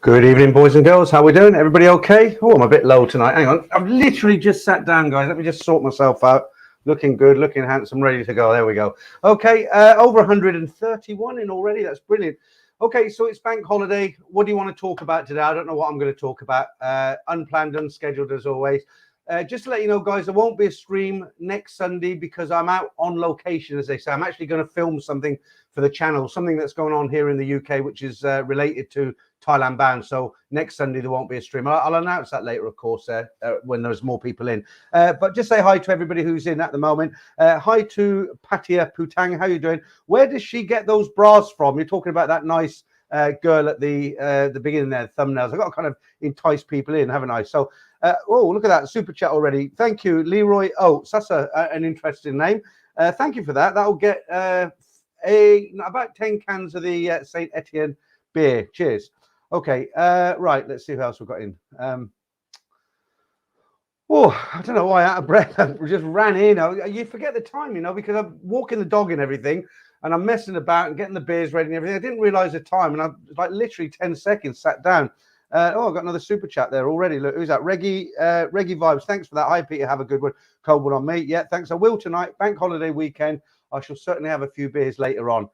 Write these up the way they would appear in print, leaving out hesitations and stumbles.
Good evening, boys and girls. How we doing? Everybody okay? Oh, I'm a bit low tonight. Hang on. I've literally just sat down, guys. Let me just sort myself out. Looking good, looking handsome, ready to go. There we go. Okay, over 131 in already. That's brilliant. Okay, so it's bank holiday. What do you want to talk about today? I don't know what I'm going to talk about. Unplanned, unscheduled as always. Just to let you know, guys, there won't be a stream next Sunday because I'm out on location, as they say. I'm actually going to film something for the channel, something that's going on here in the UK, which is related to Thailand bound. So next Sunday there won't be a stream. I'll announce that later, of course, when there's more people in. But just say hi to everybody who's in at the moment. Hi to pattaya.airport. How you doing? Where does she get those bras from? You're talking about that nice girl at the beginning there, the thumbnails. I've got to kind of entice people in, haven't I? So, oh, look at that super chat already. Thank you, Leroy Oates. That's an interesting name. Thank you for that. That'll get about 10 cans of the Saint Etienne beer. Cheers. Okay, right, let's see who else we've got in. Oh, I don't know why out of breath. I just ran in. You forget the time, because I'm walking the dog and everything, and I'm messing about and getting the beers ready and everything. I didn't realise the time, and I like literally 10 seconds sat down. Oh, I've got another super chat there already. Look, who's that? Reggie Vibes. Thanks for that. Hi, Peter. Have a good one. Cold one on me. Yeah, thanks. I will tonight. Bank holiday weekend. I shall certainly have a few beers later on.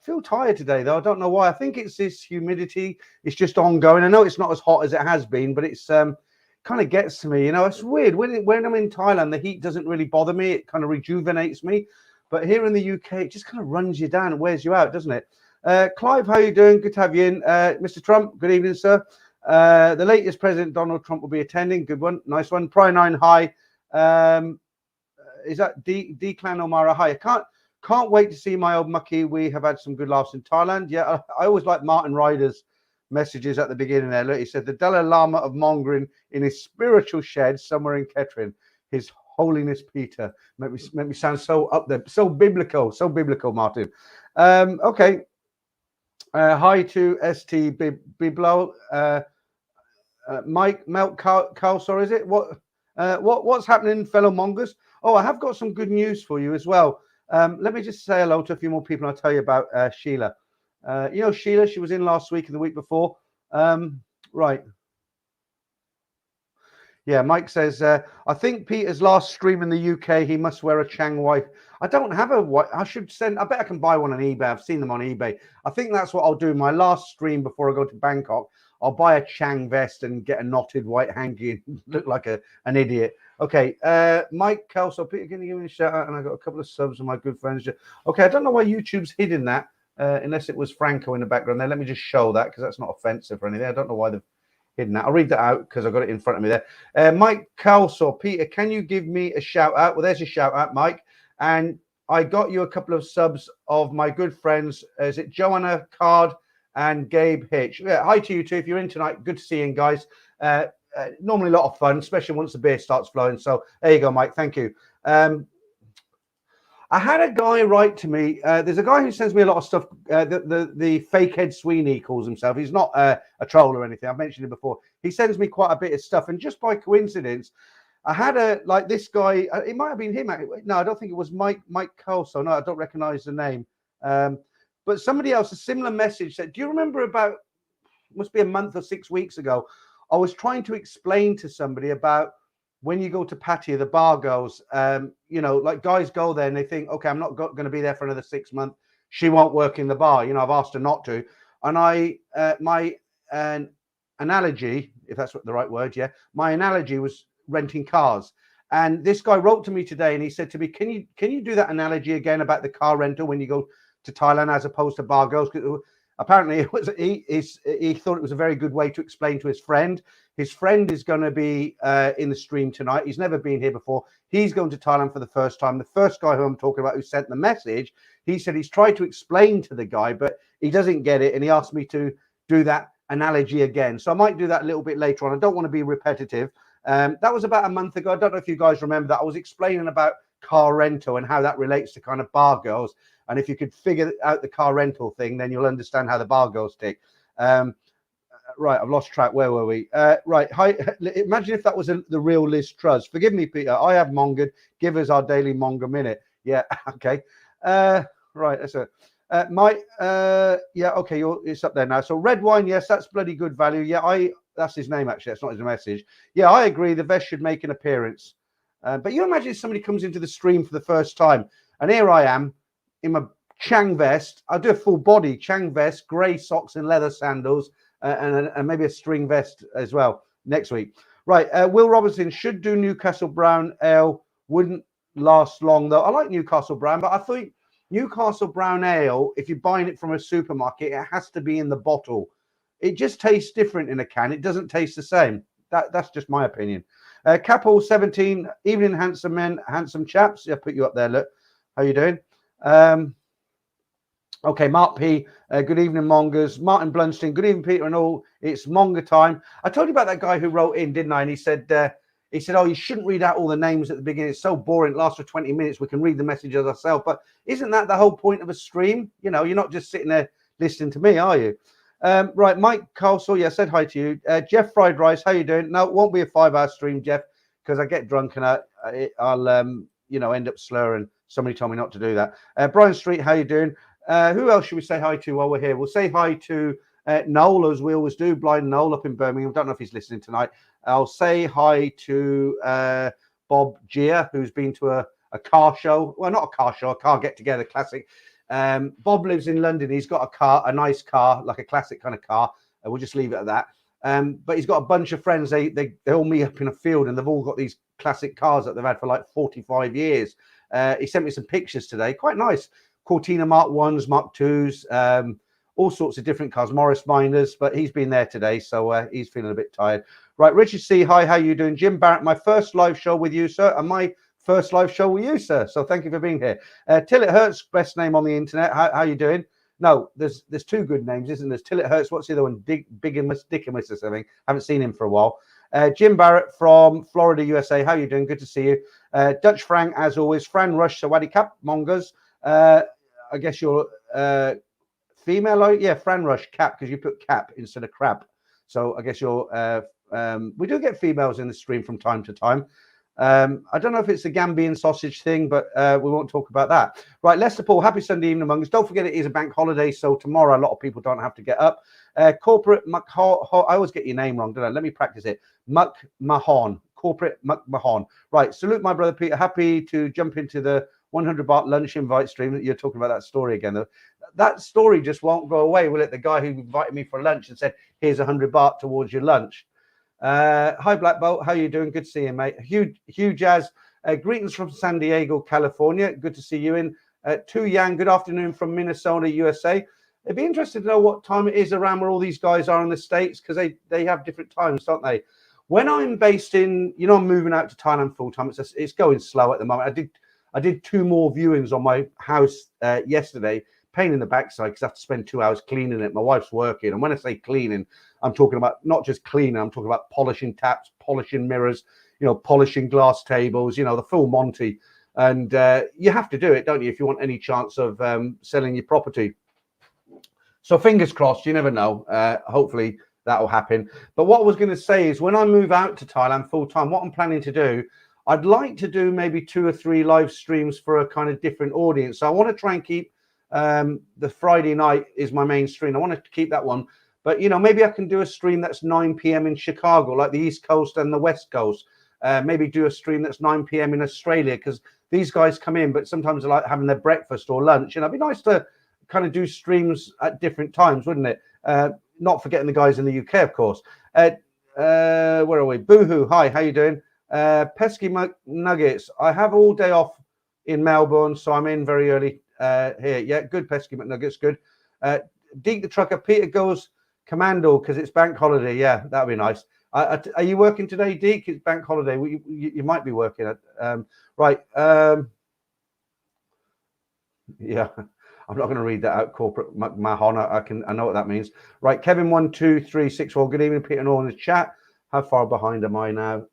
Feel tired today though. I don't know why. I think it's this humidity. It's just ongoing. I know it's not as hot as it has been, but it's kind of gets to me. It's weird when I'm in Thailand. The heat doesn't really bother me. It kind of rejuvenates me. But here in the UK, it just kind of runs you down and wears you out, doesn't it? Clive, how you doing? Good to have you in. Mr. Trump, good evening, sir. The latest President Donald Trump will be attending. Good one, nice one. Pry9, hi. Is that Declan O'Mara? Hi. I can't wait to see my old mucky. We have had some good laughs in Thailand. Yeah, I always like Martin Ryder's messages at the beginning there. Look, he said the Dalai Lama of mongering in his spiritual shed somewhere in Kettering. His Holiness Peter. Make me sound so up there, so biblical, Martin. Okay. Hi to ST Biblo. Mike Melt Carlsor, is it? What's happening, fellow mongers? Oh, I have got some good news for you as well. Let me just say hello to a few more people. I'll tell you about Sheila. Sheila, she was in last week and the week before. Right. Yeah, Mike says, I think Peter's last stream in the UK, he must wear a Chang wife. I don't have a white. I bet I can buy one on eBay. I've seen them on eBay. I think that's what I'll do. My last stream before I go to Bangkok, I'll buy a Chang vest and get a knotted white hanky and look like an idiot. Okay, Mike Kelso, Peter, can you give me a shout out? And I got a couple of subs of my good friends. Okay, I don't know why YouTube's hidden that, unless it was Franco in the background there. Let me just show that because that's not offensive or anything. I don't know why they've hidden that. I'll read that out because I've got it in front of me there. Mike Kelso, Peter, can you give me a shout out? Well, there's your shout out, Mike. And I got you a couple of subs of my good friends. Is it Joanna Card and Gabe Hitch? Yeah, hi to you two. If you're in tonight, good to see you guys. Normally a lot of fun, especially once the beer starts flowing. So there you go, Mike. Thank you. I had a guy write to me. There's a guy who sends me a lot of stuff. The fakehead Sweeney calls himself. He's not a troll or anything. I've mentioned it before. He sends me quite a bit of stuff. And just by coincidence, I had this guy. It might have been him. No, I don't think it was Mike Kelso. No, I don't recognize the name. But somebody else, a similar message said, do you remember about, must be a month or 6 weeks ago, I was trying to explain to somebody about when you go to Pattaya, the bar girls, like guys go there and they think, okay, I'm not going to be there for another 6 months. She won't work in the bar. I've asked her not to. And my analogy, if that's the right word, yeah, my analogy was renting cars. And this guy wrote to me today and he said to me, can you do that analogy again about the car rental when you go to Thailand as opposed to bar girls? Apparently he thought it was a very good way to explain to his friend. His friend is going to be in the stream tonight. He's never been here before. He's going to Thailand for the first time. The first guy who I'm talking about who sent the message, he said he's tried to explain to the guy, but he doesn't get it. And he asked me to do that analogy again. So I might do that a little bit later on. I don't want to be repetitive. That was about a month ago. I don't know if you guys remember that. I was explaining about car rental and how that relates to kind of bar girls. And if you could figure out the car rental thing, then you'll understand how the bar girls tick. Right, I've lost track. Where were we? Right, hi. Imagine if that was the real Liz Truss. Forgive me, Peter. I have mongered. Give us our daily monger minute. Yeah, okay. Right, that's it. Yeah, okay, it's up there now. So red wine, yes, that's bloody good value. Yeah, that's his name actually. That's not his message. Yeah, I agree. The vest should make an appearance. But you imagine if somebody comes into the stream for the first time, and here I am in my Chang vest. I'll do a full body Chang vest, grey socks and leather sandals, and maybe a string vest as well next week. Right, Will Robinson should do Newcastle Brown Ale. Wouldn't last long though. I like Newcastle Brown, but I thought Newcastle Brown Ale, if you're buying it from a supermarket, it has to be in the bottle. It just tastes different in a can. It doesn't taste the same. That's just my opinion. Capel 17, evening, handsome men, handsome chaps. Yeah, put you up there. Look, how you doing? Okay, Mark P. Good evening, Mongers. Martin Blunstein. Good evening, Peter and all. It's Monger time. I told you about that guy who wrote in, didn't I? And he said, "Oh, you shouldn't read out all the names at the beginning. It's so boring. It lasts for 20 minutes. We can read the messages ourselves." But isn't that the whole point of a stream? You know, you're not just sitting there listening to me, are you? Right, Mike Castle. Yeah, said hi to you. Jeff Fried Rice. How you doing? No, it won't be a 5-hour stream, Jeff, because I get drunk and I'll end up slurring. Somebody told me not to do that. Brian Street. How you doing? Who else should we say hi to while we're here? We'll say hi to Noel, as we always do. Blind Noel up in Birmingham. I don't know if he's listening tonight. I'll say hi to Bob Gia, who's been to a car show. Well, not a car show, a car get-together, classic. Bob lives in London. He's got a nice car, like a classic kind of car. We'll just leave it at that. But he's got a bunch of friends. They all meet up in a field, and they've all got these classic cars that they've had for like 45 years. He sent me some pictures today. Quite nice. Cortina Mark 1s, Mark 2s, all sorts of different cars, Morris Minders, but he's been there today, so he's feeling a bit tired. Right, Richard C, hi, how you doing? Jim Barrett, my first live show with you, sir, and my first live show with you, sir, so thank you for being here. Till It Hurts, best name on the internet, how you doing? No, there's two good names, isn't there? Till It Hurts, what's the other one? Bigimus or something, haven't seen him for a while. Jim Barrett from Florida, USA, how you doing? Good to see you. Dutch Frank, as always. Fran Rush, Sawadee Cap, Mongers. I guess you're female. Yeah, Fran Rush, Cap, because you put cap instead of crab. So I guess you're. We do get females in the stream from time to time. I don't know if it's the Gambian sausage thing, but we won't talk about that. Right, Lester Paul, happy Sunday evening, among us. Don't forget it is a bank holiday, so tomorrow a lot of people don't have to get up. Corporate I always get your name wrong, don't I? Let me practice it. Muck Mahon. Corporate Muck Mahon. Right, salute my brother Peter. Happy to jump into the 100 baht lunch invite stream. You're talking about that story again, though. That story just won't go away, will it? The guy who invited me for lunch and said, "Here's 100 baht towards your lunch." Hi, Black Bolt. How you doing? Good to see you, mate. Hugh Jazz. Greetings from San Diego, California. Good to see you in. Tu Yang. Good afternoon from Minnesota, USA. It'd be interesting to know what time it is around where all these guys are in the States, because they have different times, don't they? When I'm based in, I'm moving out to Thailand full time. It's going slow at the moment. I did 2 more viewings on my house yesterday. Pain in the backside because I have to spend 2 hours cleaning it. My wife's working. And when I say cleaning, I'm talking about not just cleaning. I'm talking about polishing taps, polishing mirrors, polishing glass tables, the full Monty. And you have to do it, don't you, if you want any chance of selling your property. So fingers crossed, you never know. Hopefully that will happen. But what I was going to say is when I move out to Thailand full time, what I'm planning to do, I'd like to do maybe 2 or 3 live streams for a kind of different audience. So I want to try and keep the Friday night is my main stream. I want to keep that one. But, maybe I can do a stream that's 9 p.m. in Chicago, like the East Coast and the West Coast. Maybe do a stream that's 9 p.m. in Australia, because these guys come in, but sometimes they like having their breakfast or lunch. And it'd be nice to kind of do streams at different times, wouldn't it? Not forgetting the guys in the UK, of course. Where are we? Boohoo. Hi, how you doing? Pesky McNuggets. I have all day off in Melbourne, so I'm in very early here. Yeah, good, Pesky McNuggets, good. Deke the Trucker. Peter goes commando because it's bank holiday. Yeah, that'd be nice. Are you working today, Deke? It's bank holiday. You might be working at right. Yeah, I'm not going to read that out. Corporate Mahon. I know what that means. Right, Kevin 12364. Good evening, Peter and all in the chat. How far behind am I now?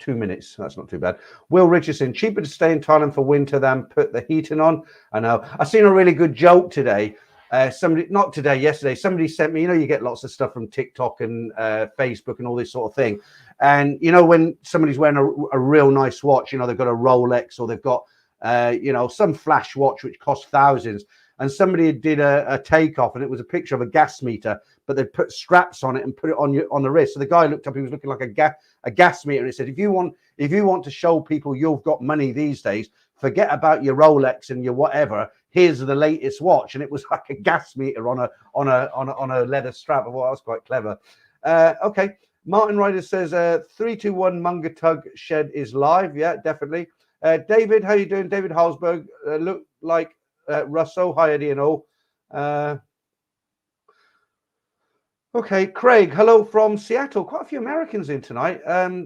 2 minutes. That's not too bad. Will Richardson. Cheaper to stay in Thailand for winter than put the heating on. I know. I seen a really good joke today. Yesterday, somebody sent me, you get lots of stuff from TikTok and Facebook and all this sort of thing. And, when somebody's wearing a real nice watch, they've got a Rolex or they've got you know, some flash watch which cost thousands. And somebody did a takeoff, and it was a picture of a gas meter, but they put straps on it and put it on the wrist. So the guy looked up; he was looking like a gas meter. And it said, if you want to show people you've got money these days, forget about your Rolex and your whatever. Here's the latest watch, and it was like a gas meter on a leather strap. Well, that was quite clever. Okay, Martin Ryder says 321 Munger Tug Shed is live. Yeah, definitely. David, how you doing? David Halsberg, look like Russell. Hi, Eddie and all. Okay, Craig, hello from Seattle. Quite a few Americans in tonight.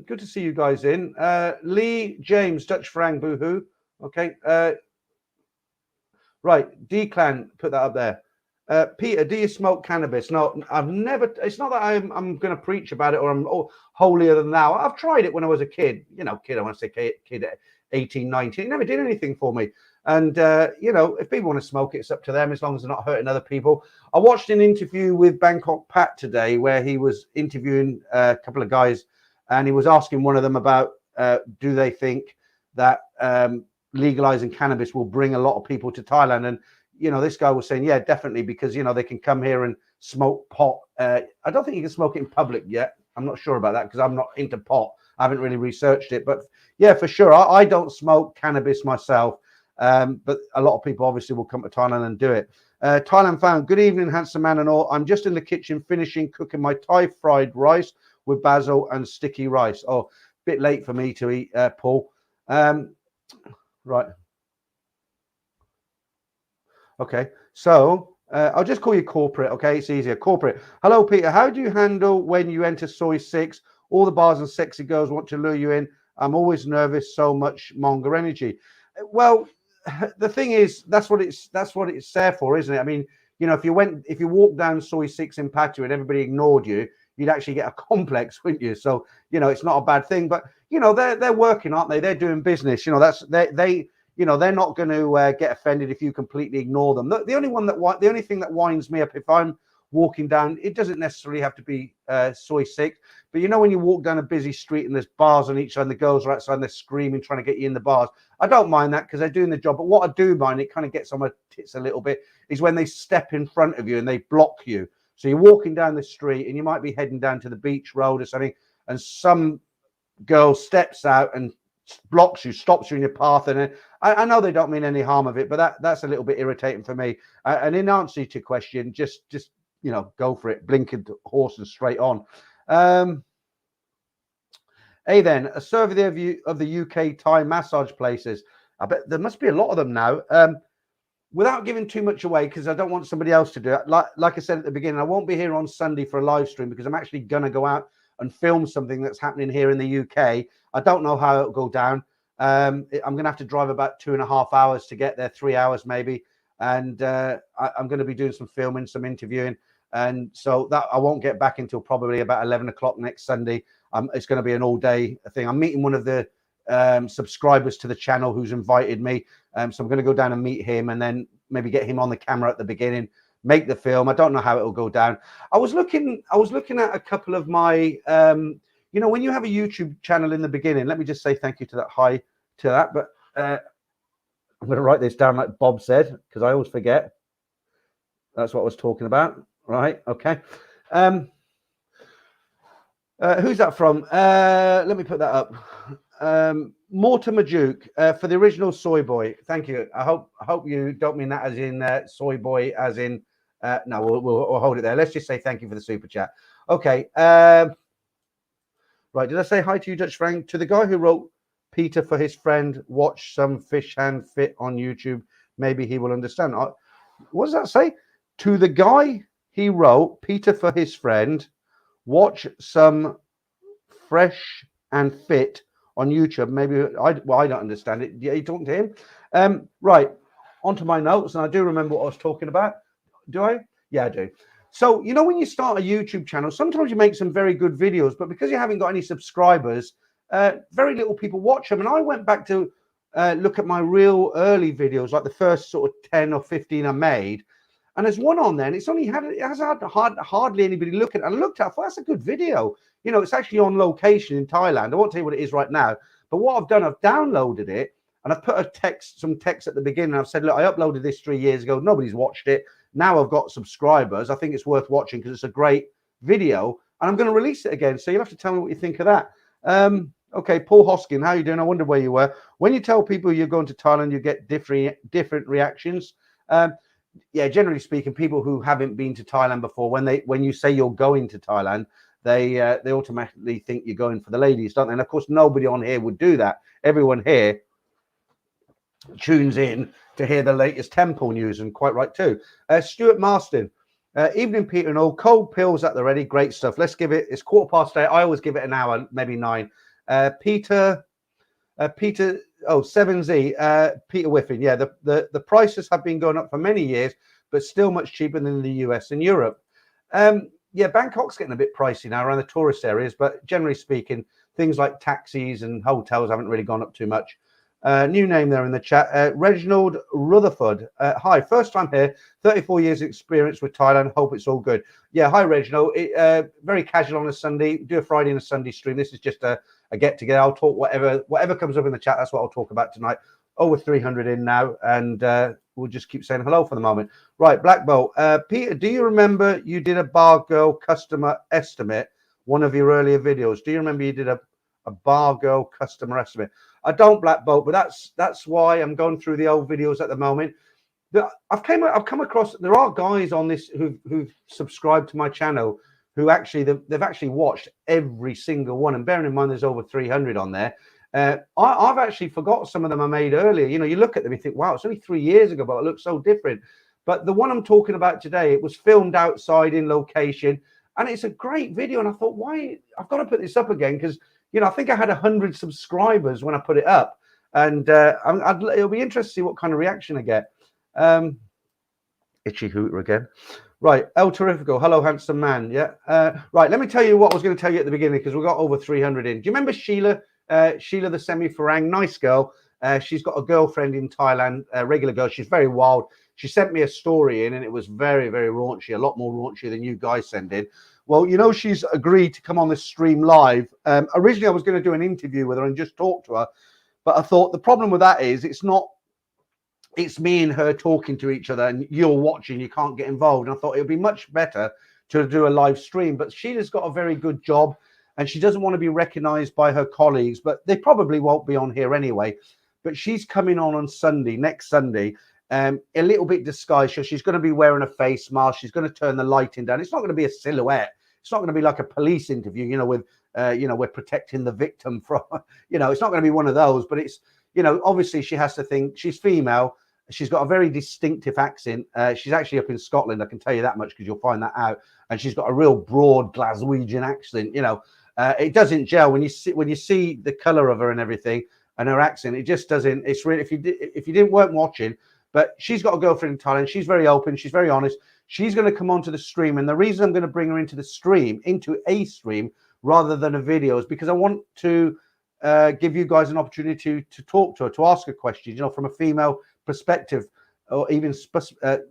Good to see you guys in. Lee James, Dutch Frank, boohoo. Okay. Right, D-Clan, put that up there. Peter, do you smoke cannabis? No, I've never. It's not that I'm going to preach about it or I'm holier than thou. I've tried it when I was a kid. You know, kid, I want to say kid at 18, 19. It never did anything for me. And, you know, if people want to smoke it, it's up to them as long as they're not hurting other people. I watched an interview with Bangkok Pat today where he was interviewing a couple of guys and he was asking one of them about do they think that legalizing cannabis will bring a lot of people to Thailand. And, you know, this guy was saying, yeah, definitely, because, you know, they can come here and smoke pot. I don't think you can smoke it in public yet. I'm not sure about that because I'm not into pot. I haven't really researched it. But, yeah, for sure. I don't smoke cannabis myself. But a lot of people obviously will come to Thailand and do it. Thailand found, good evening, handsome man and all. I'm just in the kitchen finishing cooking my Thai fried rice with basil and sticky rice. Oh, bit late for me to eat, Paul. Right. Okay. So I'll just call you corporate. Okay. It's easier. Corporate. Hello, Peter. How do you handle when you enter Soy 6? All the bars and sexy girls want to lure you in. I'm always nervous. So much monger energy. Well, the thing is, that's what it's there for, isn't it? I mean, you know, if you walk down Soy 6 in Pattaya and everybody ignored you, you'd actually get a complex, wouldn't you? So, you know, it's not a bad thing. But, you know, they're working, aren't they? They're doing business. You know, you know, they're not going to get offended if you completely ignore them. The only thing that winds me up if I'm walking down, it doesn't necessarily have to be Soy 6, but you know, when you walk down a busy street and there's bars on each side and the girls are outside and they're screaming, trying to get you in the bars. I don't mind that because they're doing the job. But what I do mind, it kind of gets on my tits a little bit, is when they step in front of you and they block you. So you're walking down the street and you might be heading down to the beach road or something, and some girl steps out and blocks you, stops you in your path. And I know they don't mean any harm of it, but that's a little bit irritating for me. And in answer to your question, just you know, go for it, blinking horse and straight on. Hey, then a survey of the UK Thai massage places. I bet there must be a lot of them now. Without giving too much away, because I don't want somebody else to do it. Like I said at the beginning, I won't be here on Sunday for a live stream because I'm actually going to go out and film something that's happening here in the UK. I don't know how it'll go down. I'm going to have to drive about 2.5 hours to get there, 3 hours maybe. And I'm going to be doing some filming, some interviewing. And so that I won't get back until probably about 11 o'clock next Sunday. It's going to be an all-day thing. I'm meeting one of the subscribers to the channel who's invited me. So I'm going to go down and meet him and then maybe get him on the camera at the beginning, make the film. I don't know how it will go down. I was looking at a couple of my, you know, when you have a YouTube channel in the beginning, let me just say thank you to that. Hi to that. But I'm going to write this down like Bob said, because I always forget. That's what I was talking about. Right. Okay. Who's that from? Let me put that up. Mortimer Duke for the original Soy Boy. Thank you. I hope you don't mean that as in Soy Boy, as in no. We'll hold it there. Let's just say thank you for the super chat. Okay. Right. Did I say hi to you, Dutch Frank? To the guy who wrote Peter for his friend, watch some fish hand fit on YouTube. Maybe he will understand. What does that say? To the guy he wrote Peter for his friend, watch some fresh and fit on YouTube. Maybe I don't understand it. Yeah, you talking to him? Right. Onto my notes, and I do remember what I was talking about. Do I? Yeah, I do. So, you know, when you start a YouTube channel, sometimes you make some very good videos, but because you haven't got any subscribers, very little people watch them. And I went back to look at my real early videos, like the first sort of 10 or 15 I made. And there's one on there, and it has had hardly anybody look at it. And I looked at it, I thought, that's a good video. You know, it's actually on location in Thailand. I won't tell you what it is right now. But what I've done, I've downloaded it, and I've put some text at the beginning. I've said, look, I uploaded this 3 years ago. Nobody's watched it. Now I've got subscribers. I think it's worth watching because it's a great video, and I'm going to release it again. So you'll have to tell me what you think of that. Okay, Paul Hoskin, how you doing? I wonder where you were. When you tell people you're going to Thailand, you get different reactions. Yeah, generally speaking, people who haven't been to Thailand before, when you say you're going to Thailand, they automatically think you're going for the ladies, don't they? And of course, nobody on here would do that. Everyone here tunes in to hear the latest temple news, and quite right too. Stuart Marston, evening, Peter and all. Cold pills at the ready, great stuff. Let's give it. It's 8:15. I always give it an hour, maybe 9. Peter, 7Z, Peter Whiffin. Yeah, the prices have been going up for many years, but still much cheaper than the US and Europe. Yeah, Bangkok's getting a bit pricey now around the tourist areas, but generally speaking, things like taxis and hotels haven't really gone up too much. New name there in the chat, Reginald Rutherford. Hi, first time here, 34 years experience with Thailand. Hope it's all good. Yeah, hi Reginald. Very casual on a Sunday. Do a Friday and a Sunday stream. This is just a get together. I'll talk whatever comes up in the chat. That's what I'll talk about tonight. Over 300 in now, and we'll just keep saying hello for the moment. Right, Black Bolt. Peter, do you remember you did a bar girl customer estimate, one of your earlier videos? Do you remember you did a bar girl customer estimate? I don't, Black Bolt, but that's why I'm going through the old videos at the moment. I've come across, there are guys on this who've subscribed to my channel who actually they've actually watched every single one, and bearing in mind there's over 300 on there. I've actually forgot some of them I made earlier. You know, you look at them, you think, wow, it's only 3 years ago, but it looks so different. But the one I'm talking about today, it was filmed outside in location, and it's a great video. And I thought, why? I've got to put this up again because, you know, I think I had 100 subscribers when I put it up, and it'll be interesting to see what kind of reaction I get. Itchy Hooter again. Right, El Terrifico. Hello, handsome man. Yeah. Right, let me tell you what I was going to tell you at the beginning because we got over 300 in. Do you remember Sheila? Sheila the Semi-Farang, nice girl. She's got a girlfriend in Thailand, a regular girl. She's very wild. She sent me a story in, and it was very, very raunchy, a lot more raunchy than you guys send in. Well, you know, she's agreed to come on the stream live. Originally, I was going to do an interview with her and just talk to her, but I thought the problem with that is it's me and her talking to each other, and you're watching, you can't get involved. And I thought it would be much better to do a live stream, but Sheila's got a very good job, and she doesn't want to be recognized by her colleagues, but they probably won't be on here anyway. But she's coming on Sunday, next Sunday, a little bit disguised. So she's going to be wearing a face mask. She's going to turn the lighting down. It's not going to be a silhouette. It's not going to be like a police interview, you know, with, you know, we're protecting the victim from, you know, it's not going to be one of those, but it's, you know, obviously she has to think she's female. She's got a very distinctive accent. She's actually up in Scotland. I can tell you that much because you'll find that out. And she's got a real broad Glaswegian accent, you know. It doesn't gel when you see the color of her and everything and her accent. It just doesn't. It's really, if you weren't watching, but she's got a girlfriend in Thailand. She's very open. She's very honest. She's going to come onto the stream, and the reason I'm going to bring her into a stream rather than a video is because I want to give you guys an opportunity to talk to her, to ask her questions, you know, from a female perspective, or even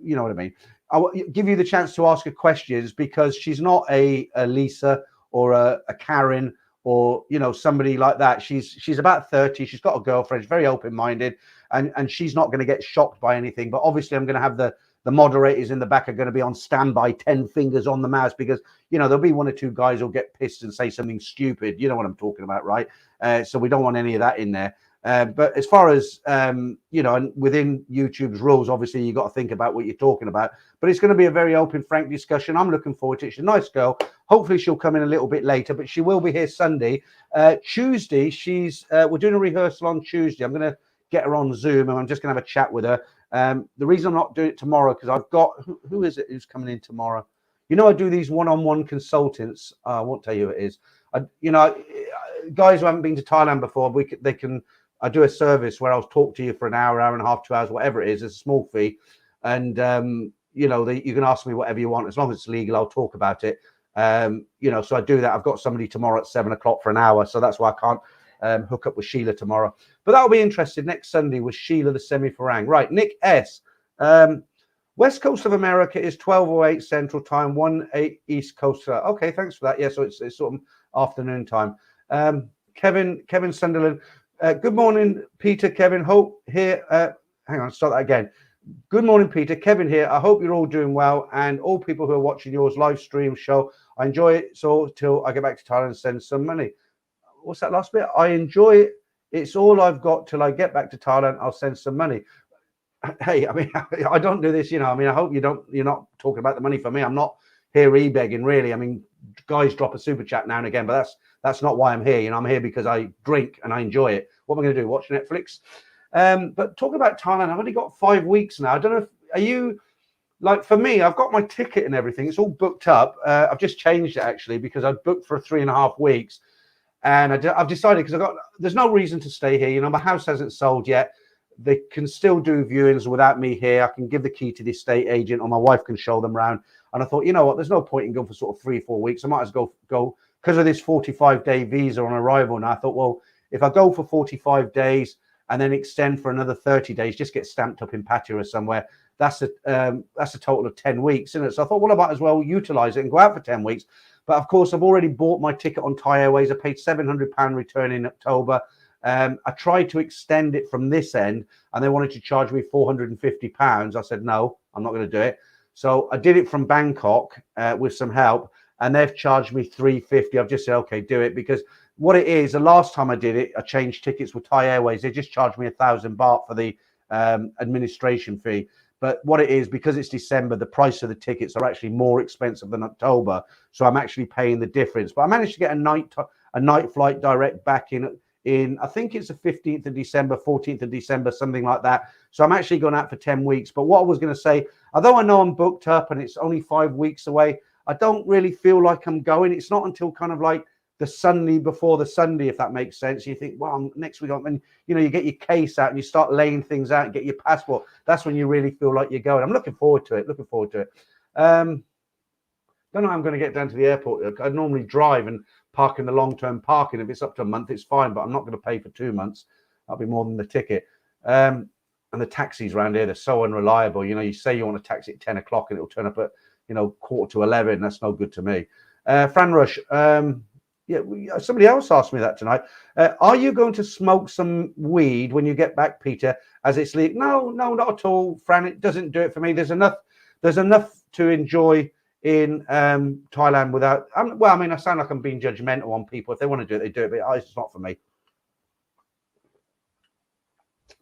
you know what I mean. I will give you the chance to ask her questions because she's not a Lisa or a Karen or, you know, somebody like that. She's about 30. She's got a girlfriend. She's very open-minded, and she's not going to get shocked by anything. But obviously, I'm going to have the moderators in the back are going to be on standby, 10 fingers on the mouse, because, you know, there'll be 1 or 2 guys who'll get pissed and say something stupid. You know what I'm talking about, right? So we don't want any of that in there. But as far as, you know, and within YouTube's rules, obviously, you've got to think about what you're talking about. But it's going to be a very open, frank discussion. I'm looking forward to it. She's a nice girl. Hopefully, she'll come in a little bit later, but she will be here Sunday. Tuesday, we're doing a rehearsal on Tuesday. I'm going to get her on Zoom, and I'm just going to have a chat with her. The reason I'm not doing it tomorrow, because I've got, who is it who's coming in tomorrow? You know, I do these one-on-one consultants. I won't tell you who it is. You know, guys who haven't been to Thailand before, I do a service where I'll talk to you for an hour, hour and a half, 2 hours, whatever it is. It's a small fee. And, you know, you can ask me whatever you want. As long as it's legal, I'll talk about it. You know, so I do that. I've got somebody tomorrow at 7 o'clock for an hour. So that's why I can't hook up with Sheila tomorrow. But that'll be interesting. Next Sunday with Sheila the Semi-Farang. Right, Nick S. West Coast of America is 12:08 Central Time, 1:08 East Coast. Okay, thanks for that. Yeah, so it's sort of afternoon time. Kevin Sunderland. Good morning, Peter, Kevin. Hope here. Hang on, start that again. Good morning, Peter. Kevin here. I hope you're all doing well, and all people who are watching yours live stream show. I enjoy it so till I get back to Thailand and send some money. What's that last bit? I enjoy it. It's all I've got till I get back to Thailand. I'll send some money. Hey, I mean, I don't do this, I mean, I hope you're not talking about the money for me. I'm not here e-begging, really. I mean, guys drop a super chat now and again, but that's not why I'm here. I'm here because I drink and I enjoy it. What am I going to do? Watch Netflix? But talking about Thailand, I've only got 5 weeks now. I don't know are you like, for me, I've got my ticket and everything. It's all booked up. I've just changed it actually because I booked for 3.5 weeks. And I've decided because there's no reason to stay here. My house hasn't sold yet. They can still do viewings without me here. I can give the key to the estate agent, or my wife can show them around. And I thought, you know what? There's no point in going for sort of 3-4 weeks. I might as well go because of this 45-day visa on arrival. And I thought, well, if I go for 45 days and then extend for another 30 days, just get stamped up in Pattaya or somewhere. That's a total of 10 weeks, isn't it? So I thought, well, I might as well utilize it and go out for 10 weeks. But of course, I've already bought my ticket on Thai Airways. I paid £700 return in October. I tried to extend it from this end, and they wanted to charge me £450. I said, no, I'm not going to do it. So I did it from Bangkok with some help, and they've charged me £350. I've just said, okay, do it, because what it is, the last time I did it, I changed tickets with Thai Airways. They just charged me 1,000 baht for the administration fee. But what it is, because it's December, the price of the tickets are actually more expensive than October. So I'm actually paying the difference. But I managed to get a night flight direct back in I think it's the 15th of December, 14th of December, something like that. So I'm actually going out for 10 weeks. But what I was going to say, although I know I'm booked up and it's only 5 weeks away, I don't really feel like I'm going. It's not until kind of like the Sunday before the Sunday, if that makes sense. You think, well, next week, and you get your case out and you start laying things out and get your passport. That's when you really feel like you're going. I'm looking forward to it. Don't know how I'm going to get down to the airport. I normally drive and park in the long-term parking. If it's up to a month, it's fine, but I'm not going to pay for 2 months. That'll be more than the ticket. And the taxis around here, they're so unreliable. You say you want a taxi at 10 o'clock and it'll turn up at 11:15. That's no good to me. Fran Rush, yeah, somebody else asked me that tonight. Are you going to smoke some weed when you get back, Peter, as it's legal? No, not at all, Fran. It doesn't do it for me. There's enough to enjoy in Thailand without. I sound like I'm being judgmental on people. If they want to do it, they do it. But it's not for me.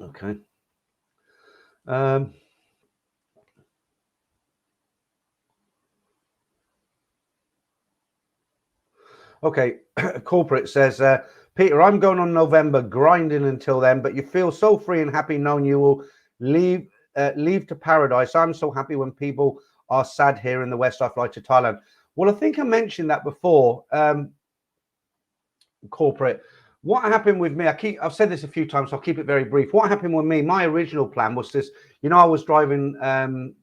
Okay. Okay, corporate says, Peter, I'm going on November, grinding until then, but you feel so free and happy knowing you will leave to paradise. I'm so happy when people are sad here in the West. I fly to Thailand. Well, I think I mentioned that before. Corporate. What happened with me? I've said this a few times, so I'll keep it very brief. What happened with me? My original plan was this. I was driving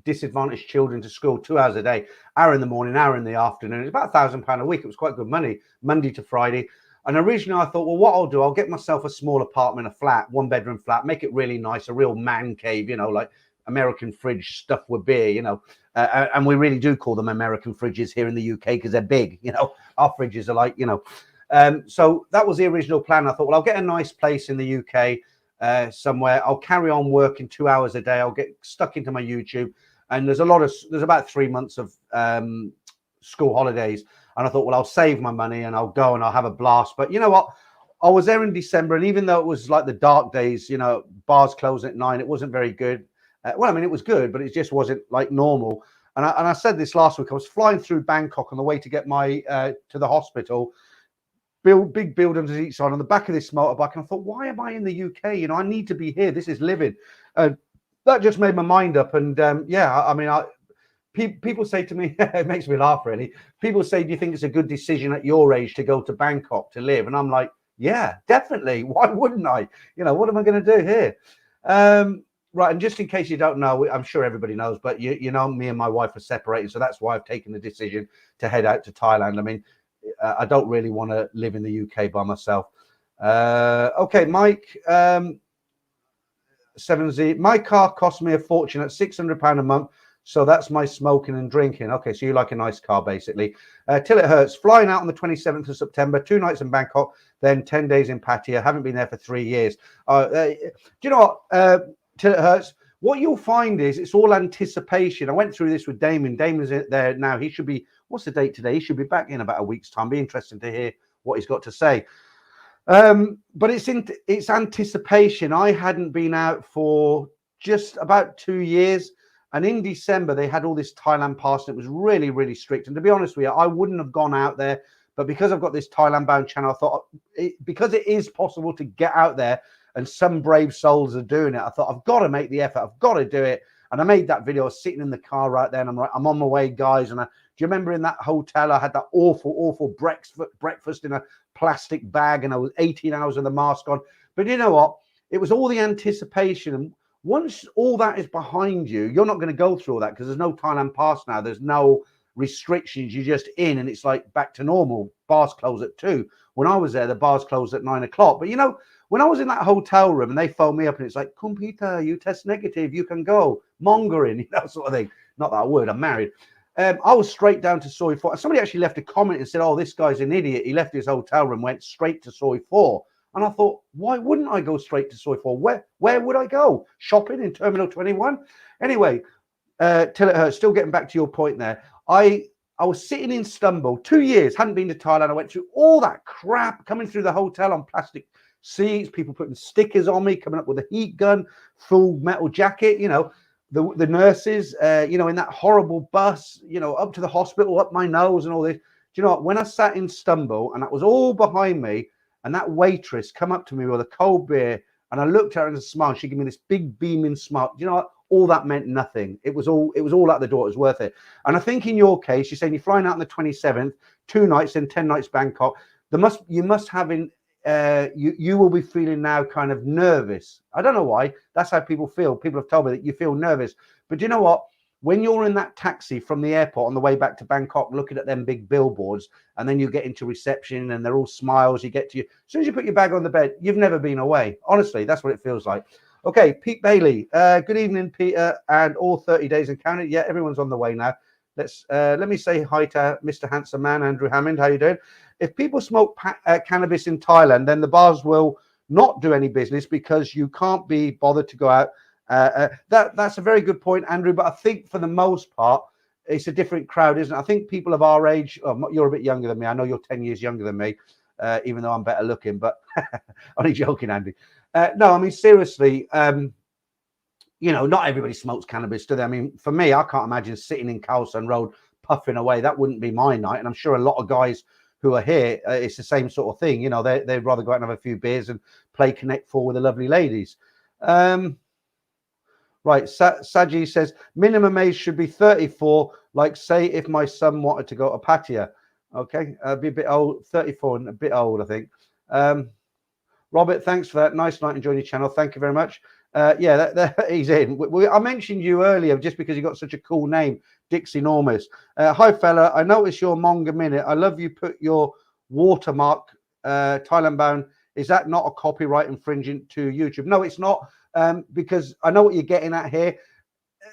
disadvantaged children to school 2 hours a day, hour in the morning, hour in the afternoon. It's about £1,000 a week. It was quite good money, Monday to Friday. And originally I thought, well, what I'll do, I'll get myself a small apartment, a flat, 1-bedroom flat, make it really nice, a real man cave, like American fridge stuffed with beer, and we really do call them American fridges here in the UK because they're big, our fridges are like, so that was the original plan. I thought, well, I'll get a nice place in the UK somewhere. I'll carry on working 2 hours a day. I'll get stuck into my YouTube. And there's about 3 months of school holidays. And I thought, well, I'll save my money and I'll go and I'll have a blast. But you know what? I was there in December. And even though it was like the dark days, bars closing at 9, it wasn't very good. It was good, but it just wasn't like normal. And I said this last week. I was flying through Bangkok on the way to get my to the hospital. Big buildings each side on the back of this motorbike. And I thought, why am I in the UK? I need to be here. This is living. That just made my mind up. And people say to me, it makes me laugh really. People say, do you think it's a good decision at your age to go to Bangkok to live? And I'm like, yeah, definitely. Why wouldn't I? What am I going to do here? Right. And just in case you don't know, I'm sure everybody knows, but me and my wife are separated. So that's why I've taken the decision to head out to Thailand. I don't really want to live in the UK by myself. Okay, Mike, 7Z. My car cost me a fortune at £600 a month. So that's my smoking and drinking. Okay, so you like a nice car, basically. Till it hurts. Flying out on the 27th of September, 2 nights in Bangkok, then 10 days in Pattaya. Haven't been there for 3 years. Do you know what? Till it hurts. What you'll find is it's all anticipation. I went through this with Damon. Damon's there now. He should be, what's the date today? He should be back in about a week's time. Be interesting to hear what he's got to say. But it's anticipation. I hadn't been out for just about 2 years. And in December, they had all this Thailand pass, and it was really, really strict. And to be honest with you, I wouldn't have gone out there. But because I've got this Thailand bound channel, I thought, because it is possible to get out there, and some brave souls are doing it, I thought, I've got to make the effort. I've got to do it. And I made that video. I was sitting in the car right there, and I'm like, I'm on my way, guys. And do you remember in that hotel, I had that awful breakfast in a plastic bag, and I was 18 hours with the mask on. But you know what? It was all the anticipation. And once all that is behind you, you're not going to go through all that because there's no Thailand pass now. There's no restrictions. You're just in, and it's like back to normal. Bars close at 2. When I was there, the bars closed at 9 o'clock. But you know, when I was in that hotel room and they phoned me up and it's like, come Peter, you test negative, you can go. Mongering, you know, sort of thing. Not that I would, I'm married. I was straight down to Soi 4. Somebody actually left a comment and said, oh, this guy's an idiot. He left his hotel room, went straight to Soi 4. And I thought, why wouldn't I go straight to Soi 4? Where would I go? Shopping in Terminal 21? Anyway, till it hurts. Still getting back to your point there. I was sitting in Istanbul 2 years, hadn't been to Thailand. I went through all that crap, coming through the hotel on plastic seats, people putting stickers on me, coming up with a heat gun, full metal jacket, you know, the nurses, you know, in that horrible bus, you know, up to the hospital, up my nose and all this. Do you know what? When I sat in Istanbul and that was all behind me, and that waitress come up to me with a cold beer, and I looked at her and smiled, she gave me this big beaming smile. Do you know what? All that meant nothing. It was all out the door. It was worth it. And I think in your case, you're saying you're flying out on the 27th, 2 nights and 10 nights Bangkok. You must have in you will be feeling now kind of nervous. I don't know why. That's how people feel. People have told me that you feel nervous. But do you know what? When you're in that taxi from the airport on the way back to Bangkok, looking at them big billboards, and then you get into reception and they're all smiles, you get to you. As soon as you put your bag on the bed, you've never been away. Honestly, that's what it feels like. Okay, Pete Bailey. Good evening, Peter, and all 30 days in Canada. Yeah, everyone's on the way now. Let me say hi to Mr. Handsome Man, Andrew Hammond. How you doing? If people smoke cannabis in Thailand, then the bars will not do any business because you can't be bothered to go out. That's a very good point, Andrew. But I think for the most part, it's a different crowd, isn't it? I think people of our age. Oh, you're a bit younger than me. I know you're 10 years younger than me, even though I'm better looking. But only joking, Andy. No, I mean seriously. You know, not everybody smokes cannabis, do they? I mean, for me, I can't imagine sitting in Carlson Road puffing away. That wouldn't be my night. And I'm sure a lot of guys who are here, it's the same sort of thing. You know, they'd rather go out and have a few beers and play Connect 4 with the lovely ladies. Right. Saji says, minimum age should be 34. Like, say, if my son wanted to go to Pattaya. Okay. Be a bit old, 34 and a bit old, I think. Robert, thanks for that. Nice night enjoying your channel. Thank you very much. Yeah, he's in. I mentioned you earlier just because you got such a cool name, Dixie Enormous. Hi, fella. I noticed your Monga Minute. I love you put your watermark, Thailand bound. Is that not a copyright infringement to YouTube? No, it's not, because I know what you're getting at here.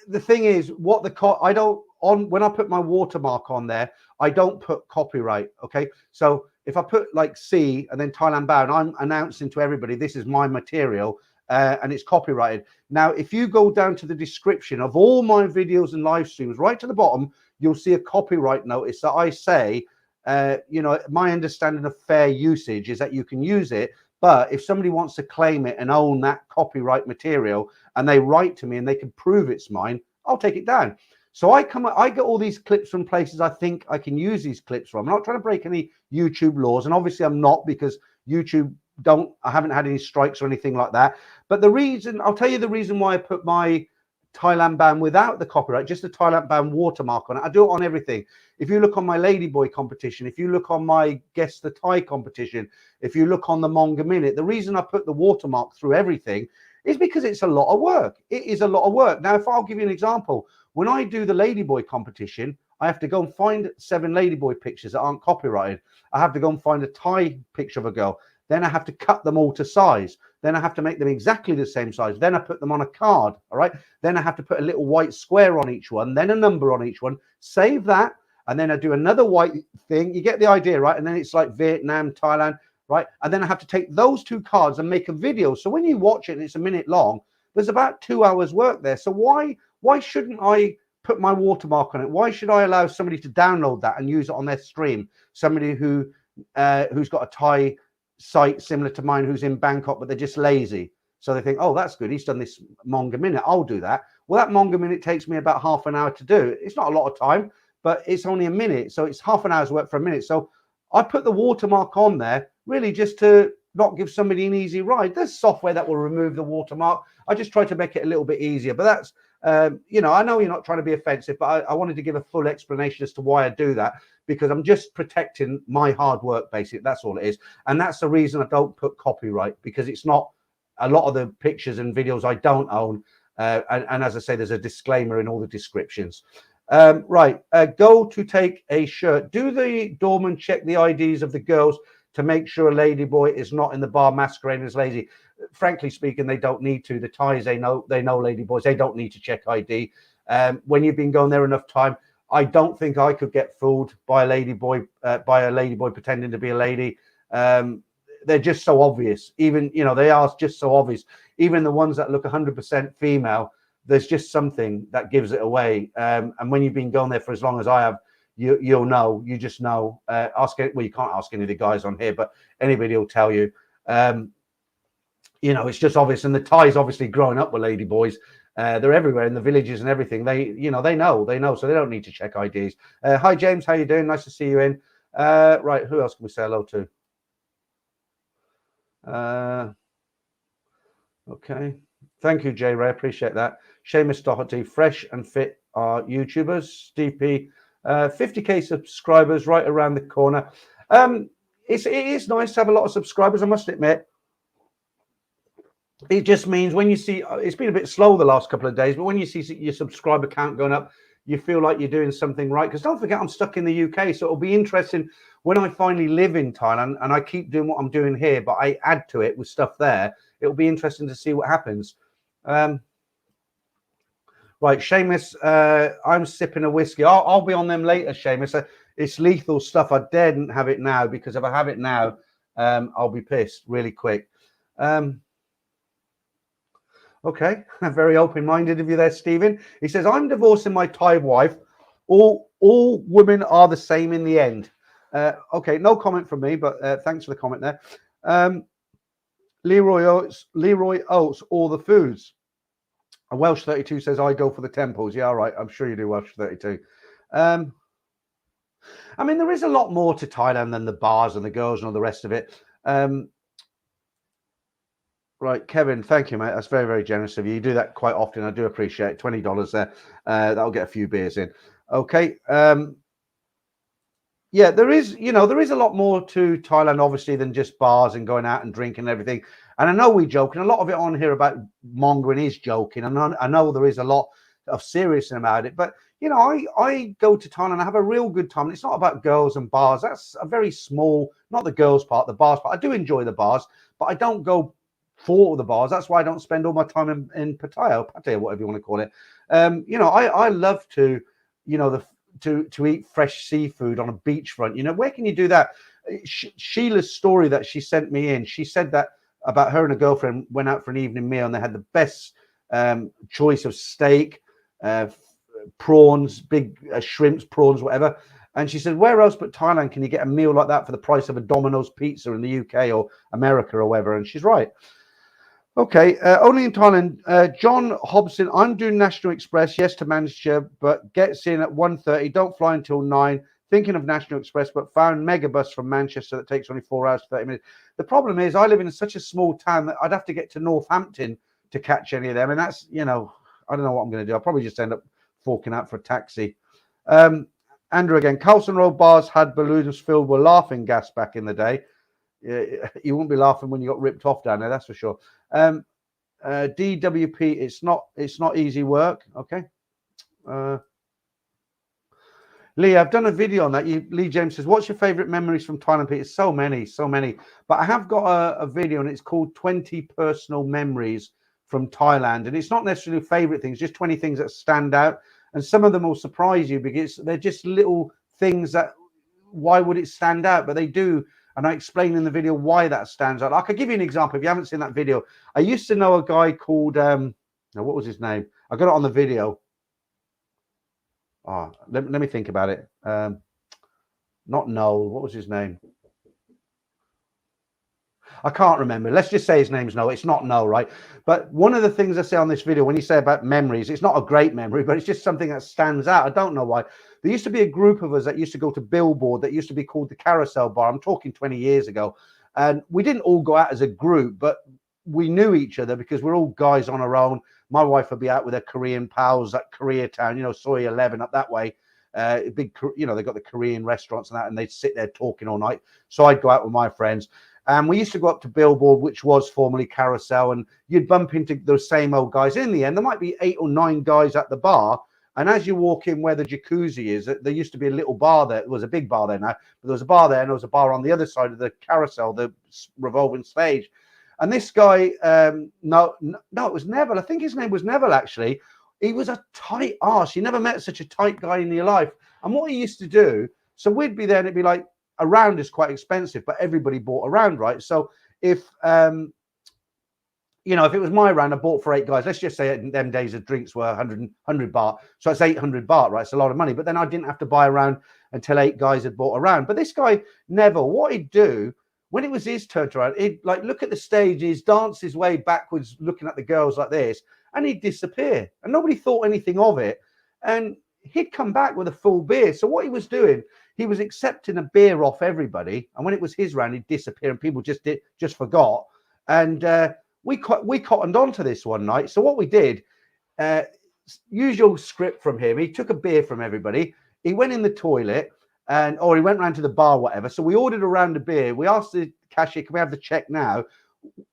The thing is, when I put my watermark on there, I don't put copyright. Okay, so if I put like C and then Thailand bound, I'm announcing to everybody this is my material. And it's copyrighted. Now, if you go down to the description of all my videos and live streams, right to the bottom, you'll see a copyright notice that I say, you know, my understanding of fair usage is that you can use it, but if somebody wants to claim it and own that copyright material and they write to me and they can prove it's mine, I'll take it down. So I get all these clips from places I think I can use these clips from. I'm not trying to break any YouTube laws, and obviously I'm not, because YouTube I haven't had any strikes or anything like that. But I'll tell you the reason why I put my Thailand ban without the copyright, just the Thailand ban watermark on it. I do it on everything. If you look on my Ladyboy competition, if you look on my Guess the Thai competition, if you look on the Monga Minute, the reason I put the watermark through everything is because it's a lot of work. It is a lot of work. Now, if I'll give you an example, when I do the Ladyboy competition, I have to go and find 7 Ladyboy pictures that aren't copyrighted. I have to go and find a Thai picture of a girl. Then I have to cut them all to size. Then I have to make them exactly the same size. Then I put them on a card, all right? Then I have to put a little white square on each one, then a number on each one, save that, and then I do another white thing. You get the idea, right? And then it's like Vietnam, Thailand, right? And then I have to take those two cards and make a video. So when you watch it and it's a minute long, there's about 2 hours work there. So why shouldn't I put my watermark on it? Why should I allow somebody to download that and use it on their stream? Somebody who's got a Thai site similar to mine who's in Bangkok, but they're just lazy. So they think, oh, that's good. He's done this manga minute. I'll do that. Well, that manga minute takes me about half an hour to do. It's not a lot of time, but it's only a minute. So it's half an hour's work for a minute. So I put the watermark on there really just to not give somebody an easy ride. There's software that will remove the watermark. I just try to make it a little bit easier. But that's, I know you're not trying to be offensive, but I wanted to give a full explanation as to why I do that, because I'm just protecting my hard work, basically. That's all it is. And that's the reason I don't put copyright, because it's not a lot of the pictures and videos I don't own. And as I say, there's a disclaimer in all the descriptions. Go to take a shirt. Do the doorman check the IDs of the girls to make sure a ladyboy is not in the bar masquerading as lazy? Frankly speaking, they don't need to. The Thais, they know ladyboys. They don't need to check ID. When you've been going there enough time, I don't think I could get fooled by a ladyboy pretending to be a lady. They're just so obvious. Even, they are just so obvious. Even the ones that look 100% female, there's just something that gives it away. And when you've been going there for as long as I have, you'll know. You just know. You can't ask any of the guys on here, but anybody will tell you. It's just obvious. And the Thais, obviously growing up with ladyboys, they're everywhere in the villages and everything. They know, so they don't need to check IDs. Hi, James. How you doing? Nice to see you in. Right. Who else can we say hello to? Okay. Thank you, Jay Ray. Appreciate that. Seamus Doherty, fresh and fit are YouTubers. Steve P, 50k subscribers right around the corner. It is nice to have a lot of subscribers, I must admit. It just means when you see, it's been a bit slow the last couple of days, but when you see your subscriber count going up, you feel like you're doing something right. Because don't forget, I'm stuck in the UK, so it'll be interesting when I finally live in Thailand and I keep doing what I'm doing here, but I add to it with stuff there. It'll be interesting to see what happens. Right, Seamus, I'm sipping a whiskey. I'll be on them later, Seamus. It's lethal stuff. I daren't have it now, because if I have it now, I'll be pissed really quick. Okay, very open-minded of you there, Stephen. He says, I'm divorcing my Thai wife. All women are the same in the end. Okay, no comment from me, but thanks for the comment there. Leroy Oates, all the foods. And Welsh 32 says, I go for the temples. Yeah, all right. I'm sure you do, Welsh 32. I mean, there is a lot more to Thailand than the bars and the girls and all the rest of it. Right, Kevin, thank you, mate. That's very, very generous of you. You do that quite often. I do appreciate it. $20 there. That'll get a few beers in. Okay. Yeah, there is a lot more to Thailand, obviously, than just bars and going out and drinking and everything. And I know we joke, and a lot of it on here about mongering is joking. And I know there is a lot of seriousness about it. But, I go to Thailand and I have a real good time. It's not about girls and bars. That's a very small, not the girls part, the bars part. I do enjoy the bars, but I don't go for the bars. That's why I don't spend all my time in pattaya, whatever you want to call it. I love to, to eat fresh seafood on a beachfront. Where can you do that? Sheila's story that she sent me in, she said that about her and a girlfriend went out for an evening meal and they had the best choice of steak, prawns, big shrimps, prawns, whatever. And she said, where else but Thailand can you get a meal like that for the price of a Domino's pizza in the UK or America or whatever? And she's right. Okay, only in Thailand. John Hobson, I'm doing National Express, yes, to Manchester, but gets in at 1:30, don't fly until 9. Thinking of National Express, but found Megabus from Manchester that takes only 4 hours, 30 minutes. The problem is I live in such a small town that I'd have to get to Northampton to catch any of them. And that's, I don't know what I'm going to do. I'll probably just end up forking out for a taxi. Andrew again, Carlson Road bars had balloons filled with laughing gas back in the day. You won't be laughing when you got ripped off down there, that's for sure. DWP, it's not easy work. Okay. Lee, I've done a video on that. Lee James says, what's your favorite memories from Thailand, Peter? So many, so many. But I have got a video, and it's called 20 Personal Memories from Thailand. And it's not necessarily favorite things, just 20 things that stand out. And some of them will surprise you because they're just little things that, why would it stand out? But they do. And I explain in the video why that stands out. I could give you an example. If you haven't seen that video, I used to know a guy called, what was his name? I got it on the video. Oh, let me think about it. Not Noel. What was his name? I can't remember. Let's just say his name's Noel. It's not Noel, right? But one of the things I say on this video, when you say about memories, it's not a great memory, but it's just something that stands out. I don't know why. There used to be a group of us that used to go to Billboard that used to be called the Carousel Bar. I'm talking 20 years ago. And we didn't all go out as a group, but we knew each other because we're all guys on our own. My wife would be out with her Korean pals at Koreatown, you know, Soy 11 up that way. Big, you know, they got the Korean restaurants and that, and they'd sit there talking all night. So I'd go out with my friends. And we used to go up to Billboard, which was formerly Carousel, and you'd bump into those same old guys. In the end, there might be 8 or 9 guys at the bar. And as you walk in where the jacuzzi is, there used to be a little bar there. There was a big bar there now, but there was a bar there, and there was a bar on the other side of the carousel, the revolving stage. And this guy, no, it was Neville. I think his name was Neville, actually. He was a tight arse. You never met such a tight guy in your life. And what he used to do, so we'd be there, and it'd be like, a round is quite expensive, but everybody bought a round, right? So if, you know, if it was my round, I bought for 8 guys. Let's just say in them days, the drinks were 100 baht. So it's 800 baht, right? It's a lot of money. But then I didn't have to buy a round until 8 guys had bought a round. But this guy, Neville, what he'd do, when it was his turn to round, he'd like look at the stages, dance his way backwards, looking at the girls like this, and he'd disappear. And nobody thought anything of it. And he'd come back with a full beer. So what he was doing, he was accepting a beer off everybody. And when it was his round, he'd disappear, and people just forgot. And we cottoned on to this one night. So what we did, usual script from him, he took a beer from everybody. He went in the toilet, or he went round to the bar, whatever. So we ordered a round of beer. We asked the cashier, can we have the check now?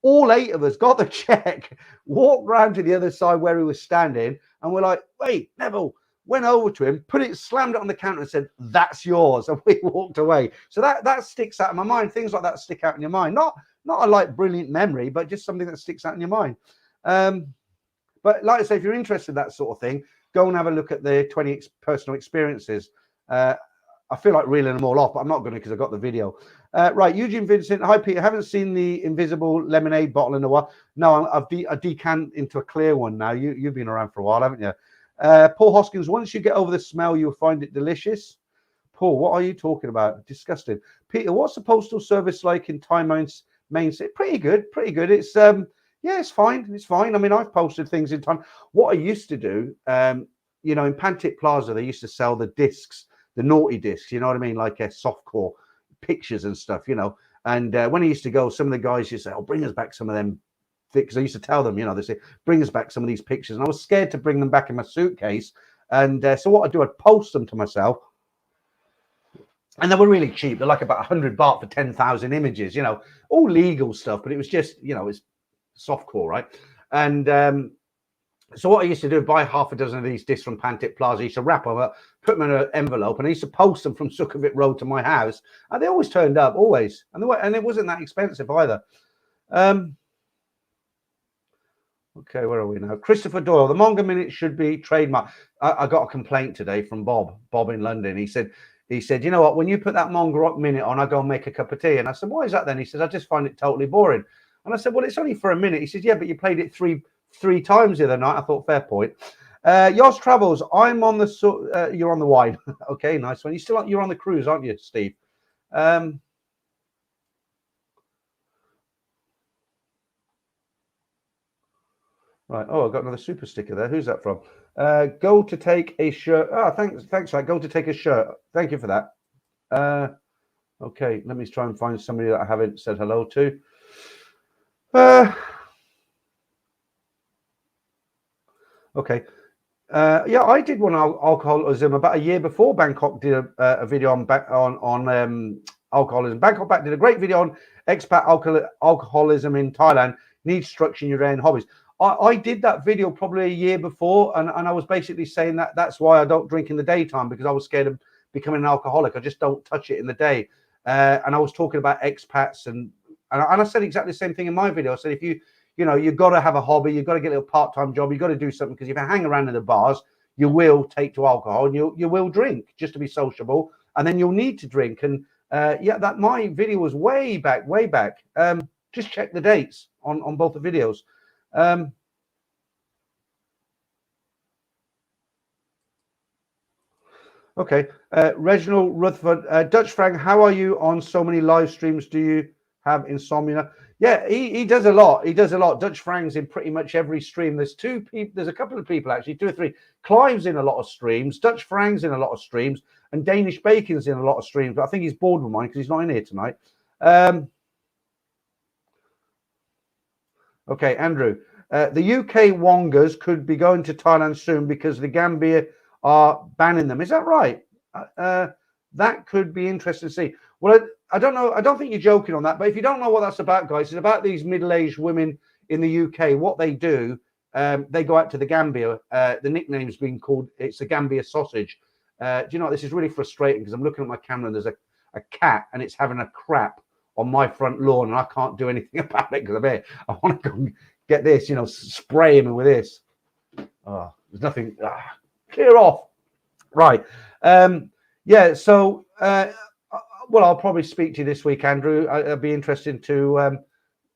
All 8 of us got the check, walked round to the other side where he was standing, and we're like, wait, Neville. Went over to him, slammed it on the counter and said, that's yours. And we walked away. So that sticks out in my mind. Things like that stick out in your mind. Not a like brilliant memory, but just something that sticks out in your mind. But like I say, if you're interested in that sort of thing, go and have a look at the 20 personal experiences. I feel like reeling them all off, but I'm not going to because I've got the video. Right, Eugene Vincent. Hi, Peter. I haven't seen the invisible lemonade bottle in a while. No, I've decant into a clear one now. You've been around for a while, haven't you? Paul Hoskins, once you get over the smell, you'll find it delicious. Paul, what are you talking about? Disgusting. Peter, what's the postal service like in Thailand's main city? Pretty good. It's yeah, it's fine. It's fine. I mean, I've posted things in time. What I used to do, you know, in Pantic Plaza, they used to sell the discs, the naughty discs, you know what I mean? Like softcore pictures and stuff, you know. And when I used to go, some of the guys used to say, oh, bring us back some of them. Because I used to tell them, you know, they say, bring us back some of these pictures. And I was scared to bring them back in my suitcase. And so what I'd do, I'd post them to myself. And they were really cheap. They're like about 100 baht for 10,000 images, you know, all legal stuff. But it was just, you know, it's softcore, right? And so what I used to do, buy half a dozen of these discs from Pantic Plaza. I used to wrap them up, put them in an envelope, and I used to post them from Sukhumvit Road to my house. And they always turned up, always. And it wasn't that expensive either. Okay, where are we now? Christopher Doyle, the Monga Minute should be trademarked. I got a complaint today from Bob in London. He said, you know what, when you put that Monga Rock Minute on, I go and make a cup of tea. And I said, why is that then? He says, I just find it totally boring. And I said, well, it's only for a minute. He says, yeah, but you played it three times the other night. I thought, fair point. Yours Travels, I'm on the, you're on the wine. Okay, nice one. You're on the cruise, aren't you, Steve? Right. Oh, I've got another super sticker there. Who's that from? Go to take a shirt. Oh, thanks. Right. Go to take a shirt. Thank you for that. Okay. Let me try and find somebody that I haven't said hello to. Okay. Yeah, I did one on alcoholism about a year before Bangkok did a video on alcoholism. Bangkok did a great video on expat alcoholism in Thailand. Need structure in your own hobbies. I did that video probably a year before, and I was basically saying that's why I don't drink in the daytime, because I was scared of becoming an alcoholic. I just don't touch it in the day. And I was talking about expats, and I said exactly the same thing in my video. I said, if you've got to have a hobby, you've got to get a little part-time job, you've got to do something, because if you hang around in the bars, you will take to alcohol, and you will drink just to be sociable, and then you'll need to drink. And that my video was way back. Just check the dates on both the videos. Okay, Reginald Rutherford, Dutch Frank, how are you on so many live streams? Do you have insomnia? Yeah, he does a lot. He does a lot. Dutch Frank's in pretty much every stream. There's two people. There's a couple of people actually, 2 or 3. Clive's in a lot of streams. Dutch Frank's in a lot of streams, and Danish Bacon's in a lot of streams. But I think he's bored with mine because he's not in here tonight. Okay, Andrew. The UK Wongas could be going to Thailand soon because the Gambia are banning them. Is that right? That could be interesting to see. Well, I don't know. I don't think you're joking on that. But if you don't know what that's about, guys, it's about these middle-aged women in the UK. What they do, they go out to the Gambia. The nickname's been called, it's the Gambia sausage. Do you know what? This is really frustrating because I'm looking at my camera and there's a cat and it's having a crap on my front lawn and I can't do anything about it because I'm here. I want to go and get this, spray him with this. Oh, there's nothing. Clear off. Right. So, well, I'll probably speak to you this week, Andrew. It'll be interesting to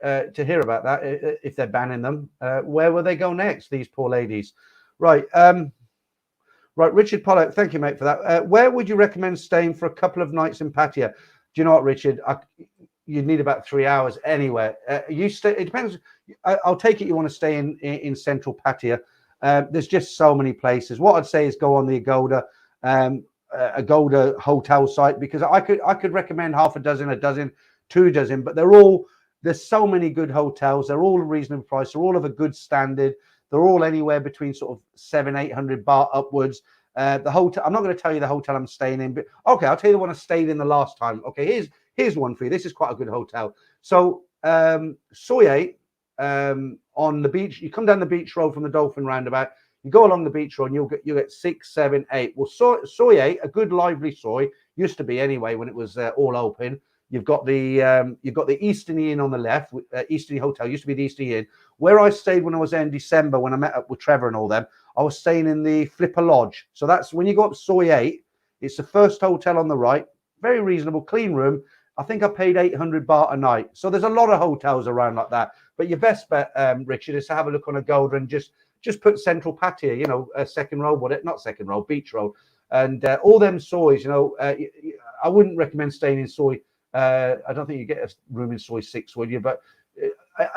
hear about that, if they're banning them. Where will they go next, these poor ladies? Right. Right, Richard Pollock, thank you, mate, for that. Where would you recommend staying for a couple of nights in Pattaya? Do you know what, Richard? You'd need about 3 hours anywhere. It depends. I'll take it you want to stay in central Pattaya. There's just so many places. What I'd say is go on the Agoda hotel site, because I could recommend half a dozen, 2 dozen, but there's so many good hotels. They're all reasonable price. They're all of a good standard. They're all anywhere between sort of 700-800 baht upwards. The hotel, I'm not going to tell you the hotel I'm staying in, but okay, I'll tell you the one I stayed in the last time. Okay, here's one for you. This is quite a good hotel. So Soye, on the beach, you come down the beach road from the Dolphin Roundabout, you go along the beach road and you'll get 6, 7, 8. Well, Soye, a good lively soy, used to be anyway when it was all open. You've got the Eastern Inn on the left. Eastern Hotel used to be the Eastern Inn. Where I stayed when I was there in December, when I met up with Trevor and all them, I was staying in the Flipper Lodge. So that's when you go up Soy 8. It's the first hotel on the right. Very reasonable, clean room. I think I paid 800 baht a night. So there's a lot of hotels around like that. But your best bet, Richard, is to have a look on Agoda and just put Central Pattaya, second row, not second row, beach road. And all them soys, I wouldn't recommend staying in Soy. I don't think you get a room in Soy 6, would you? But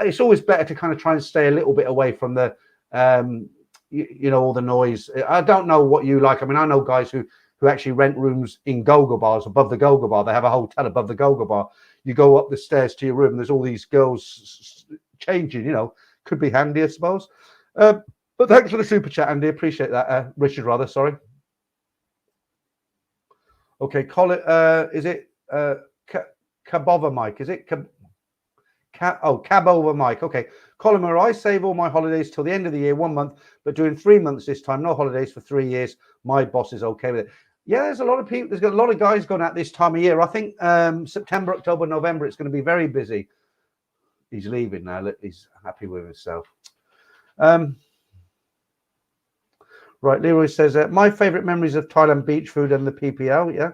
it's always better to kind of try and stay a little bit away from the, all the noise. I don't know what you like. I mean, I know guys who actually rent rooms in Gogo bars above the Gogo bar. They have a hotel above the Gogo bar. You go up the stairs to your room, and there's all these girls changing, could be handy, I suppose. But thanks for the super chat, Andy. Appreciate that. Richard, rather, sorry. Okay, Colin, is it Cabova Mike? Is it Cabova Mike? Okay, Colin, I save all my holidays till the end of the year, 1 month, but doing 3 months this time, no holidays for 3 years. My boss is okay with it. Yeah, there's a lot of people. There's got a lot of guys going out this time of year. I think September, October, November, it's going to be very busy. He's leaving now. Look, he's happy with himself. Right, Leroy says, my favorite memories of Thailand beach food and the PPL. Yeah.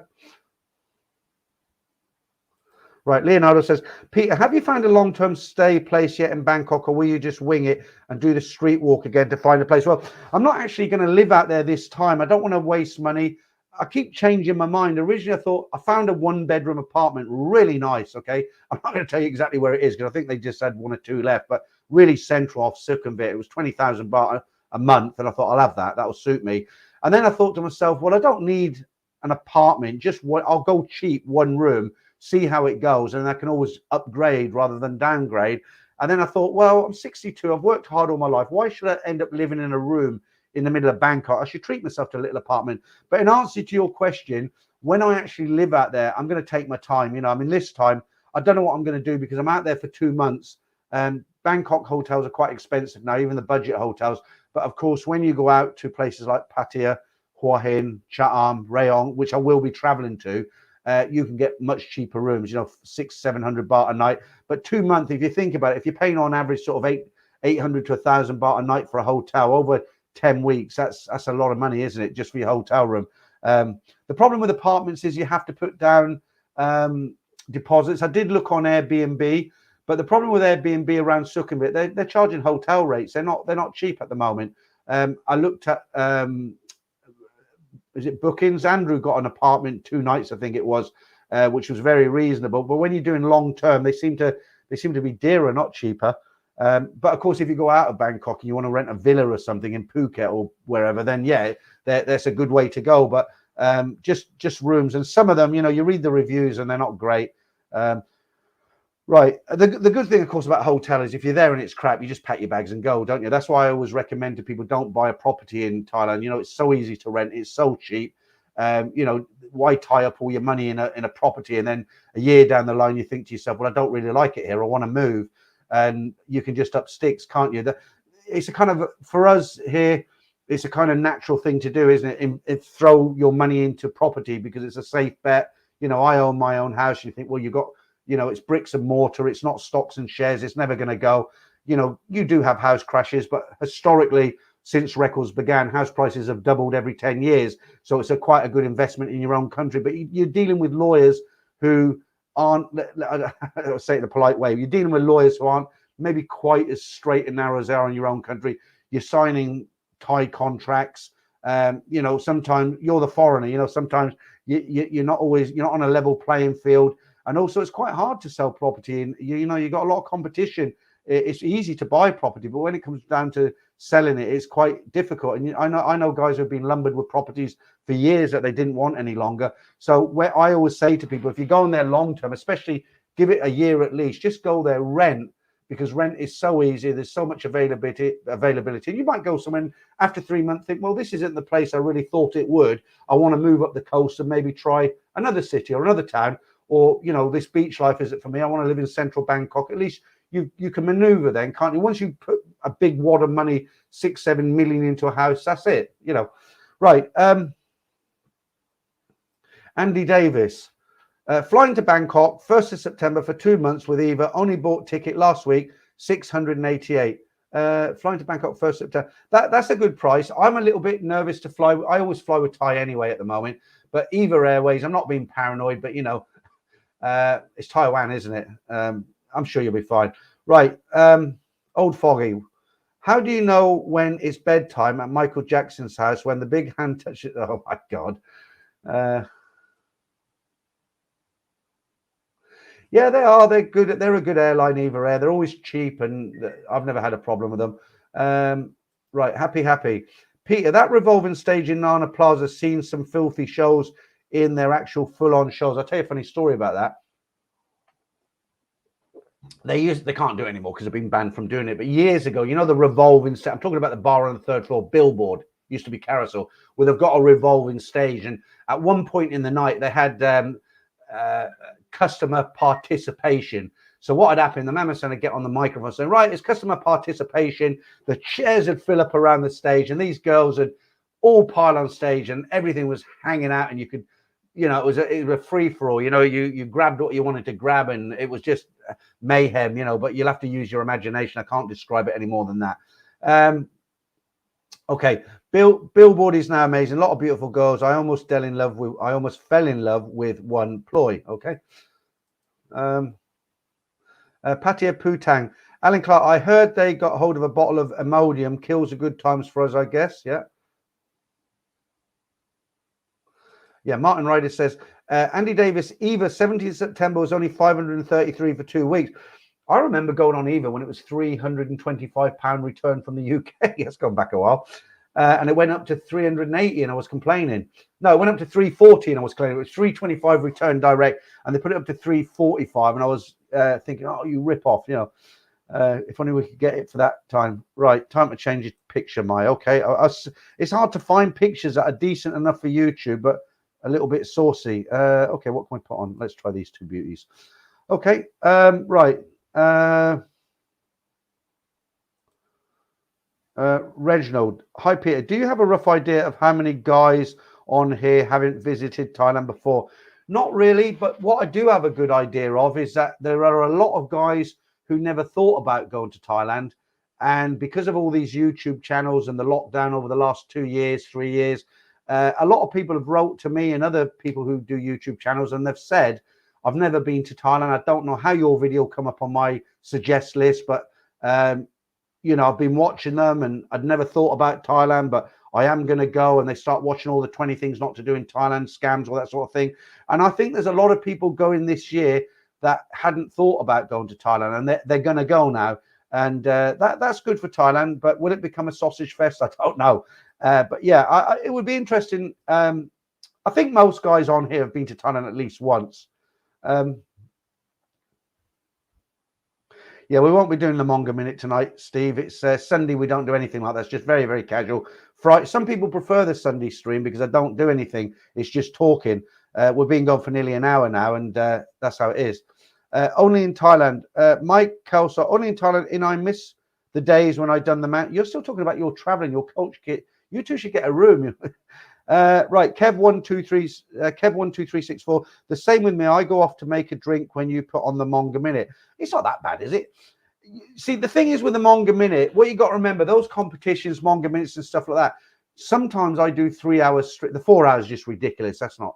Right, Leonardo says, Peter, have you found a long-term stay place yet in Bangkok, or will you just wing it and do the street walk again to find a place? Well, I'm not actually going to live out there this time. I don't want to waste money. I keep changing my mind. Originally, I thought I found a 1-bedroom apartment, really nice. Okay, I'm not going to tell you exactly where it is because I think they just had 1 or 2 left, but really central off Sukhumvit. It was 20,000 baht a month, and I thought I'll have that. That'll suit me. And then I thought to myself, well, I don't need an apartment. Just what I'll go cheap, 1 room, see how it goes, and I can always upgrade rather than downgrade. And then I thought, well, I'm 62. I've worked hard all my life. Why should I end up living in a room in the middle of Bangkok? I should treat myself to a little apartment. But in answer to your question, when I actually live out there, I'm going to take my time. This time, I don't know what I'm going to do because I'm out there for 2 months. Bangkok hotels are quite expensive now, even the budget hotels. But of course, when you go out to places like Pattaya, Hua Hin, Chatham, Rayong, which I will be traveling to, you can get much cheaper rooms, 600-700 baht a night. But 2 months, if you think about it, if you're paying on average sort of 800 to 1,000 baht a night for a hotel over 10 weeks, that's a lot of money, isn't it, just for your hotel room? The problem with apartments is you have to put down deposits. I did look on Airbnb, but the problem with Airbnb around Sukhumvit, they're charging hotel rates. They're not cheap at the moment. I looked at is it Bookings? Andrew got an apartment 2 nights, I think it was, which was very reasonable. But when you're doing long term, they seem to be dearer, not cheaper. But of course, if you go out of Bangkok and you want to rent a villa or something in Phuket or wherever, then yeah, that's a good way to go. But just rooms, and some of them, you read the reviews and they're not great. Right. The good thing, of course, about a hotel is if you're there and it's crap, you just pack your bags and go, don't you? That's why I always recommend to people, don't buy a property in Thailand. It's so easy to rent. It's so cheap. Why tie up all your money in a property and then a year down the line you think to yourself, well, I don't really like it here. I want to move. And you can just up sticks, can't you? It's a kind of, for us here, it's a kind of natural thing to do, isn't it? Throw your money into property because it's a safe bet. I own my own house. You think, well, you've got, it's bricks and mortar. It's not stocks and shares. It's never going to go. You do have house crashes, but historically, since records began, house prices have doubled every 10 years. So it's quite a good investment in your own country. But you're dealing with lawyers who aren't, I'll say it in a polite way, you're dealing with lawyers who aren't maybe quite as straight and narrow as they are in your own country. You're signing Thai contracts. Sometimes you're the foreigner. Sometimes you're not on a level playing field. And also, it's quite hard to sell property. And, you got a lot of competition. It's easy to buy property, but when it comes down to selling it, it's quite difficult. And I know guys who have been lumbered with properties for years that they didn't want any longer. So where I always say to people, if you go in there long term, especially give it a year at least, just go there, rent, because rent is so easy. There's so much availability. And you might go somewhere and after 3 months think, well, this isn't the place I really thought it would. I want to move up the coast and maybe try another city or another town. Or, this beach life isn't for me. I want to live in central Bangkok. At least you can maneuver then, can't you? Once you put a big wad of money, 6-7 million into a house, that's it, Right. Andy Davis, flying to Bangkok, 1st of September for 2 months with Eva. Only bought ticket last week, 688. Flying to Bangkok 1st September. That's a good price. I'm a little bit nervous to fly. I always fly with Thai anyway at the moment. But Eva Airways, I'm not being paranoid, but, it's Taiwan, isn't it? I'm sure you'll be fine. Right. Old Foggy. How do you know when it's bedtime at Michael Jackson's house when the big hand touches? Oh, my God. Yeah, they are. They're good. They're a good airline, Eva Air. They're always cheap, and I've never had a problem with them. Right. Happy. Peter, that revolving stage in Nana Plaza has seen some filthy shows in their actual full-on shows. I'll tell you a funny story about that. They can't do it anymore because they've been banned from doing it. But years ago, the revolving stage. I'm talking about the bar on the 3rd floor, Billboard, used to be Carousel, where they've got a revolving stage. And at one point in the night, they had customer participation. So what had happened? The Mama's going to get on the microphone saying, right, it's customer participation. The chairs would fill up around the stage, and these girls had all pile on stage, and everything was hanging out, and you could, it was a free for all. You grabbed what you wanted to grab, and it was just mayhem. But you'll have to use your imagination. I can't describe it any more than that. Okay, Billboard is now amazing. A lot of beautiful girls. I almost fell in love with one ploy. Okay. Pattaya Putang. Alan Clark, I heard they got hold of a bottle of Imodium. Kills are good times for us, I guess. Yeah. Yeah, Martin Ryder says, Andy Davis, Eva, 17th September was only 533 for 2 weeks. I remember going on Eva when it was £325 return from the UK. It's gone back a while. And it went up to 380 and I was complaining. No, it went up to 340 and I was complaining. It was 325 return direct and they put it up to 345 and I was thinking, oh, you rip off, if only we could get it for that time. Right, time to change your picture, Maya. Okay, it's hard to find pictures that are decent enough for YouTube, but a little bit saucy. Okay, what can we put on? Let's try these two beauties. Okay, right. Reginald, hi Peter. Do you have a rough idea of how many guys on here haven't visited Thailand before? Not really, but what I do have a good idea of is that there are a lot of guys who never thought about going to Thailand. And because of all these YouTube channels and the lockdown over the last 2 years, 3 years, a lot of people have wrote to me and other people who do YouTube channels, and they've said, I've never been to Thailand. I don't know how your video come up on my suggest list, but I've been watching them and I'd never thought about Thailand, but I am going to go. And they start watching all the 20 things not to do in Thailand, scams, all that sort of thing. And I think there's a lot of people going this year that hadn't thought about going to Thailand, and they're going to go now. And that's good for Thailand. But will it become a sausage fest? I don't know. But yeah, it would be interesting. I think most guys on here have been to Thailand at least once. Yeah, we won't be doing the Monga Minute tonight, Steve. It's Sunday. We don't do anything like that. It's just very, very casual. Friday. Some people prefer the Sunday stream because I don't do anything. It's just talking. We've been gone for nearly an hour now, and that's how it is. Only in Thailand. Mike Kelso, only in Thailand. And I miss the days when I'd done the mount. You're still talking about your traveling, your coach kit. You two should get a room. Right, Kev12364. The same with me. I go off to make a drink when you put on the Monga Minute. It's not that bad, is it? See, the thing is with the Monga Minute, what you got to remember, those competitions, Monga Minutes and stuff like that, sometimes I do 3 hours straight. The 4 hours is just ridiculous. That's not,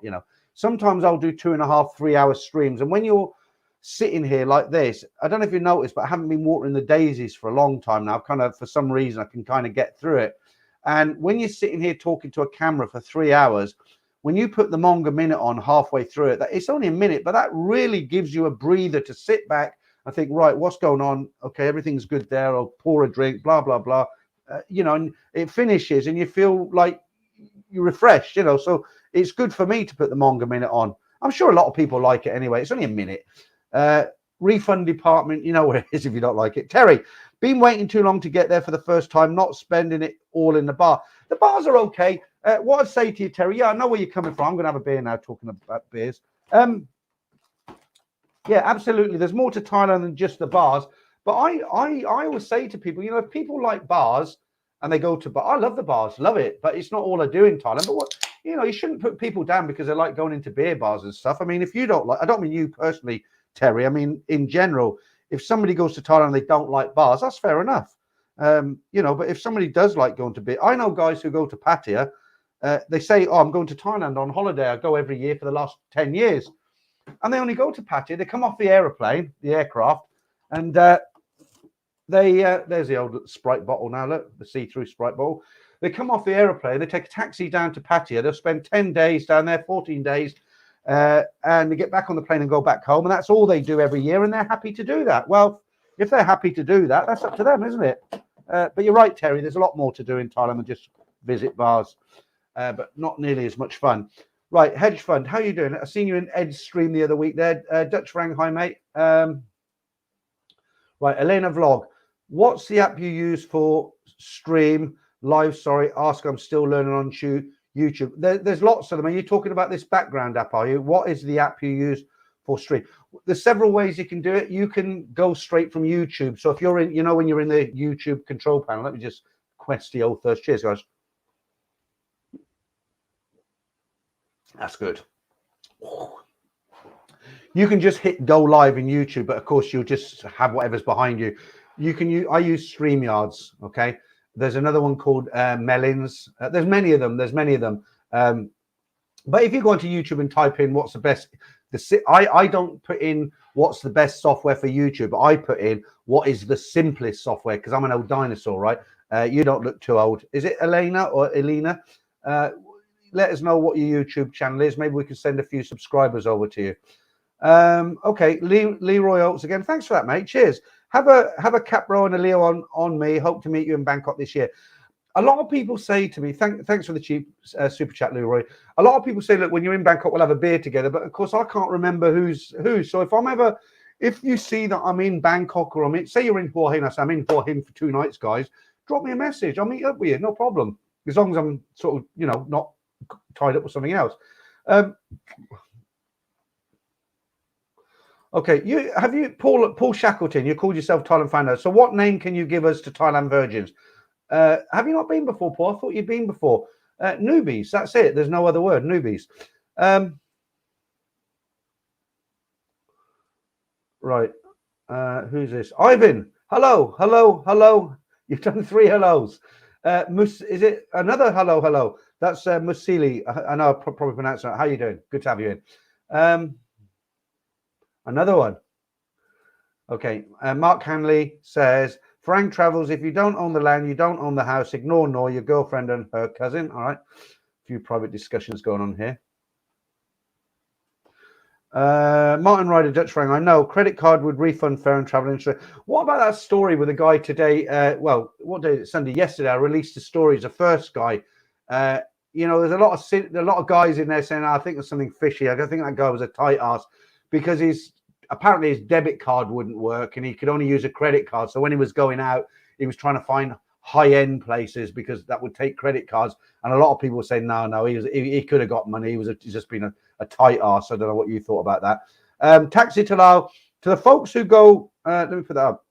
sometimes I'll do 2.5, 3 hour streams. And when you're sitting here like this, I don't know if you noticed, but I haven't been watering the daisies for a long time now. Kind of, for some reason, I can kind of get through it. And when you're sitting here talking to a camera for 3 hours, when you put the Monga Minute on halfway through it, it's only a minute, but that really gives you a breather to sit back and think, right, what's going on? Okay, everything's good there. I'll pour a drink, blah, blah, blah. And it finishes and you feel like you're refreshed, So it's good for me to put the Monga Minute on. I'm sure a lot of people like it anyway. It's only a minute. Refund department, you know where it is if you don't like it. Terry, been waiting too long to get there for the first time, not spending it all in the bar. The bars are okay. What I'd say to you, Terry, I know where you're coming from. I'm going to have a beer now talking about beers. Yeah, absolutely. There's more to Thailand than just the bars. But I always say to people, if people like bars and they go to bar, I love the bars, love it. But it's not all I do in Thailand. But you shouldn't put people down because they like going into beer bars and stuff. I mean, if you don't like, I don't mean you personally, Terry. I mean, in general, if somebody goes to Thailand and they don't like bars, that's fair enough. But if somebody does like going to beer, I know guys who go to Pattaya. They say, I'm going to Thailand on holiday. I go every year for the last 10 years. And they only go to Pattaya. They come off the aircraft, and there's the old Sprite bottle now, look, the see-through Sprite bottle. They come off the aeroplane, they take a taxi down to Pattaya. They'll spend 10 days down there, 14 days, and they get back on the plane and go back home. And that's all they do every year, and they're happy to do that. Well, if they're happy to do that, that's up to them, isn't it? But you're right, Terry, there's a lot more to do in Thailand than just visit bars, but not nearly as much fun. Right, Hedge Fund, how are you doing? I seen you in Ed's stream the other week there. Dutch Rang, hi, mate. Right, Elena Vlog, what's the app you use for stream live? Sorry, ask. I'm still learning on YouTube. There's lots of them. Are you talking about this background app, are you? What is the app you use for stream? There's several ways you can do it. You can go straight from YouTube. So if you're in, when you're in the YouTube control panel, let me just quest the old thirst. Cheers, guys. That's good. You can just hit go live in YouTube, but of course you'll just have whatever's behind you. I use StreamYards. Okay. There's another one called Melons. There's many of them. But if you go onto YouTube and type in what's the best, I don't put in what's the best software for YouTube. I put in what is the simplest software because I'm an old dinosaur, right? You don't look too old. Is it Elena or Elena? Let us know what your YouTube channel is. Maybe we can send a few subscribers over to you. Okay, Leroy Oates again. Thanks for that, mate. Cheers. Have a Capro and a Leo on me. Hope to meet you in Bangkok this year. A lot of people say to me, thanks for the cheap super chat, Leroy. A lot of people say, look, when you're in Bangkok, we'll have a beer together. But of course, I can't remember who's who. So if you see that I'm in Bangkok or say you're in Hua Hin, I say I'm in Hua Hin for 2 nights, guys. Drop me a message. I'll meet up with you. No problem. As long as I'm sort of, not tied up with something else. Okay, Paul Shackleton, you called yourself Thailand Founder. So what name can you give us to Thailand Virgins? Have you not been before, Paul? I thought you'd been before. Newbies, that's it. There's no other word, newbies. Right. Who's this? Ivan. Hello, hello, hello. You've done 3 hellos. Is it another hello, hello? That's Musili. I know I probably pronounced that. How you doing? Good to have you in. Another one. Okay. Mark Hanley says, Frank Travels, if you don't own the land, you don't own the house, ignore Nor, your girlfriend and her cousin. All right. A few private discussions going on here. Martin Ryder, Dutch Frank. I know credit card would refund fare and travel insurance. What about that story with a guy today? Well, what day is it? Sunday. Yesterday, I released the story. The first guy. There's a lot of guys in there saying, I think there's something fishy. I don't think that guy was a tight ass because apparently his debit card wouldn't work and he could only use a credit card. So when he was going out, he was trying to find high-end places because that would take credit cards. And a lot of people were saying, no, he could have got money. He's just been a tight ass. I don't know what you thought about that. Taxi Talal, to the folks who go, let me put that up.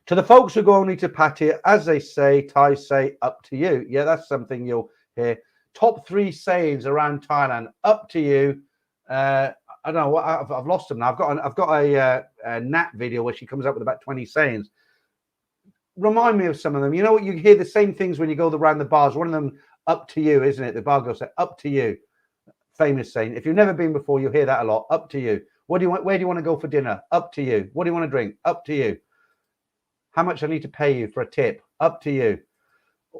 To the folks who go only to Pattaya, as they say, Thai say, up to you. Yeah, that's something you'll hear. Top 3 sayings around Thailand, up to you. I don't know what I've lost them now. I've got a Nat video where she comes up with about 20 sayings. Remind me of some of them. You know what? You hear the same things when you go around the bars. One of them, up to you, isn't it? The bar girl said, up to you. Famous saying. If you've never been before, you'll hear that a lot. Up to you. What do you want? Where do you want to go for dinner? Up to you. What do you want to drink? Up to you. How much I need to pay you for a tip? Up to you.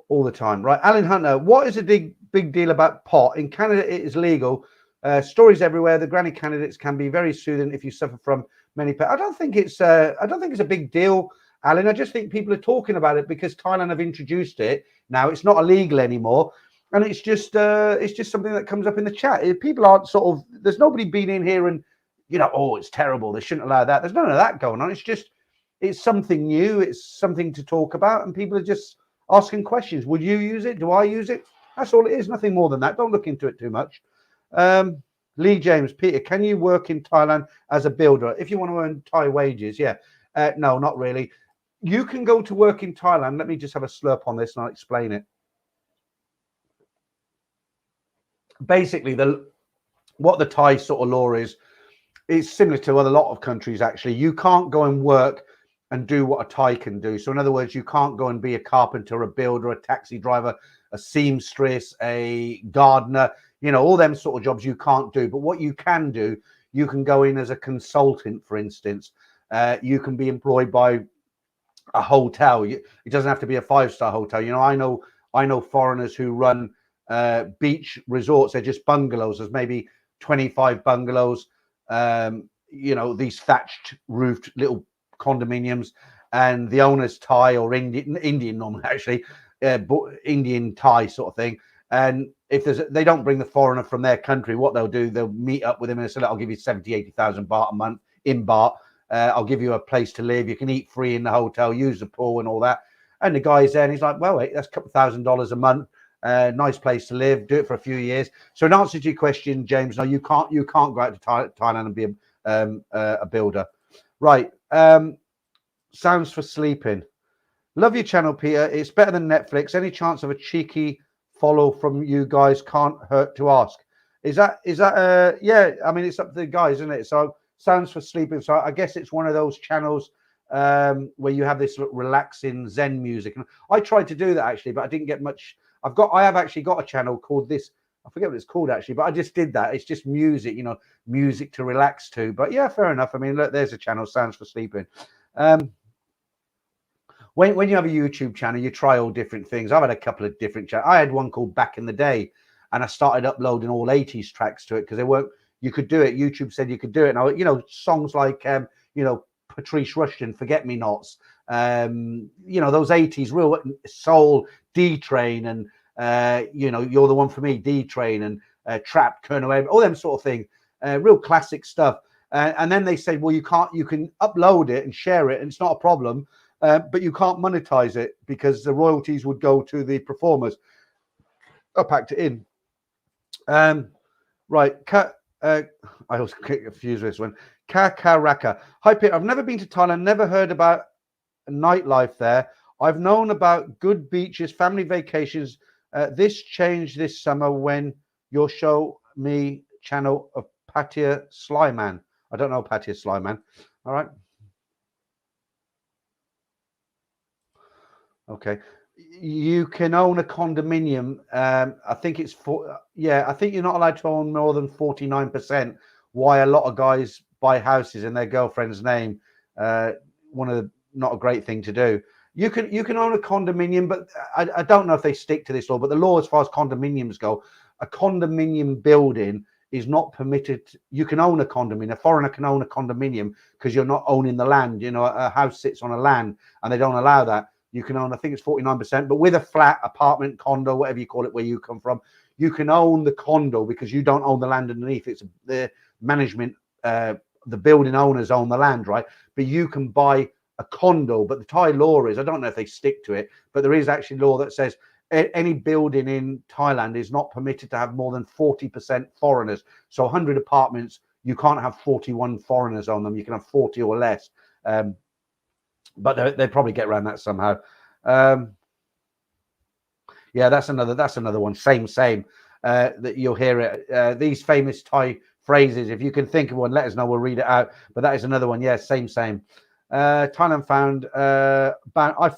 All the time, right? Alan Hunter, what is the big deal about pot? In Canada, it is legal. Stories everywhere. The granny candidates can be very soothing if you suffer from many. I don't think it's a big deal, Alan. I just think people are talking about it because Thailand have introduced it. Now it's not illegal anymore, and it's just something that comes up in the chat. If people aren't there's nobody been in here and oh, it's terrible. They shouldn't allow that. There's none of that going on. It's something new. It's something to talk about, and people are just asking questions. Would you use it? Do I use it? That's all it is. Nothing more than that. Don't look into it too much. Lee James, Peter, can you work in Thailand as a builder if you want to earn Thai wages? Yeah. No, not really. You can go to work in Thailand. Let me just have a slurp on this and I'll explain it. Basically, what the Thai sort of law is similar to a lot of countries, actually. You can't go and work and do what a Thai can do. So in other words, you can't go and be a carpenter, a builder, a taxi driver, a seamstress, a gardener, all them sort of jobs you can't do. But what you can do, you can go in as a consultant, for instance. You can be employed by a hotel. It doesn't have to be a 5-star hotel. I know foreigners who run beach resorts. They're just bungalows. There's maybe 25 bungalows, these thatched roofed little condominiums, and the owner's Thai or Indian normally, actually, Indian Thai sort of thing. And if they don't bring the foreigner from their country, what they'll do, they'll meet up with him and say, I'll give you 70,000-80,000 baht a month in baht. I'll give you a place to live. You can eat free in the hotel, use the pool and all that. And the guy's there and he's like, well, wait, that's a couple $1,000 a month. Nice place to live. Do it for a few years. So in answer to your question, James, no, you can't go out to Thailand and be a builder. Right. Sounds for sleeping. Love your channel, Peter. It's better than Netflix. Any chance of a cheeky follow from you guys? Can't hurt to ask. Is that yeah, I mean, it's up to the guys, isn't it? So sounds for sleeping. So I guess it's one of those channels where you have this relaxing Zen music. And I tried to do that actually, but I didn't get much. I have actually got a channel called this. I forget what it's called actually, but I just did that. It's just music, music to relax to. But yeah, fair enough. I mean, look, there's a channel, Sounds for Sleeping. When you have a YouTube channel, you try all different things. I've had a couple of different channels. I had one called Back in the Day, and I started uploading all 80s tracks to it because they weren't. You could do it. YouTube said you could do it. Now, songs like Patrice Rushen, Forget Me Nots, those 80s real soul, D Train, and You're the One for Me, D Train, and Trap, Colonel Ed, all them sort of thing, real classic stuff. And then they said, well, you can upload it and share it, and it's not a problem. But you can't monetize it because the royalties would go to the performers. I packed it in. Right. I always get confused with this one. Kakaraka. Hi, Peter. I've never been to Thailand, never heard about nightlife there. I've known about good beaches, family vacations. This changed this summer when your show me channel of Pattaya Slyman. I don't know Pattaya Slyman. All right. Okay. You can own a condominium. I think it's for, yeah, I think you're not allowed to own more than 49%. Why a lot of guys buy houses in their girlfriend's name. One of the, not a great thing to do. You can own a condominium, but I don't know if they stick to this law, but the law as far as condominiums go, a condominium building is not permitted. You can own a condominium. A foreigner can own a condominium because you're not owning the land. You know, a house sits on a land and they don't allow that. You can own, I think it's 49%, but with a flat, apartment, condo, whatever you call it, where you come from, you can own the condo because you don't own the land underneath. It's the management, the building owners own the land, right? But you can buy a condo. But the Thai law is, I don't know if they stick to it, but there is actually law that says any building in Thailand is not permitted to have more than 40% foreigners. So 100 apartments, you can't have 41 foreigners on them. You can have 40 or less. But they probably get around that somehow. Yeah, that's another one. Same. That you'll hear it. These famous Thai phrases. If you can think of one, let us know. We'll read it out. But that is another one. Yeah, same. Thailand found. I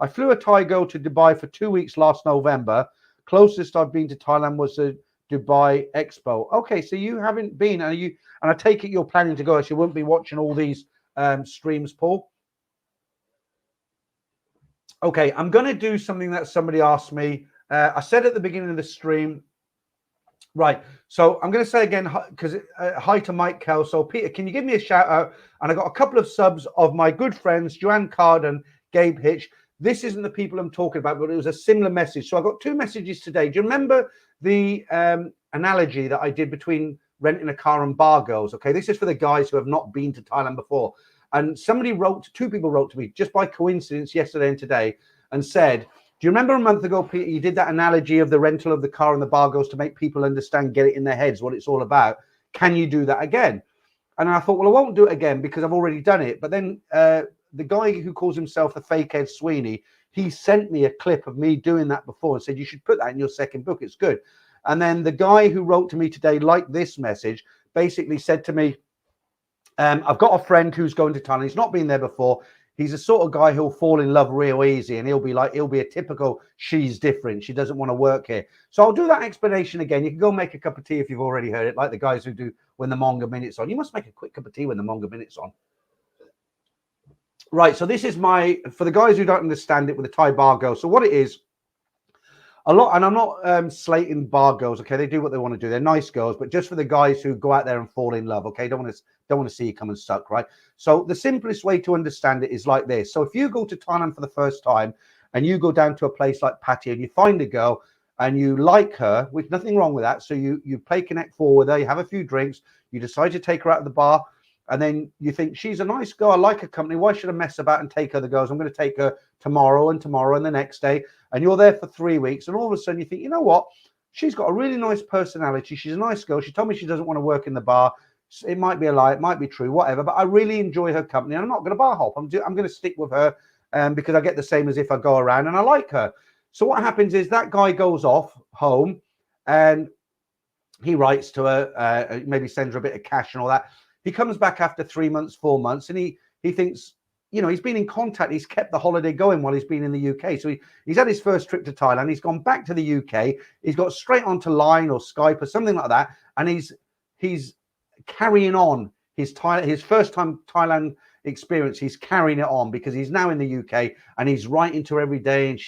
flew a Thai girl to Dubai for 2 weeks last November. Closest I've been to Thailand was the Dubai Expo. Okay, so you haven't been, and I take it you're planning to go, so you won't be watching all these streams, Paul. Okay, I'm going to do something that somebody asked me. I said at the beginning of the stream, right? So I'm going to say again, because hi to Mike Kelso. Peter, can you give me a shout out? And I got a couple of subs of my good friends, Joanne Carden, Gabe Hitch. This isn't the people I'm talking about, but it was a similar message. So I got 2 messages today. Do you remember the analogy that I did between renting a car and bar girls? Okay, this is for the guys who have not been to Thailand before. And somebody wrote, 2 people wrote to me just by coincidence yesterday and today and said, do you remember a month ago, Peter, you did that analogy of the rental of the car and the bar girls to make people understand, get it in their heads, what it's all about. Can you do that again? And I thought, well, I won't do it again because I've already done it. But then the guy who calls himself the Fakehead Sweeney, he sent me a clip of me doing that before and said, you should put that in your second book. It's good. And then the guy who wrote to me today, like this message, basically said to me, I've got a friend who's going to Thailand. He's not been there before. He's the sort of guy who'll fall in love real easy, and he'll be a typical she's different. She doesn't want to work here. So I'll do that explanation again. You can go make a cup of tea if you've already heard it, like the guys who do when the manga minute's on. You must make a quick cup of tea when the manga minute's on. Right. So this is for the guys who don't understand it with the Thai bar girl. So what it is, a lot, and I'm not slating bar girls. Okay, they do what they want to do. They're nice girls, but just for the guys who go out there and fall in love. Okay, don't want to see you come and suck, right? So the simplest way to understand it is like this. So if you go to Thailand for the first time and you go down to a place like Pattaya and you find a girl and you like her, with nothing wrong with that. So you play Connect 4 with her, you have a few drinks, you decide to take her out of the bar, and then you think she's a nice girl, I like her company. Why should I mess about and take other girls? I'm going to take her tomorrow and the next day. And you're there for 3 weeks, and all of a sudden you think, you know what? She's got a really nice personality. She's a nice girl. She told me she doesn't want to work in the bar. It might be a lie, it might be true, whatever. But I really enjoy her company. And I'm not going to bar hop. I'm going to stick with her because I get the same as if I go around, and I like her. So what happens is that guy goes off home and he writes to her, maybe sends her a bit of cash and all that. He comes back after 3 months, 4 months, and he thinks, you know, he's been in contact. He's kept the holiday going while he's been in the UK. So he's had his first trip to Thailand. He's gone back to the UK. He's got straight onto Line or Skype or something like that. And he's carrying on his first time Thailand experience. He's carrying it on because he's now in the UK and he's writing to her every day. And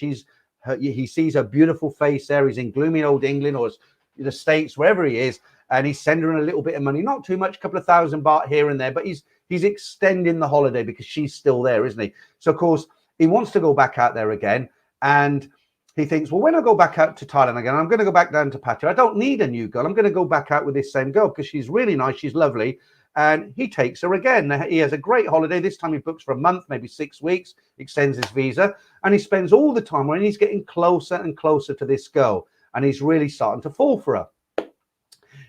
he sees her beautiful face there. He's in gloomy old England or the States, wherever he is. And he's sending her a little bit of money, not too much, a couple of $1,000 baht here and there, but he's extending the holiday because she's still there, isn't he? So, of course, he wants to go back out there again. And he thinks, well, when I go back out to Thailand again, I'm going to go back down to Pattaya. I don't need a new girl. I'm going to go back out with this same girl because she's really nice. She's lovely. And he takes her again. He has a great holiday. This time he books for a month, maybe 6 weeks, extends his visa. And he spends all the time when he's getting closer and closer to this girl. And he's really starting to fall for her.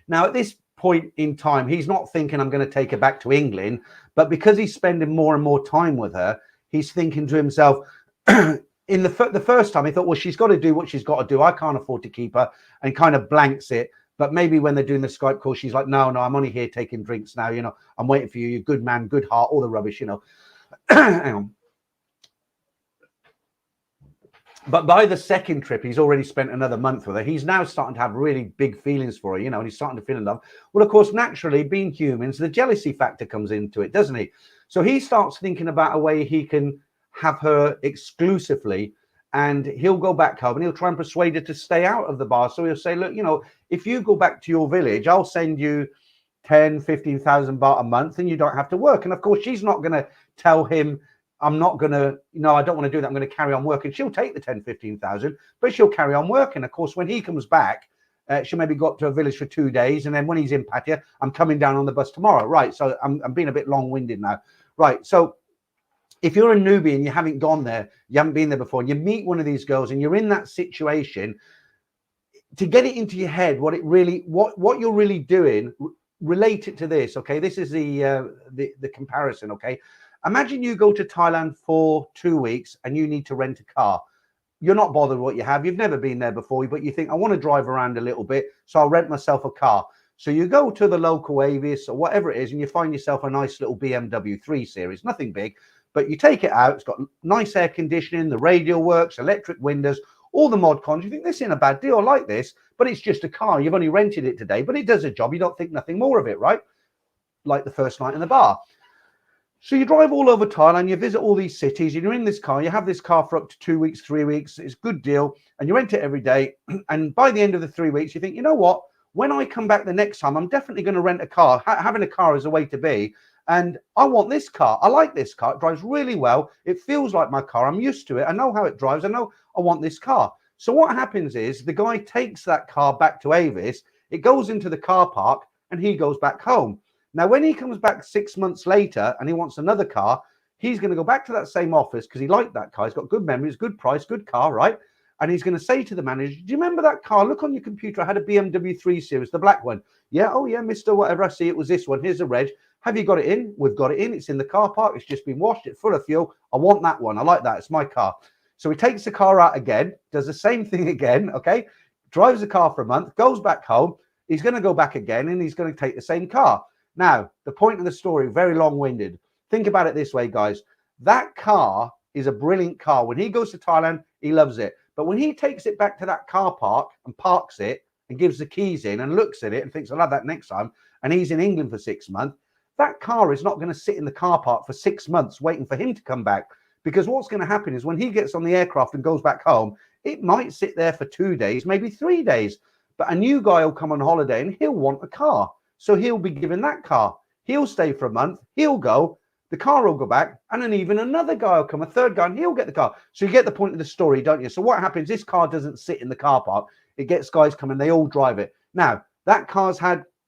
Now, at this point in time, he's not thinking I'm going to take her back to England, but because he's spending more and more time with her, he's thinking to himself, in the first time, he thought, well, she's got to do what she's got to do. I can't afford to keep her, and kind of blanks it. But maybe when they're doing the Skype call, she's like, no, I'm only here taking drinks now. You know, I'm waiting for you. You're a good man, good heart, all the rubbish, you know. Hang on. But by the second trip, he's already spent another month with her. He's now starting to have really big feelings for her, you know, and he's starting to feel in love. Well, of course, naturally, being humans, the jealousy factor comes into it, doesn't he? So he starts thinking about a way he can have her exclusively, and he'll go back home and he'll try and persuade her to stay out of the bar. So he'll say, look, you know, if you go back to your village, I'll send you 10, 15,000 baht a month and you don't have to work. And of course, she's not going to tell him, I'm not going to, no, I don't want to do that. I'm going to carry on working. She'll take the 10, 15,000, but she'll carry on working. Of course, when he comes back, she'll maybe go up to a village for 2 days. And then when he's in Pattaya, I'm coming down on the bus tomorrow. Right. So I'm being a bit long winded now. Right. So if you're a newbie and you haven't gone there, you haven't been there before, and you meet one of these girls and you're in that situation, to get it into your head, what you're really doing, relate it to this. Okay. This is the comparison. Okay. Imagine you go to Thailand for 2 weeks and you need to rent a car. You're not bothered what you have. You've never been there before, but you think, I want to drive around a little bit, so I'll rent myself a car. So you go to the local Avis or whatever it is, and you find yourself a nice little BMW 3 Series, nothing big, but you take it out. It's got nice air conditioning, the radio works, electric windows, all the mod cons. You think, this isn't a bad deal. I like this, but it's just a car. You've only rented it today, but it does a job. You don't think nothing more of it, right? Like the first night in the bar. So you drive all over Thailand, you visit all these cities, and you're in this car, you have this car for up to 2 weeks, 3 weeks, it's a good deal, and you rent it every day. And by the end of the 3 weeks, you think, you know what, when I come back the next time, I'm definitely going to rent a car. Having a car is a way to be. And I want this car. I like this car. It drives really well. It feels like my car. I'm used to it. I know how it drives. I know I want this car. So what happens is the guy takes that car back to Avis. It goes into the car park and he goes back home. Now, when he comes back 6 months later and he wants another car, he's going to go back to that same office because he liked that car. He's got good memories, good price, good car, right? And he's going to say to the manager, do you remember that car? Look on your computer. I had a BMW 3 Series, the black one. Yeah. Oh, yeah, Mr. Whatever. I see it was this one. Here's the reg. Have you got it in? We've got it in. It's in the car park. It's just been washed. It's full of fuel. I want that one. I like that. It's my car. So he takes the car out again, does the same thing again. Okay. Drives the car for a month, goes back home. He's going to go back again and he's going to take the same car. Now, the point of the story, very long-winded. Think about it this way, guys. That car is a brilliant car. When he goes to Thailand, he loves it. But when he takes it back to that car park and parks it and gives the keys in and looks at it and thinks, I'll have that next time, and he's in England for 6 months, that car is not going to sit in the car park for 6 months waiting for him to come back. Because what's going to happen is when he gets on the aircraft and goes back home, it might sit there for 2 days, maybe 3 days. But a new guy will come on holiday and he'll want a car. So he'll be given that car. He'll stay for a month. He'll go. The car will go back. And then even another guy will come, a third guy, and he'll get the car. So you get the point of the story, don't you? So what happens? This car doesn't sit in the car park. It gets guys coming. They all drive it. Now, that car's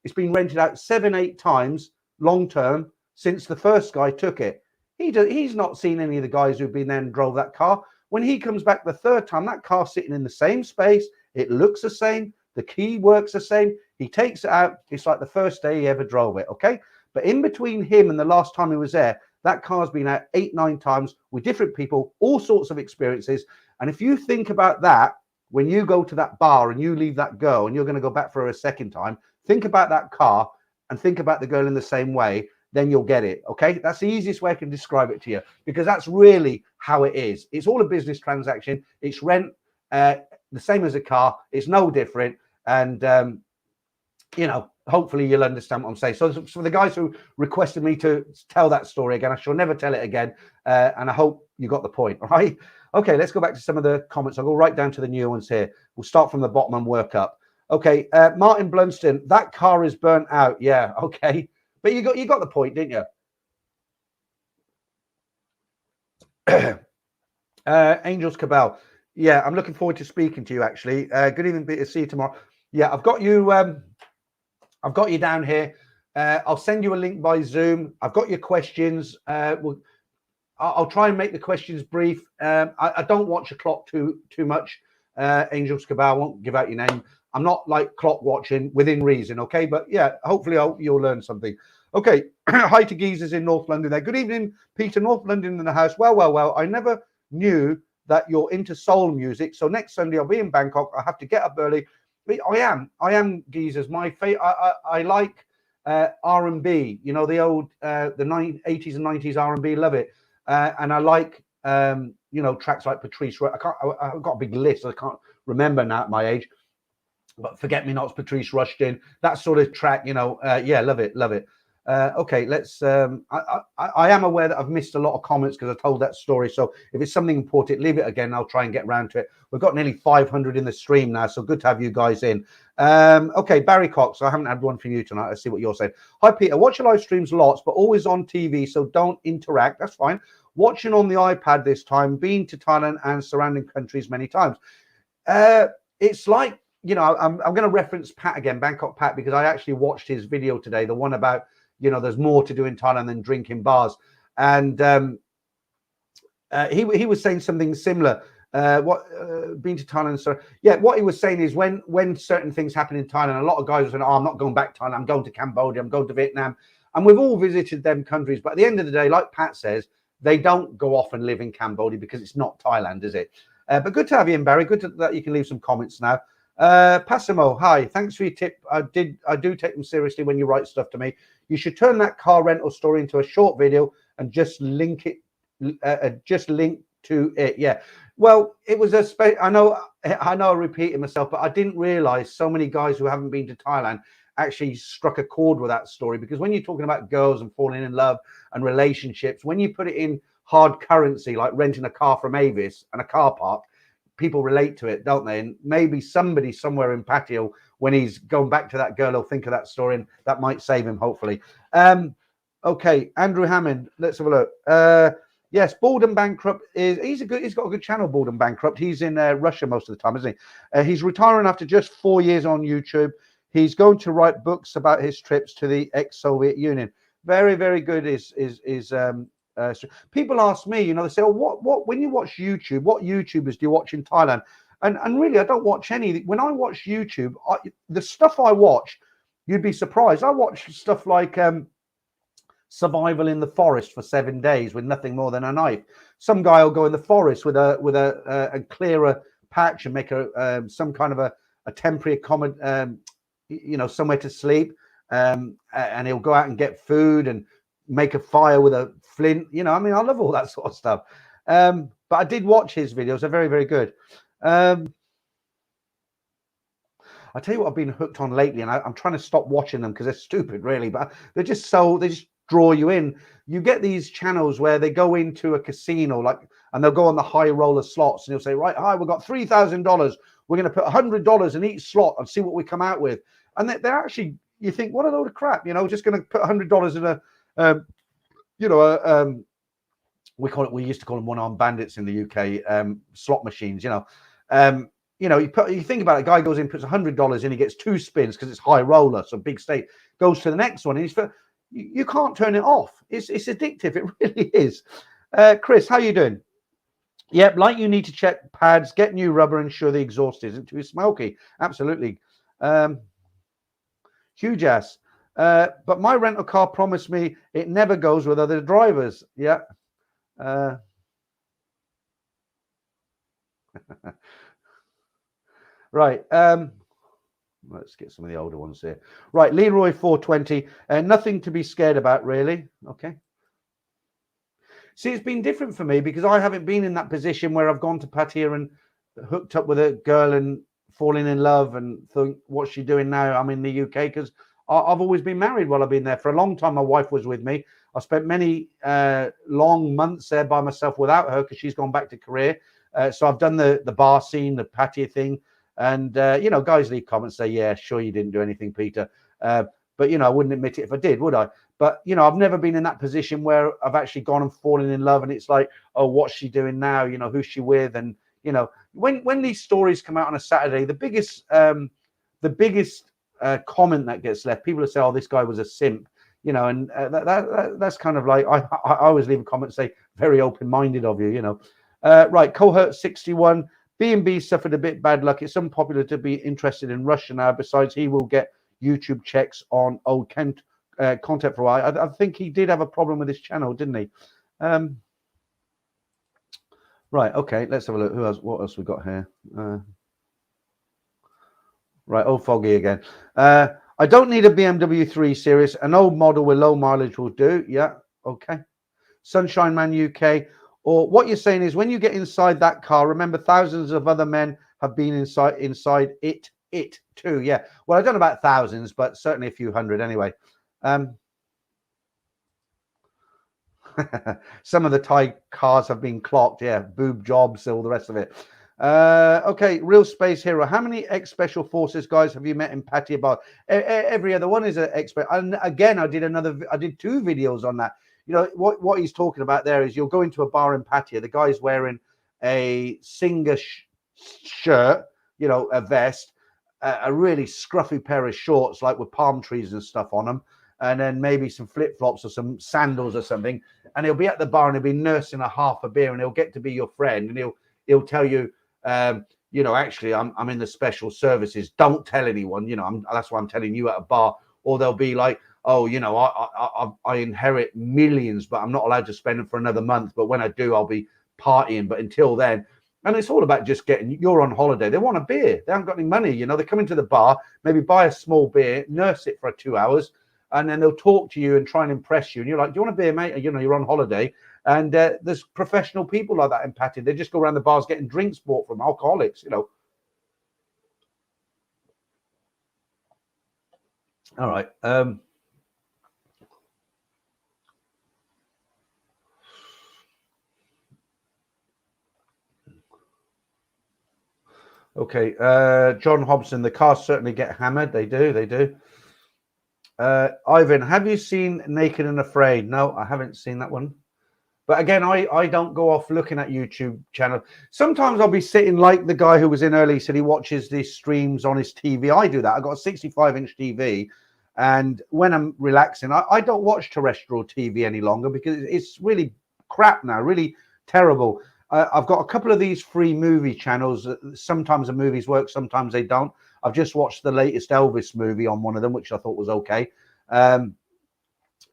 it's been rented out 7, 8 times long term since the first guy took it. He's not seen any of the guys who've been there and drove that car. When he comes back the third time, that car's sitting in the same space. It looks the same. The key works the same. He takes it out. It's like the first day he ever drove it. Okay. But in between him and the last time he was there, that car's been out 8, 9 times with different people, all sorts of experiences. And if you think about that, when you go to that bar and you leave that girl and you're going to go back for her a second time, think about that car and think about the girl in the same way, then you'll get it. Okay. That's the easiest way I can describe it to you, because that's really how it is. It's all a business transaction. It's rent, the same as a car. It's no different. And, you know, hopefully you'll understand what I'm saying. So for the guys who requested me to tell that story again, I shall never tell it again. And I hope you got the point. All right. Okay, let's go back to some of the comments. I'll go right down to the new ones here. We'll start from the bottom and work up. Okay, Martin Blunston, that car is burnt out. Yeah, okay. But you got the point, didn't you? Angels Cabal. Yeah, I'm looking forward to speaking to you, actually. Good evening, Peter. See you tomorrow. Yeah, I've got you down here. I'll send you a link by Zoom. I've got your questions. I'll try and make the questions brief. I don't watch the clock too much. Angels Cabal, I won't give out your name. I'm not like clock watching, within reason, okay? But yeah, hopefully you'll learn something. Okay, hi to geezers in North London there. Good evening, Peter. North London in the house. Well. I never knew that you're into soul music. So next Sunday I'll be in Bangkok. I have to get up early. I am geezers. My I like R&B. You know, the old the 80s and 90s R&B. Love it. And I like you know, tracks like Patrice. I've got a big list. I can't remember now at my age. But Forget Me Not's Patrice Rushdin, that sort of track, you know, yeah, love it, love it. Okay, let's. I am aware that I've missed a lot of comments because I told that story. So if it's something important, leave it again. I'll try and get around to it. We've got nearly 500 in the stream now, so good to have you guys in. Okay, Barry Cox. I haven't had one from you tonight. Let's see what you're saying. Hi, Peter. Watch your live streams lots, but always on TV, so don't interact. That's fine. Watching on the iPad this time. Been to Thailand and surrounding countries many times. It's like, you know, I'm going to reference Pat again, Bangkok Pat, because I actually watched his video today, the one about, you know, there's more to do in Thailand than drink in bars. And he was saying something similar. Been to Thailand. So yeah, what he was saying is when certain things happen in Thailand, a lot of guys are saying, oh, I'm not going back to Thailand, I'm going to Cambodia, I'm going to Vietnam. And we've all visited them countries. But at the end of the day, like Pat says, they don't go off and live in Cambodia because it's not Thailand, is it? But good to have you in, Barry. Good that you can leave some comments now. Passimo, hi, thanks for your tip. I do take them seriously when you write stuff to me. You should turn that car rental story into a short video and just link it, to it. Yeah, well, it was I know I'm repeating myself, but I didn't realize so many guys who haven't been to Thailand actually struck a chord with that story, because when you're talking about girls and falling in love and relationships, when you put it in hard currency, like renting a car from Avis and a car park, people relate to it, don't they? And maybe somebody somewhere in Patio, when he's going back to that girl, he'll think of that story, and that might save him, hopefully. Okay, Andrew Hammond, let's have a look. Yes, Bald and Bankrupt he's got a good channel, Bald and Bankrupt. He's in Russia most of the time, isn't he? He's retiring after just 4 years on YouTube. He's going to write books about his trips to the ex-Soviet Union. Very, very good. People ask me, you know, they say, oh, what when you watch YouTube, what YouTubers do you watch in Thailand? And really, I don't watch any. When I watch YouTube, the stuff I watch, you'd be surprised. I watch stuff like survival in the forest for 7 days with nothing more than a knife. Some guy will go in the forest with a clearer patch and make some kind of a temporary you know, somewhere to sleep, and he'll go out and get food and make a fire with a flint. You know, I mean, I love all that sort of stuff. But I did watch his videos. They're very, very good. I tell you what I've been hooked on lately, and I'm trying to stop watching them because they're stupid, really, but they just draw you in. You get these channels where they go into a casino, and they'll go on the high roller slots, and you'll say, right, hi, we've got $3,000. We're going to put $100 in each slot and see what we come out with. And they're actually, you think, what a load of crap, you know, just going to put $100 in we used to call them one-armed bandits in the UK, slot machines, you know. You think about it, a guy goes in, puts $100 in, he gets 2 spins because it's high roller, so big stake, goes to the next one, and you can't turn it off. It's addictive, it really is. Chris, how you doing? Yep, like you need to check pads, get new rubber, ensure the exhaust isn't too smoky. Absolutely. Huge ass. But my rental car promised me it never goes with other drivers. Yeah. Right. Let's get some of the older ones here. Right. Leroy 420. Nothing to be scared about, really. Okay. See, it's been different for me because I haven't been in that position where I've gone to Pattaya and hooked up with a girl and falling in love and think, what's she doing now? I'm in the UK, because I've always been married while I've been there. For a long time, my wife was with me. I spent many long months there by myself without her because she's gone back to Korea. So I've done the bar scene, the Pattaya thing. And, you know, guys leave comments, say, yeah, sure, you didn't do anything, Peter. But, you know, I wouldn't admit it if I did, would I? But, you know, I've never been in that position where I've actually gone and fallen in love. And it's like, oh, what's she doing now? You know, who's she with? And, you know, when these stories come out on a Saturday, the biggest comment that gets left, people will say, oh, this guy was a simp, you know, and that's kind of like, I always leave a comment and say, very open-minded of you, you know. Right, Cohort 61, B&B suffered a bit bad luck. It's unpopular to be interested in Russia now. Besides, he will get YouTube checks on old content for a while. I think he did have a problem with his channel, didn't he? Right. Okay. Let's have a look. Who else? What else we got here? Right. Old Foggy again. I don't need a BMW 3 Series. An old model with low mileage will do. Yeah. Okay. Sunshine Man UK. Or what you're saying is when you get inside that car, remember thousands of other men have been inside it too. Yeah. Well, I don't know about thousands, but certainly a few hundred anyway. Some of the Thai cars have been clocked. Yeah, boob jobs, all the rest of it. Okay, Real Space Hero. How many ex-special forces guys have you met in Pattaya Bar? Every other one is an expert. And again, I did 2 videos on that. You know what he's talking about there is you'll go into a bar in Pattaya. The guy's wearing a Singer shirt, you know, a vest, a really scruffy pair of shorts, like with palm trees and stuff on them, and then maybe some flip flops or some sandals or something. And he'll be at the bar and he'll be nursing a half a beer, and he'll get to be your friend, and he'll tell you, you know, actually, I'm in the special services. Don't tell anyone. You know, that's why I'm telling you at a bar. Or they'll be like, oh, you know, I inherit millions, but I'm not allowed to spend them for another month. But when I do, I'll be partying. But until then, and it's all about just you're on holiday. They want a beer. They haven't got any money. You know, they come into the bar, maybe buy a small beer, nurse it for 2 hours, and then they'll talk to you and try and impress you. And you're like, do you want a beer, mate? You know, you're on holiday. And there's professional people like that in Pattaya. They just go around the bars getting drinks bought from alcoholics, you know. All right. Okay. John Hobson, the cars certainly get hammered. They do. They do. Ivan, have you seen Naked and Afraid? No, I haven't seen that one. But again, I don't go off looking at YouTube channel. Sometimes I'll be sitting like the guy who was in early, said he watches these streams on his TV. I do that. I've got a 65-inch TV. And when I'm relaxing, I don't watch terrestrial TV any longer because it's really crap now, really terrible. I've got a couple of these free movie channels. Sometimes the movies work, sometimes they don't. I've just watched the latest Elvis movie on one of them, which I thought was okay.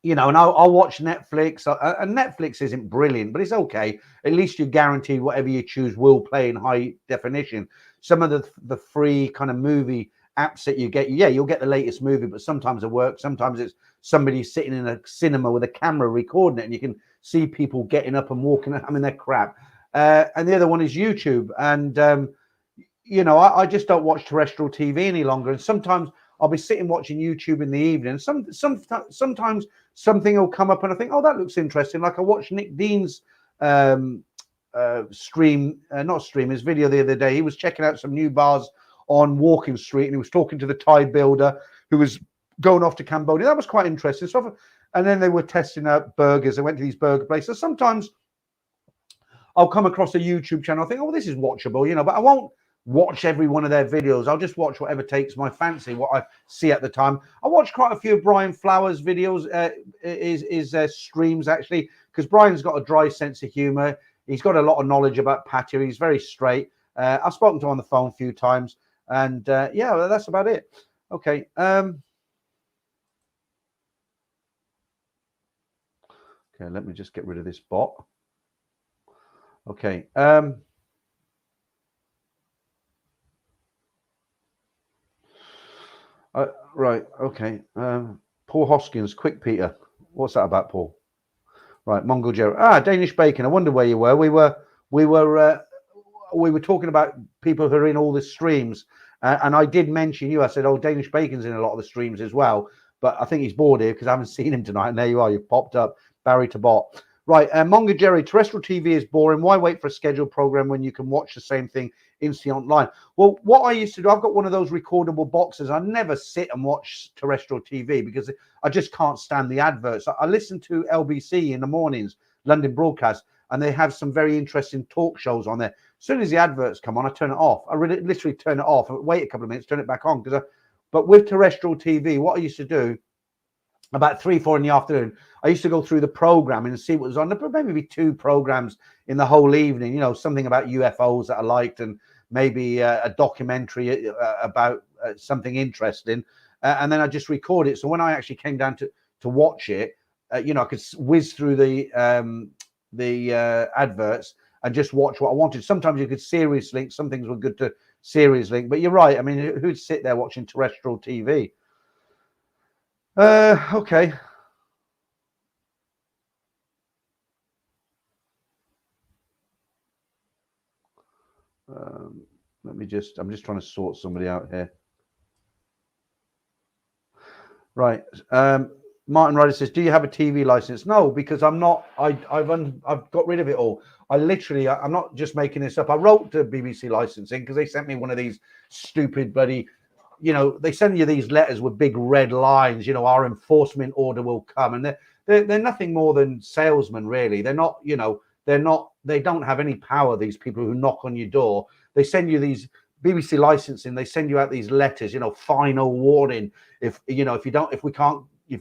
You know, and I'll watch Netflix, and Netflix isn't brilliant, but it's okay. At least you're guaranteed whatever you choose will play in high definition. Some of the free kind of movie apps that you get, yeah, you'll get the latest movie, but sometimes it works. Sometimes it's somebody sitting in a cinema with a camera recording it, and you can see people getting up and walking. I mean, they're crap. And the other one is YouTube, and you know, I just don't watch terrestrial TV any longer. And sometimes I'll be sitting watching YouTube in the evening. Sometimes something will come up and I think, oh, that looks interesting. Like I watched Nick Dean's his video the other day. He was checking out some new bars on Walking Street, and he was talking to the Thai builder who was going off to Cambodia. That was quite interesting stuff. And then they were testing out burgers. They went to these burger places. Sometimes I'll come across a YouTube channel. I think, oh, this is watchable, you know, but I won't watch every one of their videos. I'll just watch whatever takes my fancy, what I see at the time. I watch quite a few of Brian Flowers' videos, streams actually, because Brian's got a dry sense of humor. He's got a lot of knowledge about Pattaya. He's very straight. I've spoken to him on the phone a few times, and yeah, well, that's about it. Okay. Okay, let me just get rid of this bot. Okay. Right. Okay. Paul Hoskins, quick Peter. What's that about, Paul? Right. Mongol Jerry. Danish bacon. I wonder where you were. We were talking about people who are in all the streams, and I did mention you. I said, "Oh, Danish bacon's in a lot of the streams as well." But I think he's bored here because I haven't seen him tonight. And there you are. You've popped up, Barry Tabot. Right. Mongo Jerry. Terrestrial TV is boring. Why wait for a scheduled program when you can watch the same thing instantly online? Well, what I used to do, I've got one of those recordable boxes. I never sit and watch terrestrial TV because I just can't stand the adverts. I listen to LBC in the mornings, London Broadcast, and they have some very interesting talk shows on there. As soon as the adverts come on, I turn it off. I literally turn it off. Wait a couple of minutes, turn it back on. But with terrestrial TV, what I used to do about 3-4 in the afternoon, I used to go through the programming and see what was on. There maybe be 2 programs in the whole evening. You know, something about UFOs that I liked, and maybe a documentary about something interesting, and then I just record it. So when I actually came down to watch it, you know, I could whiz through the adverts, and just watch what I wanted. Sometimes you could series link. Some things were good to series link, but you're right. I mean, who'd sit there watching terrestrial TV? Okay. I'm just trying to sort somebody out here. Right. Martin Ryder says, do you have a TV license? No, because I'm not. I've got rid of it all. I'm not just making this up. I wrote to BBC licensing because they sent me one of these stupid bloody, they send you these letters with big red lines. Our enforcement order will come, and they're nothing more than salesmen, really. They're not. They don't have any power. These people who knock on your door, they send you these BBC licensing. They send you out these letters. Final warning. If you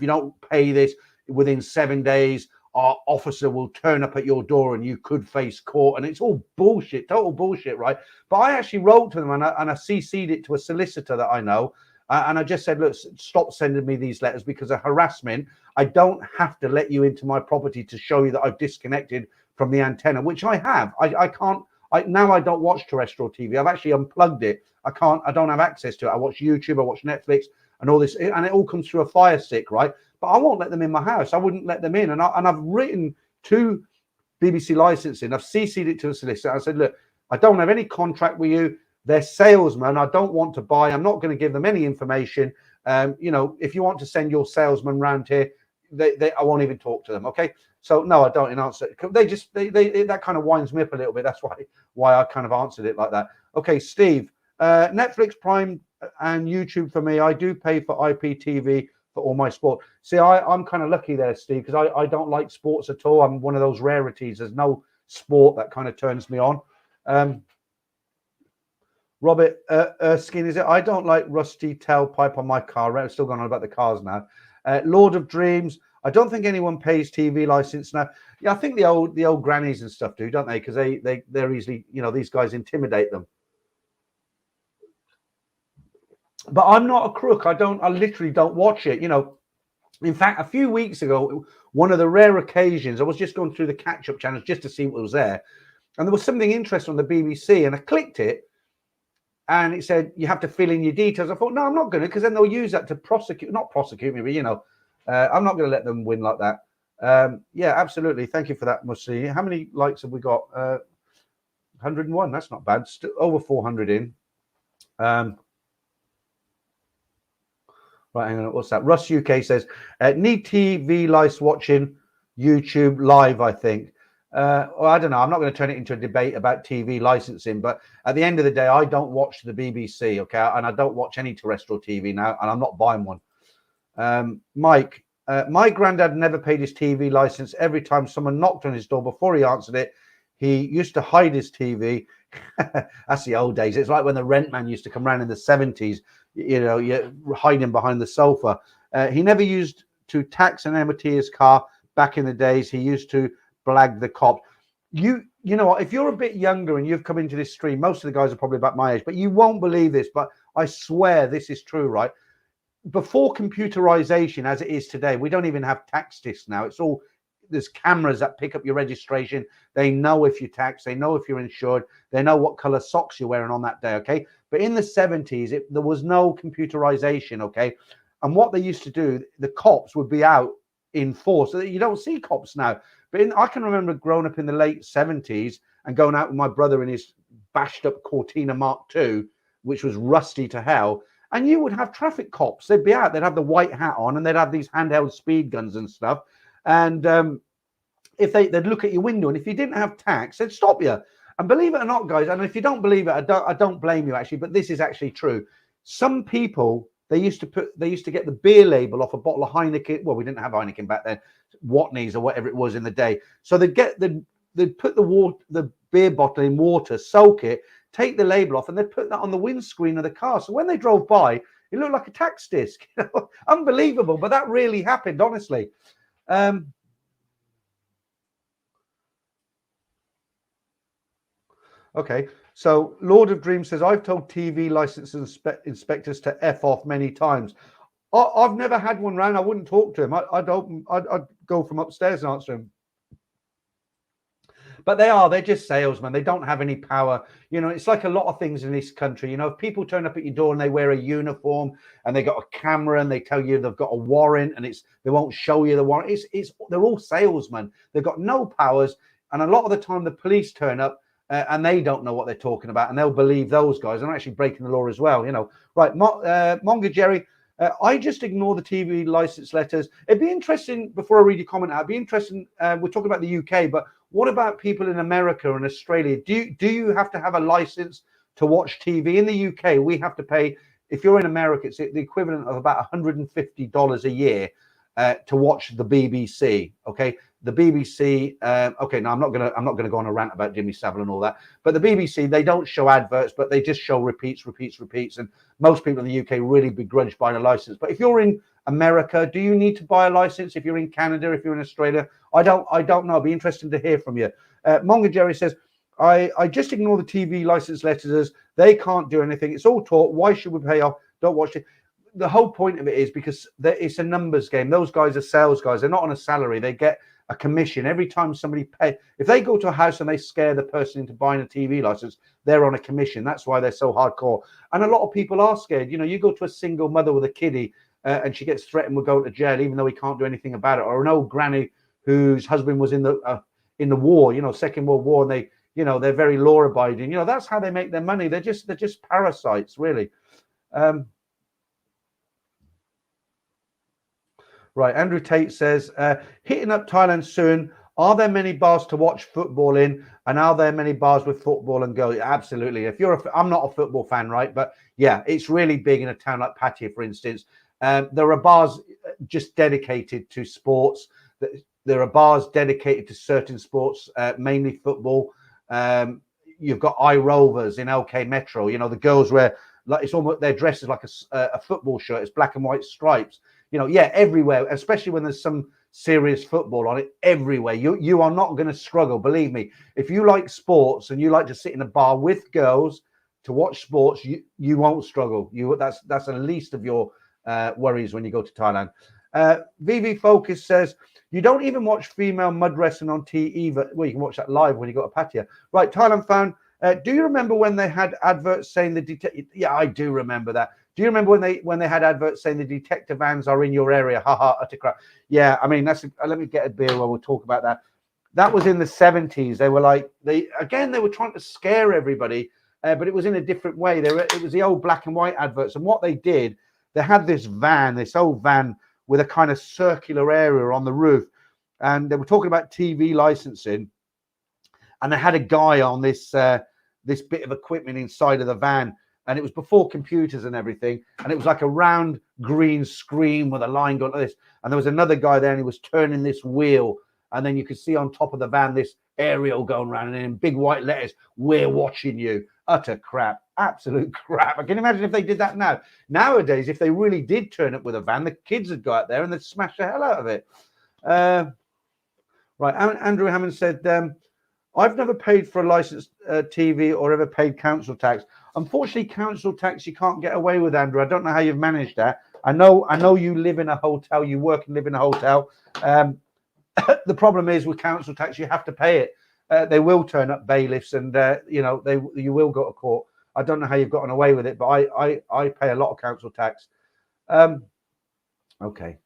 don't pay this within 7 days, our officer will turn up at your door and you could face court. And it's all bullshit, total bullshit, right? But I actually wrote to them and I CC'd it to a solicitor that I know. And I just said, look, stop sending me these letters because of harassment. I don't have to let you into my property to show you that I've disconnected from the antenna, which I have. I can't. Now I don't watch terrestrial TV. I've actually unplugged it. I don't have access to it. I watch YouTube, I watch Netflix and all this, and it all comes through a Fire Stick, right? But I won't let them in my house. I wouldn't let them in. And I've written to BBC licensing. I've CC'd it to a solicitor. I said, look, I don't have any contract with you. They're salesmen. I don't want to buy. I'm not going to give them any information. If you want to send your salesman round here, I won't even talk to them. Okay. So no, I don't. In answer, they that kind of winds me up a little bit. That's why I kind of answered it like that. Okay, Steve, Netflix, Prime, and YouTube for me. I do pay for IPTV for all my sport. See, I'm kind of lucky there, Steve, because I don't like sports at all. I'm one of those rarities. There's no sport that kind of turns me on. Robert Erskine, is it? I don't like rusty tailpipe on my car. I'm still going on about the cars now. Lord of Dreams. I don't think anyone pays TV license now. Yeah, I think the old grannies and stuff do, don't they? Because they're easily, these guys intimidate them. But I'm not a crook. I literally don't watch it. In fact, a few weeks ago, one of the rare occasions, I was just going through the catch-up channels just to see what was there. And there was something interesting on the BBC, and I clicked it, and it said, you have to fill in your details. I thought, no, I'm not going to, because then they'll use that to not prosecute me, but, I'm not going to let them win like that. Yeah, absolutely. Thank you for that, Musi. How many likes have we got? 101. That's not bad. Still over 400 in. Right, hang on. What's that? Russ UK says, need TV license watching YouTube live, I think. Well, I don't know. I'm not going to turn it into a debate about TV licensing, but at the end of the day, I don't watch the BBC, okay? And I don't watch any terrestrial TV now, and I'm not buying one. Mike, my granddad never paid his TV license. Every time someone knocked on his door before he answered it, he used to hide his TV. That's the old days. It's like when the rent man used to come around in the 70s, you're hiding behind the sofa. He never used to tax and MOT his car back in the days. He used to blag the cop. You know what? If you're a bit younger and you've come into this stream, most of the guys are probably about my age, but you won't believe this, but I swear this is true, right? Before computerization as it is today, we don't even have tax discs now. There's cameras that pick up your registration. They know if you tax, they know if you're insured, they know what color socks you're wearing on that day, okay? But in the 70s, there was no computerization, okay? And what they used to do, the cops would be out in force. You don't see cops now. But I can remember growing up in the late 70s and going out with my brother in his bashed up Cortina Mark II, which was rusty to hell. And you would have traffic cops. They'd be out. They'd have the white hat on, and they'd have these handheld speed guns and stuff. And if they'd look at your window, and if you didn't have tax, they'd stop you. And believe it or not, guys, and if you don't believe it, I don't blame you actually, but this is actually true. Some people they used to get the beer label off a bottle of Heineken. Well, we didn't have Heineken back then, Watney's or whatever it was in the day. So they'd put the beer bottle in water, soak it, take the label off, and they'd put that on the windscreen of the car. So when they drove by, it looked like a tax disc. Unbelievable, but that really happened, honestly. Okay, so Lord of Dreams says, I've told TV license inspectors to F off many times. I've never had one round. I wouldn't talk to him. I'd go from upstairs and answer him. But they're just salesmen. They don't have any power. It's like a lot of things in this country. If people turn up at your door and they wear a uniform and they got a camera and they tell you they've got a warrant and they won't show you the warrant. They're all salesmen. They've got no powers. And a lot of the time the police turn up and they don't know what they're talking about and they'll believe those guys. And actually breaking the law as well. Right. Monga Jerry. I just ignore the TV license letters. It'd be interesting, before I read your comment out, it'd be interesting, we're talking about the UK, but what about people in America and Australia? Do you have to have a license to watch TV? In the UK, we have to pay, if you're in America, it's the equivalent of about $150 a year to watch the BBC. Okay, the BBC. Okay, now I'm not gonna go on a rant about Jimmy Savile and all that. But the BBC, they don't show adverts, but they just show repeats. And most people in the UK really begrudge buying a license. But if you're in America, do you need to buy a license? If you're in Canada, if you're in Australia, I don't know. It'd be interesting to hear from you. Monga Jerry says, I just ignore the TV license letters. They can't do anything. It's all taught. Why should we pay off? Don't watch it. The whole point of it is because it's a numbers game. Those guys are sales guys. They're not on a salary. They get a commission every time somebody pay. If they go to a house and they scare the person into buying a TV license, they're on a commission. That's why they're so hardcore. And a lot of people are scared. You go to a single mother with a kiddie and she gets threatened with going to jail, even though he can't do anything about it, or an old granny whose husband was in the war, Second World War, and they're very law abiding. That's how they make their money. They're just parasites, really. Right. Andrew Tate says, hitting up Thailand soon. Are there many bars to watch football in? And are there many bars with football and go? Absolutely. I'm not a football fan, right? But yeah, it's really big in a town like Pattaya, for instance. There are bars just dedicated to sports. There are bars dedicated to certain sports, mainly football. You've got Rovers in LK Metro. The girls wear, like, it's almost, their dress is like a football shirt. It's black and white stripes. Everywhere, especially when there's some serious football on it, everywhere. You are not going to struggle, believe me. If you like sports and you like to sit in a bar with girls to watch sports, you won't struggle. That's the least of your worries when you go to Thailand. VV Focus says, you don't even watch female mud wrestling on TV. Well, you can watch that live when you go to Pattaya. Right, Thailand fan, do you remember when they had adverts saying yeah, I do remember that. Do you remember when they had adverts saying the detector vans are in your area? Haha, utter crap. Yeah, I mean, let me get a beer while we'll talk about that. That was in the 70s. They were trying to scare everybody, but it was in a different way. It was the old black and white adverts. And what they did, they had this old van with a kind of circular area on the roof. And they were talking about TV licensing. And they had a guy on this bit of equipment inside of the van. And it was before computers and everything. And it was like a round green screen with a line going like this. And there was another guy there and he was turning this wheel. And then you could see on top of the van this aerial going around. And in big white letters, we're watching you. Utter crap. Absolute crap. I can imagine if they did that now. Nowadays, if they really did turn up with a van, the kids would go out there and they'd smash the hell out of it. Right. Andrew Hammond said, I've never paid for a licensed TV or ever paid council tax. Unfortunately, council tax you can't get away with, Andrew. I don't know how you've managed that. I know you live in a hotel, you work and live in a hotel. The problem is with council tax, you have to pay it. They will turn up bailiffs, and you will go to court. I don't know how you've gotten away with it, but I pay a lot of council tax. Okay.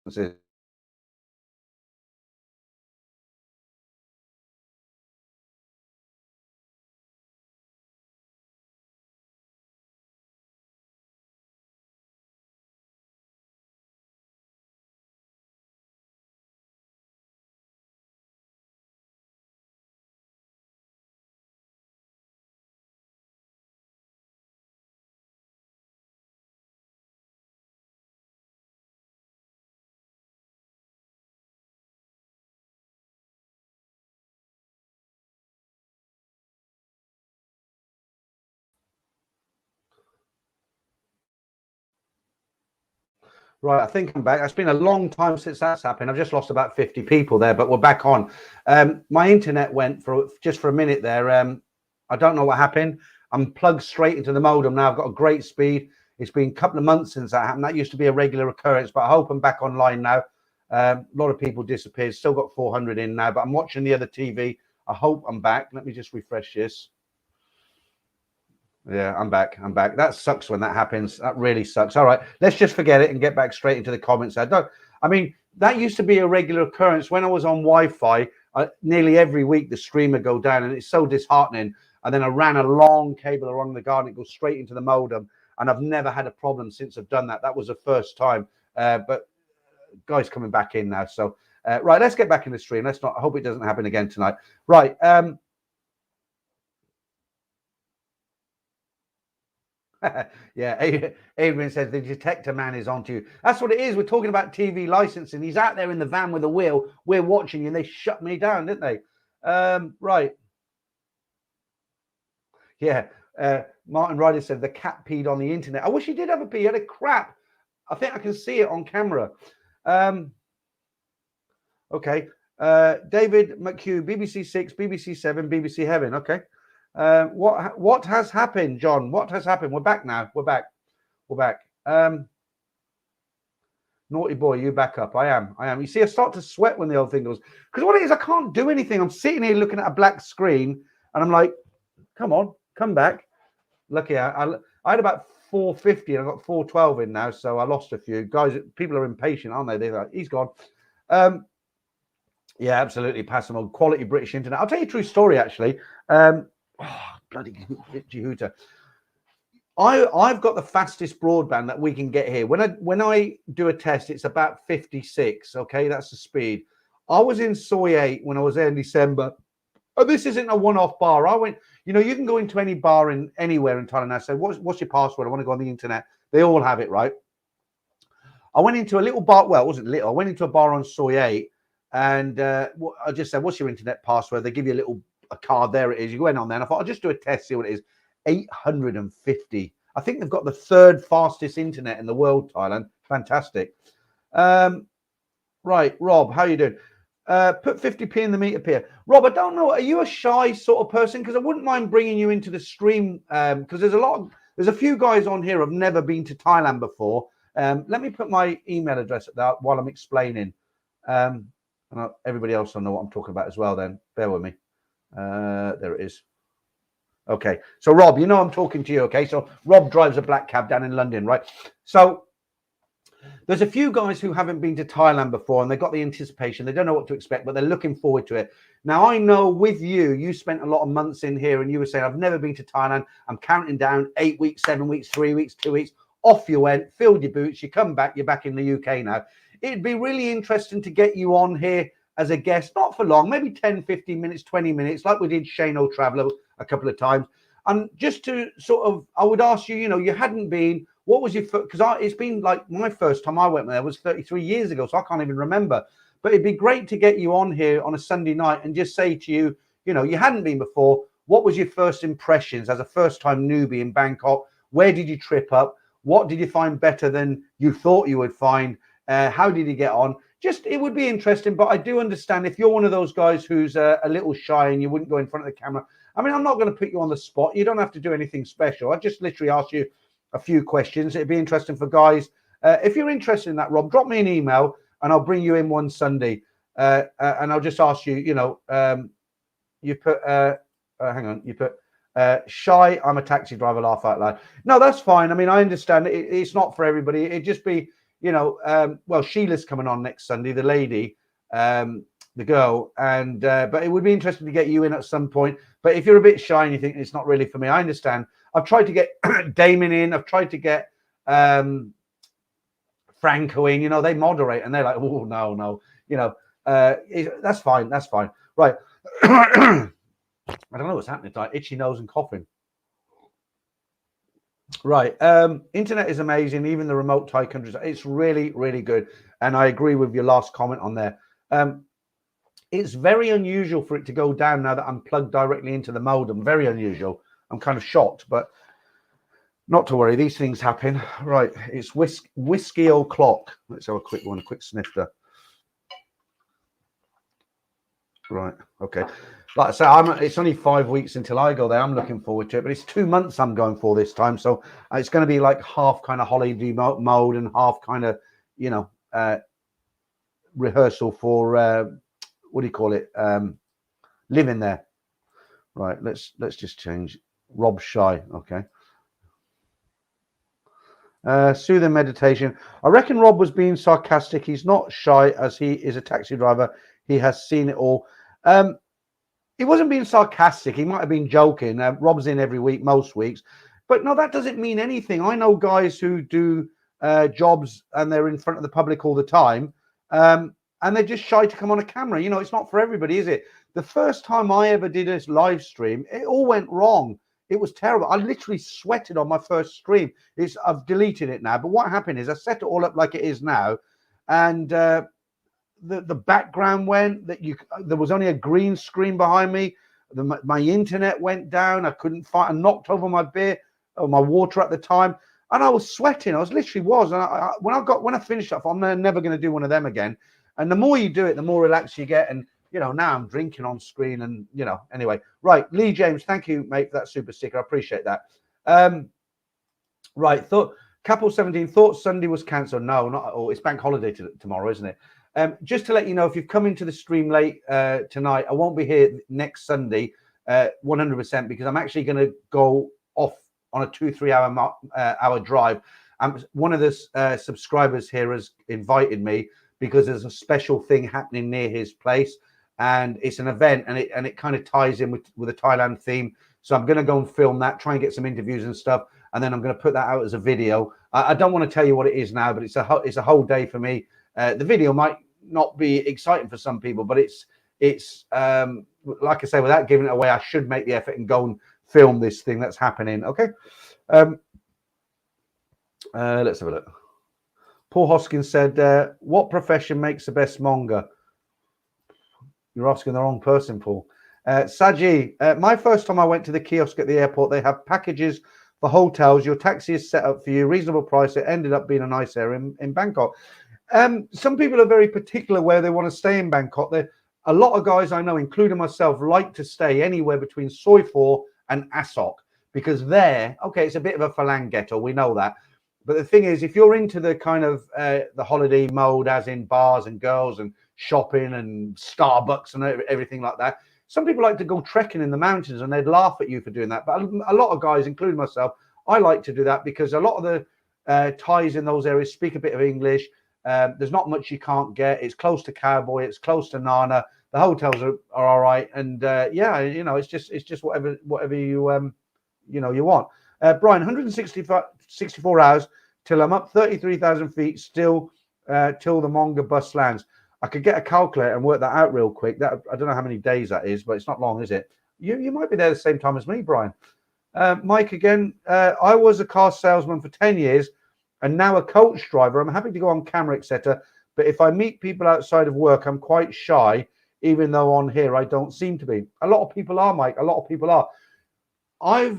That's it. Right, I think I'm back. It's been a long time since that's happened. I've just lost about 50 people there, but we're back on. My internet went for just for a minute there. I don't know what happened. I'm plugged straight into the modem now. I've got a great speed. It's been a couple of months since that happened. That used to be a regular occurrence, but I hope I'm back online now. A lot of people disappeared. Still got 400 in now, but I'm watching the other TV. I hope I'm back. Let me just refresh this. Yeah, I'm back. I'm back. That sucks when that happens. That really sucks. All right, let's just forget it and get back straight into the comments. I mean, that used to be a regular occurrence when I was on Wi-Fi. Nearly every week the stream would go down, and it's so disheartening. And then I ran a long cable along the garden. It goes straight into the modem, and I've never had a problem since I've done that. That was the first time. But guys coming back in now. So right, let's get back in the stream. Let's not. I hope it doesn't happen again tonight. Right. Yeah, Adrian says the detector man is onto you. That's what it is. We're talking about TV licensing. He's out there in the van with a wheel. We're watching you, and they shut me down, didn't they? Right. Yeah. Martin Ryder said the cat peed on the internet. I wish he did have a pee. He had a crap. I think I can see it on camera. Okay. David McHugh, BBC 6, BBC 7, BBC Heaven. Okay. What has happened, John? What has happened? We're back now. We're back. We're back. Naughty boy, you back up. I am. You see, I start to sweat when the old thing goes. Because what it is, I can't do anything. I'm sitting here looking at a black screen, and I'm like, come on, come back. Lucky I had about 450, and I got 412 in now, so I lost a few. Guys, people are impatient, aren't they? They're like, he's gone. Yeah, absolutely. Pass them on. Quality British internet. I'll tell you a true story, actually. Bloody Jehuta. I've got the fastest broadband that we can get here. When I do a test, it's about 56. Okay, that's the speed. I was in Soy 8 when I was there in December. Oh, this isn't a one-off bar. I went, you know, you can go into any bar in anywhere in Thailand. I say, what's your password? I want to go on the internet. They all have it, right? I went into a little bar. Well, it wasn't little. I went into a bar on Soy 8, and I just said, what's your internet password? They give you a card. There it is. You go in on there. And I thought, I'll just do a test, see what it is. 850. I think they've got the third fastest internet in the world, Thailand. Fantastic. Right, Rob, how you doing? Put 50p in the meter here. Rob, I don't know. Are you a shy sort of person? Because I wouldn't mind bringing you into the stream. Because there's a few guys on here who've never been to Thailand before. Let me put my email address at that while I'm explaining. And everybody else will know what I'm talking about as well. Then bear with me. There it is. Okay, so Rob, you know I'm talking to you. Okay, so Rob drives a black cab down in London, right? So there's a few guys who haven't been to Thailand before, and they've got the anticipation. They don't know what to expect, but they're looking forward to it. Now, I know with you spent a lot of months in here, and you were saying, I've never been to Thailand. I'm counting down 8 weeks, 7 weeks, 3 weeks, 2 weeks. Off you went, filled your boots, you come back, you're back in the UK now. It'd be really interesting to get you on here as a guest, not for long, maybe 10, 15 minutes, 20 minutes, like we did Shane O'Traveller a couple of times. And just to sort of, I would ask you, you know, you hadn't been, what was your, because it's been like my first time I went there was 33 years ago, so I can't even remember. But it'd be great to get you on here on a Sunday night and just say to you, you know, you hadn't been before. What was your first impressions as a first-time newbie in Bangkok? Where did you trip up? What did you find better than you thought you would find? How did you get on? Just, it would be interesting, but I do understand if you're one of those guys who's a little shy and you wouldn't go in front of the camera. I mean, I'm not going to put you on the spot. You don't have to do anything special. I just literally ask you a few questions. It'd be interesting for guys. If you're interested in that, Rob, drop me an email and I'll bring you in one Sunday. And I'll just ask you, you know, you put, hang on, you put shy, I'm a taxi driver, laugh out loud. No, that's fine. I mean, I understand it's not for everybody. It'd just be, you know, well, Sheila's coming on next Sunday, the lady, the girl, and but it would be interesting to get you in at some point. But if you're a bit shy and you think it's not really for me, I understand. I've tried to get Damon in. I've tried to get Franco in. You know, they moderate and they're like, oh no, you know, that's fine. That's fine. Right. I don't know what's happening. It's like itchy nose and coughing. Right. Internet is amazing. Even the remote Thai countries, it's really, really good. And I agree with your last comment on there. It's very unusual for it to go down now that I'm plugged directly into the modem. Very unusual. I'm kind of shocked, but Not to worry, these things happen. Right, it's whiskey o'clock. Let's have a quick snifter. Right, okay. Like I say, it's only 5 weeks until I go there. I'm looking forward to it, but it's 2 months I'm going for this time. So it's going to be like half kind of holiday mode and half kind of, rehearsal for, what do you call it? Living there. Right, let's just change. Rob Shy, okay. Soothing meditation. I reckon Rob was being sarcastic. He's not shy as he is a taxi driver. He has seen it all. He wasn't being sarcastic. He might have been joking. Rob's in every week, most weeks. But no, that doesn't mean anything. I know guys who do jobs and they're in front of the public all the time. And they're just shy to come on a camera. It's not for everybody, is it? The first time I ever did a live stream, it all went wrong. It was terrible. I literally sweated on my first stream. I've deleted it now. But what happened is I set it all up like it is now. And the background went, there was only a green screen behind me. My internet went down. I couldn't find. I knocked over my beer or my water at the time. And I was sweating. I literally was. And when I finished up, I'm never going to do one of them again. And the more you do it, the more relaxed you get. And now I'm drinking on screen and, anyway. Right. Lee James, thank you, mate, for that super sticker. I appreciate that. Right. Couple 17 thought Sunday was cancelled. No, not at all. It's bank holiday tomorrow, isn't it? Just to let you know, if you've come into the stream late tonight, I won't be here next Sunday 100% because I'm actually going to go off on a 2-3 hour drive. One of the subscribers here has invited me because there's a special thing happening near his place. And it's an event, and it kind of ties in with the Thailand theme. So I'm going to go and film that, try and get some interviews and stuff, and then I'm going to put that out as a video. I don't want to tell you what it is now, but it's a whole day for me. The video might not be exciting for some people, but it's like I say, without giving it away, I should make the effort and go and film this thing that's happening. Okay. Let's have a look. Paul Hoskins said, "What profession makes the best monger?" You're asking the wrong person, Paul. Saji, my first time I went to the kiosk at the airport, they have packages for hotels. Your taxi is set up for you, reasonable price. It ended up being a nice area in Bangkok. Some people are very particular where they want to stay in Bangkok. A lot of guys I know, including myself, like to stay anywhere between Soi 4 and Asok because it's a bit of a Phalang ghetto. We know that. But the thing is, if you're into the kind of the holiday mode, as in bars and girls and shopping and Starbucks and everything like that, some people like to go trekking in the mountains and they'd laugh at you for doing that. But a lot of guys, including myself, I like to do that because a lot of the Thais in those areas speak a bit of English. There's not much you can't get. It's close to Cowboy. It's close to Nana. The hotels are all right. And it's just whatever you want. Brian, 164 hours till I'm up 33,000 feet still till the Monga bus lands. I could get a calculator and work that out real quick. I don't know how many days that is, but it's not long, is it? You might be there the same time as me, Brian. Mike again. I was a car salesman for 10 years and now a coach driver. I'm happy to go on camera, etc. But if I meet people outside of work, I'm quite shy, even though on here I don't seem to be. A lot of people are, Mike. A lot of people are. I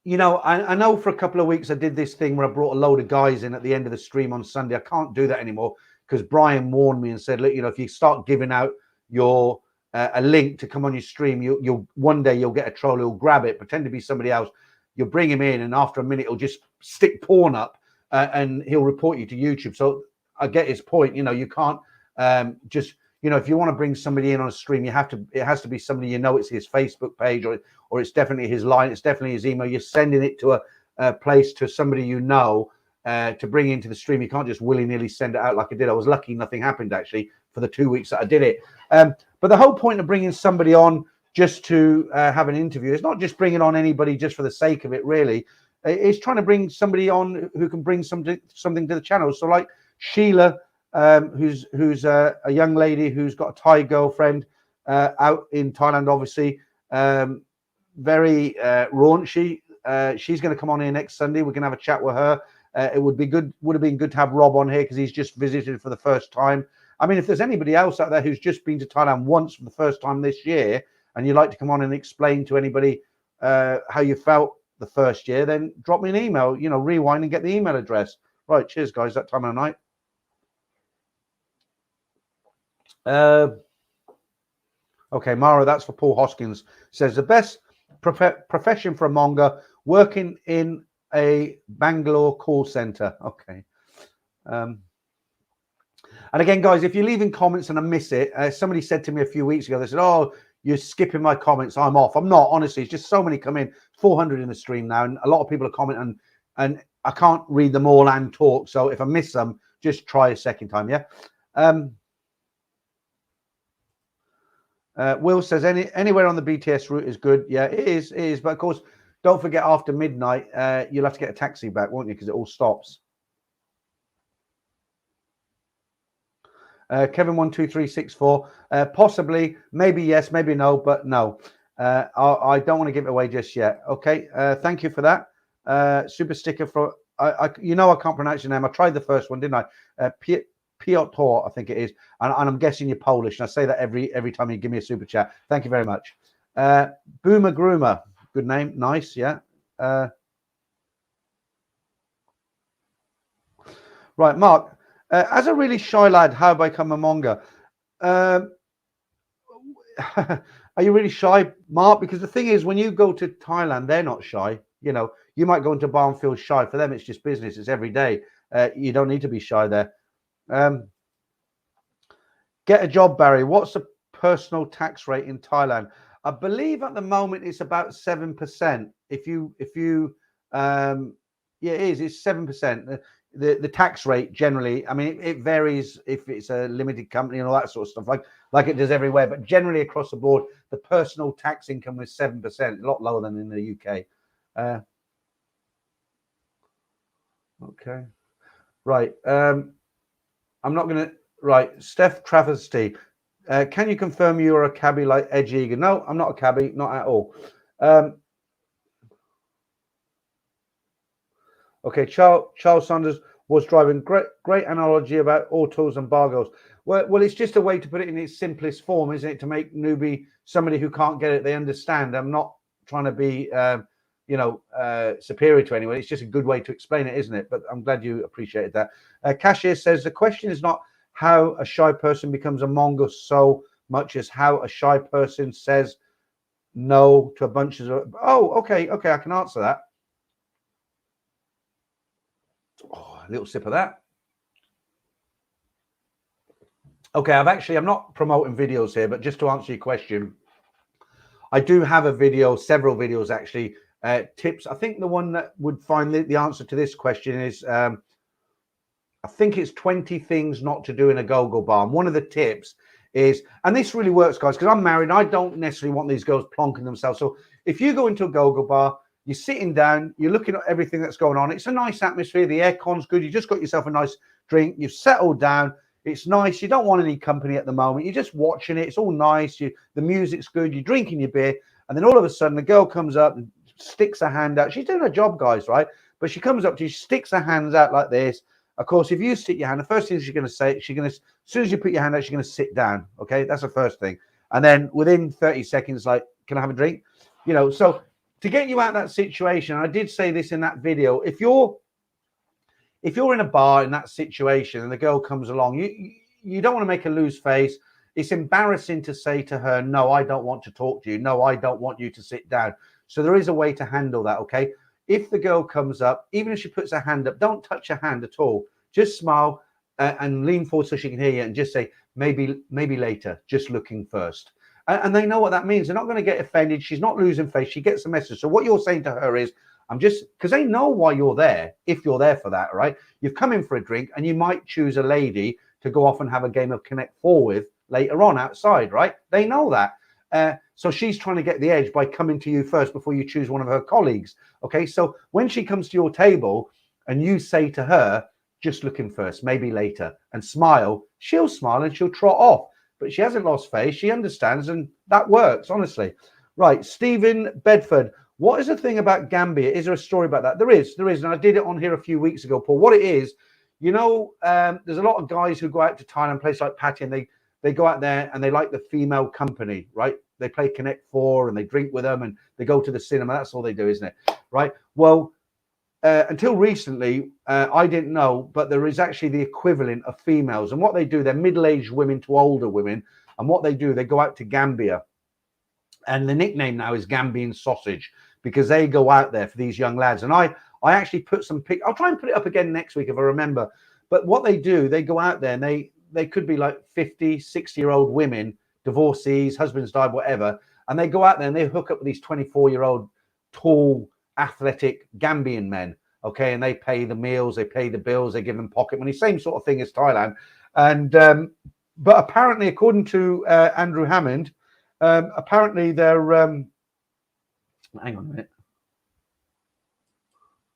know for a couple of weeks I did this thing where I brought a load of guys in at the end of the stream on Sunday. I can't do that anymore because Brian warned me and said, look, if you start giving out your a link to come on your stream, you'll one day you'll get a troll who'll grab it, pretend to be somebody else. You'll bring him in, and after a minute, he'll just stick porn up and he'll report you to YouTube. So I get his point. You can't just. If you want to bring somebody in on a stream, it has to be somebody it's his Facebook page or it's definitely his line, it's definitely his email. You're sending it to a place to somebody to bring into the stream. You can't just willy-nilly send it out like I did. I was lucky nothing happened actually for the 2 weeks that I did it. But the whole point of bringing somebody on just to have an interview is not just bringing on anybody just for the sake of it, really. It's trying to bring somebody on who can bring something to the channel. So like Sheila, who's a young lady who's got a Thai girlfriend out in Thailand, obviously, very raunchy. She's going to come on here next Sunday. We're going to have a chat with her. It would have been good to have Rob on here because he's just visited for the first time. I mean, if there's anybody else out there who's just been to Thailand once for the first time this year and you'd like to come on and explain to anybody how you felt the first year, then drop me an email, rewind and get the email address. Right, cheers, guys, that time of night. Okay, Mara, that's for Paul Hoskins. Says the best profession for a monger, working in a Bangalore call center. Okay. And again, guys, if you're leaving comments and I miss it, somebody said to me a few weeks ago, they said, oh, you're skipping my comments. I'm off. I'm not, honestly. It's just so many come in, 400 in the stream now, and a lot of people are commenting, and I can't read them all and talk. So if I miss them, just try a second time, yeah? Will says anywhere on the BTS route is good. Yeah, it is. But of course, don't forget after midnight, you'll have to get a taxi back, won't you? Because it all stops. Kevin 12364, possibly, maybe yes, maybe no, but no. I don't want to give it away just yet. Okay, thank you for that. Super sticker for I can't pronounce your name. I tried the first one, didn't I? Piotr, I think it is, and I'm guessing you're Polish. And I say that every time you give me a super chat. Thank you very much. Boomer Groomer, good name, nice, yeah. Right, Mark. As a really shy lad, how have I become a monger? Are you really shy, Mark? Because the thing is, when you go to Thailand, they're not shy. You might go into a bar and feel shy. For them, it's just business. It's every day. You don't need to be shy there. Get a job, Barry. What's the personal tax rate in Thailand? I believe at the moment it's about 7%. If you, yeah, it is. It's 7%. The tax rate generally, I mean, it varies if it's a limited company and all that sort of stuff, like it does everywhere. But generally across the board, the personal tax income is 7%, a lot lower than in the UK. Okay, right. I'm not going to. Right, Steph Travesty. Can you confirm you're a cabbie like Edge Egan? No, I'm not a cabbie, not at all. Okay, Charles Sanders was driving. Great analogy about autos and bargos. Well, it's just a way to put it in its simplest form, isn't it? To make newbie somebody who can't get it, they understand. I'm not trying to be, superior to anyone. It's just a good way to explain it, isn't it? But I'm glad you appreciated that. Cashier says the question is not how a shy person becomes a monger so much as how a shy person says no to a bunch of. Oh, okay, I can answer that. Oh, a little sip of that. Okay, I'm not promoting videos here, but just to answer your question, I do have a video, several videos actually, tips. I think the one that would find the answer to this question is, I think it's 20 things not to do in a go-go bar. And one of the tips is, and this really works, guys, because I'm married, I don't necessarily want these girls plonking themselves. So if you go into a go-go bar, you're sitting down, you're looking at everything that's going on. It's a nice atmosphere. The aircon's good. You just got yourself a nice drink. You've settled down. It's nice. You don't want any company at the moment. You're just watching it. It's all nice. The music's good. You're drinking your beer. And then all of a sudden, the girl comes up and sticks her hand out. She's doing her job, guys, right? But she comes up to you, sticks her hands out like this. Of course, if you stick your hand, the first thing she's going to say, as soon as you put your hand out, she's going to sit down. Okay, that's the first thing. And then within 30 seconds, like, can I have a drink? So to get you out of that situation, I did say this in that video, if you're in a bar in that situation and the girl comes along, you don't want to make her lose face. It's embarrassing to say to her, no, I don't want to talk to you. No, I don't want you to sit down. So there is a way to handle that, okay? If the girl comes up, even if she puts her hand up, don't touch her hand at all. Just smile and lean forward so she can hear you and just say, maybe later, just looking first. And they know what that means. They're not going to get offended. She's not losing face. She gets the message. So what you're saying to her is, because they know why you're there, if you're there for that, right? You've come in for a drink and you might choose a lady to go off and have a game of Connect 4 with later on outside, right? They know that. So she's trying to get the edge by coming to you first before you choose one of her colleagues. Okay, so when she comes to your table and you say to her, just looking first, maybe later, and smile, she'll smile and she'll trot off. But she hasn't lost face. She understands, and that works, honestly. Right, Stephen Bedford. What is the thing about Gambia? Is there a story about that? There is. And I did it on here a few weeks ago, Paul. What it is, there's a lot of guys who go out to Thailand, places like Pattaya, and they go out there and they like the female company, right? they play Connect Four and they drink with them and they go to the cinema. That's all they do, isn't it? Right. Well, until recently, I didn't know, but there is actually the equivalent of females. And what they do, they're middle-aged women to older women. And what they do, they go out to Gambia. And the nickname now is Gambian sausage because they go out there for these young lads. And I actually put some I'll try and put it up again next week if I remember. But what they do, they go out there and they could be like 50, 60-year-old women, divorcees, husbands died, whatever. And they go out there and they hook up with these 24-year-old tall, athletic Gambian men. Okay. And they pay the meals, they pay the bills, they give them pocket money, same sort of thing as Thailand. And, but apparently, according to Andrew Hammond, apparently they're, hang on a minute.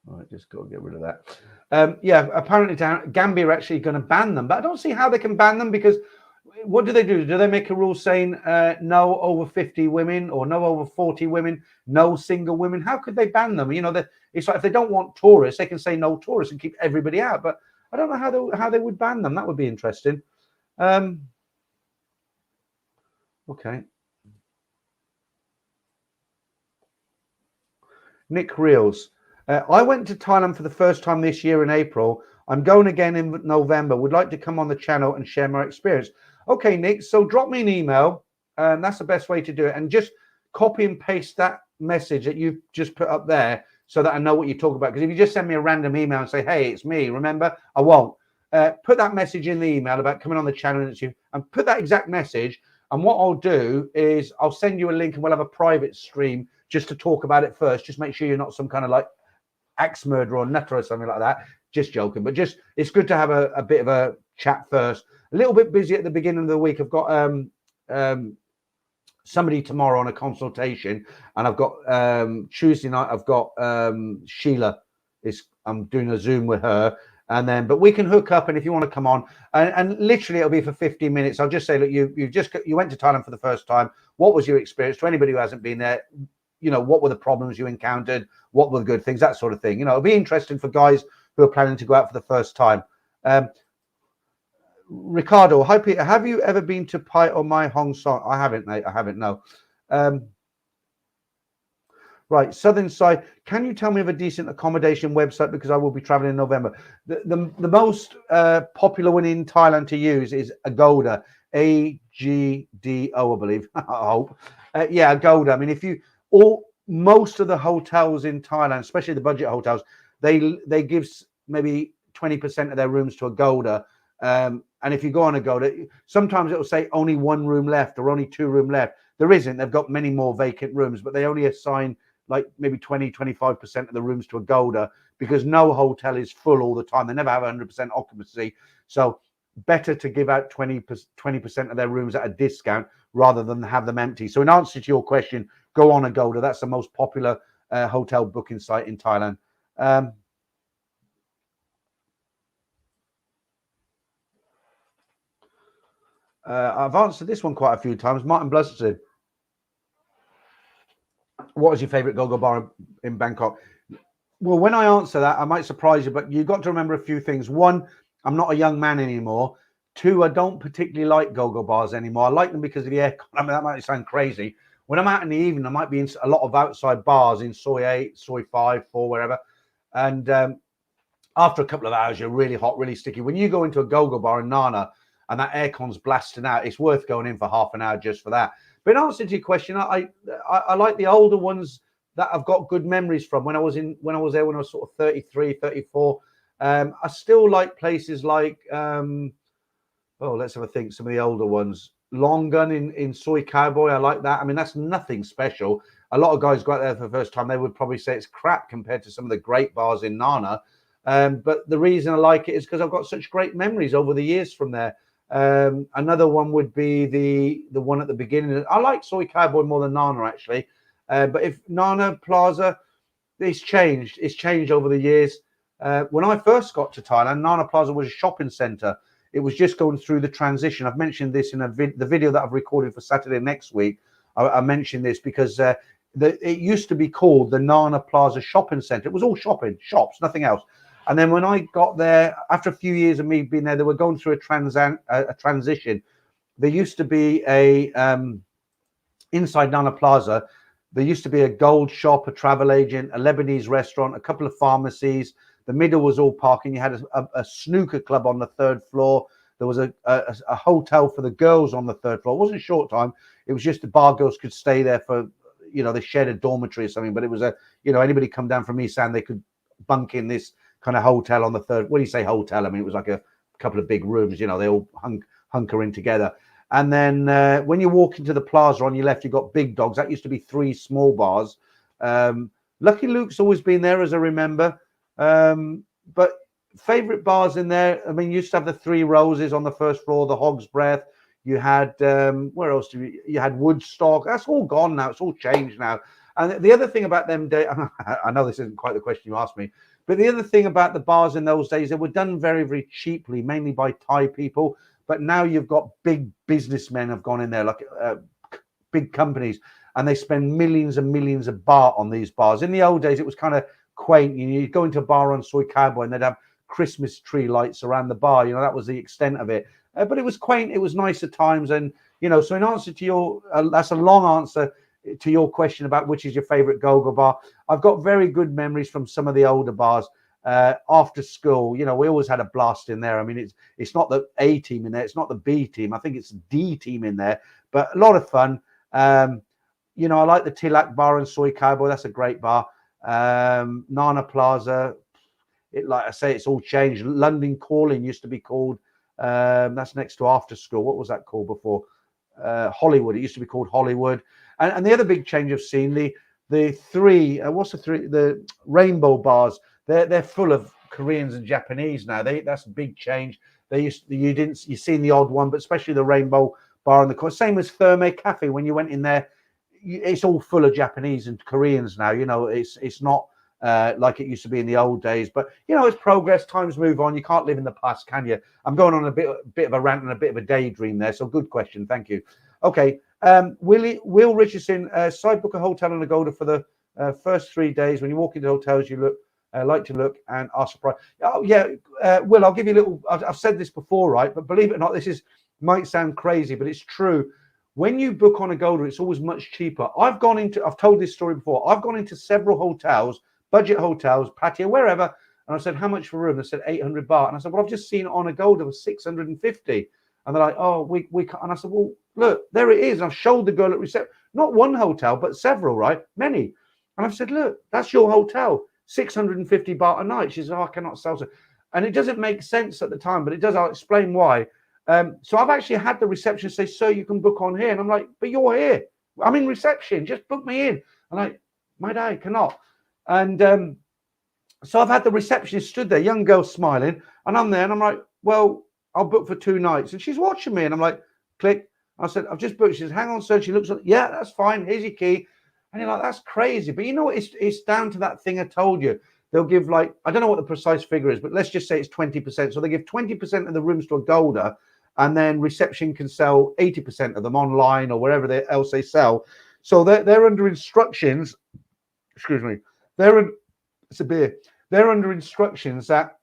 All right, just got to get rid of that. Yeah, apparently Gambia are actually going to ban them, but I don't see how they can ban them because what do? Do they make a rule saying no over 50 women or no over 40 women, no single women? How could they ban them? You know, it's like if they don't want tourists, they can say no tourists and keep everybody out. But I don't know how they would ban them. That would be interesting. Okay. Nick Reels. I went to Thailand for the first time this year in April. I'm going again in November. Would like to come on the channel and share my experience. Okay, Nick. So drop me an email. That's the best way to do it. And just copy and paste that message that you've just put up there so that I know what you talk about. Because if you just send me a random email and say, hey, it's me, remember, I won't. Put that message in the email about coming on the channel and put that exact message. And what I'll do is I'll send you a link and we'll have a private stream just to talk about it first. Just make sure you're not some kind of like axe murderer or nutter or something like that. Just joking. But just it's good to have a bit of a chat first. A little bit busy at the beginning of the week. I've got somebody tomorrow on a consultation, and I've got Tuesday night. I've got Sheila. I'm doing a Zoom with her, and then but we can hook up, and if you want to come on, and literally it'll be for 15 minutes. I'll just say, look, you went to Thailand for the first time. What was your experience? To anybody who hasn't been there, you know, what were the problems you encountered? What were the good things? That sort of thing. You know, it'll be interesting for guys who are planning to go out for the first time. Ricardo, hi Peter. Have you ever been to Pai or Mai Hong Son? I haven't, mate. I haven't. No. Right, Southern Side. Can you tell me of a decent accommodation website because I will be traveling in November? The most popular one in Thailand to use is Agoda, AGDO, I believe. I hope. Yeah, Agoda. I mean, most of the hotels in Thailand, especially the budget hotels, they give maybe 20% of their rooms to Agoda. And if you go on Agoda, sometimes it will say only one room left or only 2 rooms left. There isn't. They've got many more vacant rooms, but they only assign like maybe 20-25% of the rooms to Agoda because no hotel is full all the time. They never have 100% occupancy. So better to give out 20% of their rooms at a discount rather than have them empty. So in answer to your question, go on Agoda. That's the most popular hotel booking site in Thailand. I've answered this one quite a few times. Martin Blusterton. What was your favorite go-go bar in Bangkok? Well, when I answer that, I might surprise you, but you've got to remember a few things. One, I'm not a young man anymore. 2, I don't particularly like go-go bars anymore. I like them because of the aircon. I mean, that might sound crazy. When I'm out in the evening, I might be in a lot of outside bars in Soi 8, Soi 5, 4, wherever. And after a couple of hours, you're really hot, really sticky. When you go into a go-go bar in Nana and that aircon's blasting out, it's worth going in for half an hour just for that. But in answer to your question, I like the older ones that I've got good memories from when I was there when I was sort of 33, 34. I still like places like let's have a think. Some of the older ones, Long Gun in Soy Cowboy. I like that. I mean, that's nothing special. A lot of guys go out there for the first time. They would probably say it's crap compared to some of the great bars in Nana. But the reason I like it is because I've got such great memories over the years from there. Another one would be the one at the beginning. I like Soy Cowboy more than Nana actually. But if Nana Plaza, it's changed. It's changed over the years. When I first got to Thailand, Nana Plaza was a shopping center. It was just going through the transition. I've mentioned this in the video that I've recorded for Saturday next week. I mentioned this because it used to be called the Nana Plaza Shopping Center. It was all shops, nothing else. And then when I got there, after a few years of me being there, they were going through a transition. There used to be inside Nana Plaza, there used to be a gold shop, a travel agent, a Lebanese restaurant, a couple of pharmacies. The middle was all parking. You had a snooker club on the third floor. There was a hotel for the girls on the third floor. It wasn't short time. It was just the bar girls could stay there for, they shared a dormitory or something. But it was anybody come down from East End, they could bunk in this kind of hotel on the third. When you say hotel, I mean, it was like a couple of big rooms. They all hunker in together. And then when you walk into the plaza on your left, you've got Big Dogs. That used to be 3 small bars. Lucky Luke's always been there, as I remember. But favorite bars in there, I mean, you used to have the 3 Roses on the first floor, the Hog's Breath. You had, where else you had Woodstock. That's all gone now. It's all changed now. And the other thing about them days, I know this isn't quite the question you asked me, but the other thing about the bars in those days, they were done very, very cheaply, mainly by Thai people. But now you've got big businessmen have gone in there, like big companies, and they spend millions and millions of baht on these bars. In the old days, it was kind of quaint. You'd go into a bar on Soy Cowboy and they'd have Christmas tree lights around the bar. That was the extent of it. But it was quaint. It was nice at times. And, so in answer to your, that's a long answer to your question about which is your favorite go-go bar. I've got very good memories from some of the older bars. After school, we always had a blast in there. I mean, it's not the A team in there, it's not the B team. I think it's the D team in there, but a lot of fun. I like the Tilak Bar and Soy Cowboy. That's a great bar. Nana Plaza, like I say, it's all changed. London Calling used to be called. That's next to After School. What was that called before? Hollywood. It used to be called Hollywood. And the other big change I've seen, the 3, the Rainbow bars. They're full of Koreans and Japanese now. That's a big change. You seen the odd one, but especially the Rainbow Bar in the corner. Same as Ferme Cafe. When you went in there, it's all full of Japanese and Koreans now. It's not like it used to be in the old days. But it's progress. Times move on. You can't live in the past, can you? I'm going on a bit of a rant and a bit of a daydream there. So good question. Thank you. Okay. Will Richardson, side book a hotel and a Agoda for the first 3 days. When you walk into hotels, you like to look and ask for price. Oh yeah, Will, I'll give you a little. I've said this before, right? But believe it or not, might sound crazy, but it's true. When you book on Agoda, it's always much cheaper. I've told this story before. I've gone into several hotels, budget hotels, patio, wherever, and I said, how much for a room? They said 800 baht, and I said, well, I've just seen it on Agoda for 650, and they're like, oh, we can't. And I said, well, look, there it is. And I've showed the girl at reception, not one hotel, but several, right? Many, and I've said, look, that's your hotel. 650 baht a night. She says, I cannot sell so. And it doesn't make sense at the time, but it does. I'll explain why. So I've actually had the receptionist say, sir, you can book on here. And I'm like, but you're here. I'm in reception. Just book me in. I'm like, my dad cannot. And so I've had the receptionist stood there, young girl smiling. And I'm there and I'm like, well, I'll book for 2 nights. And she's watching me. And I'm like, click. I said, I've just booked. She says, hang on, sir. She looks like, yeah, that's fine. Here's your key. And you're like, that's crazy. But it's down to that thing I told you. They'll give I don't know what the precise figure is, but let's just say it's 20%. So they give 20% of the rooms to Agoda, and then reception can sell 80% of them online or wherever else they sell. So they're under instructions. Excuse me. It's a beer. They're under instructions that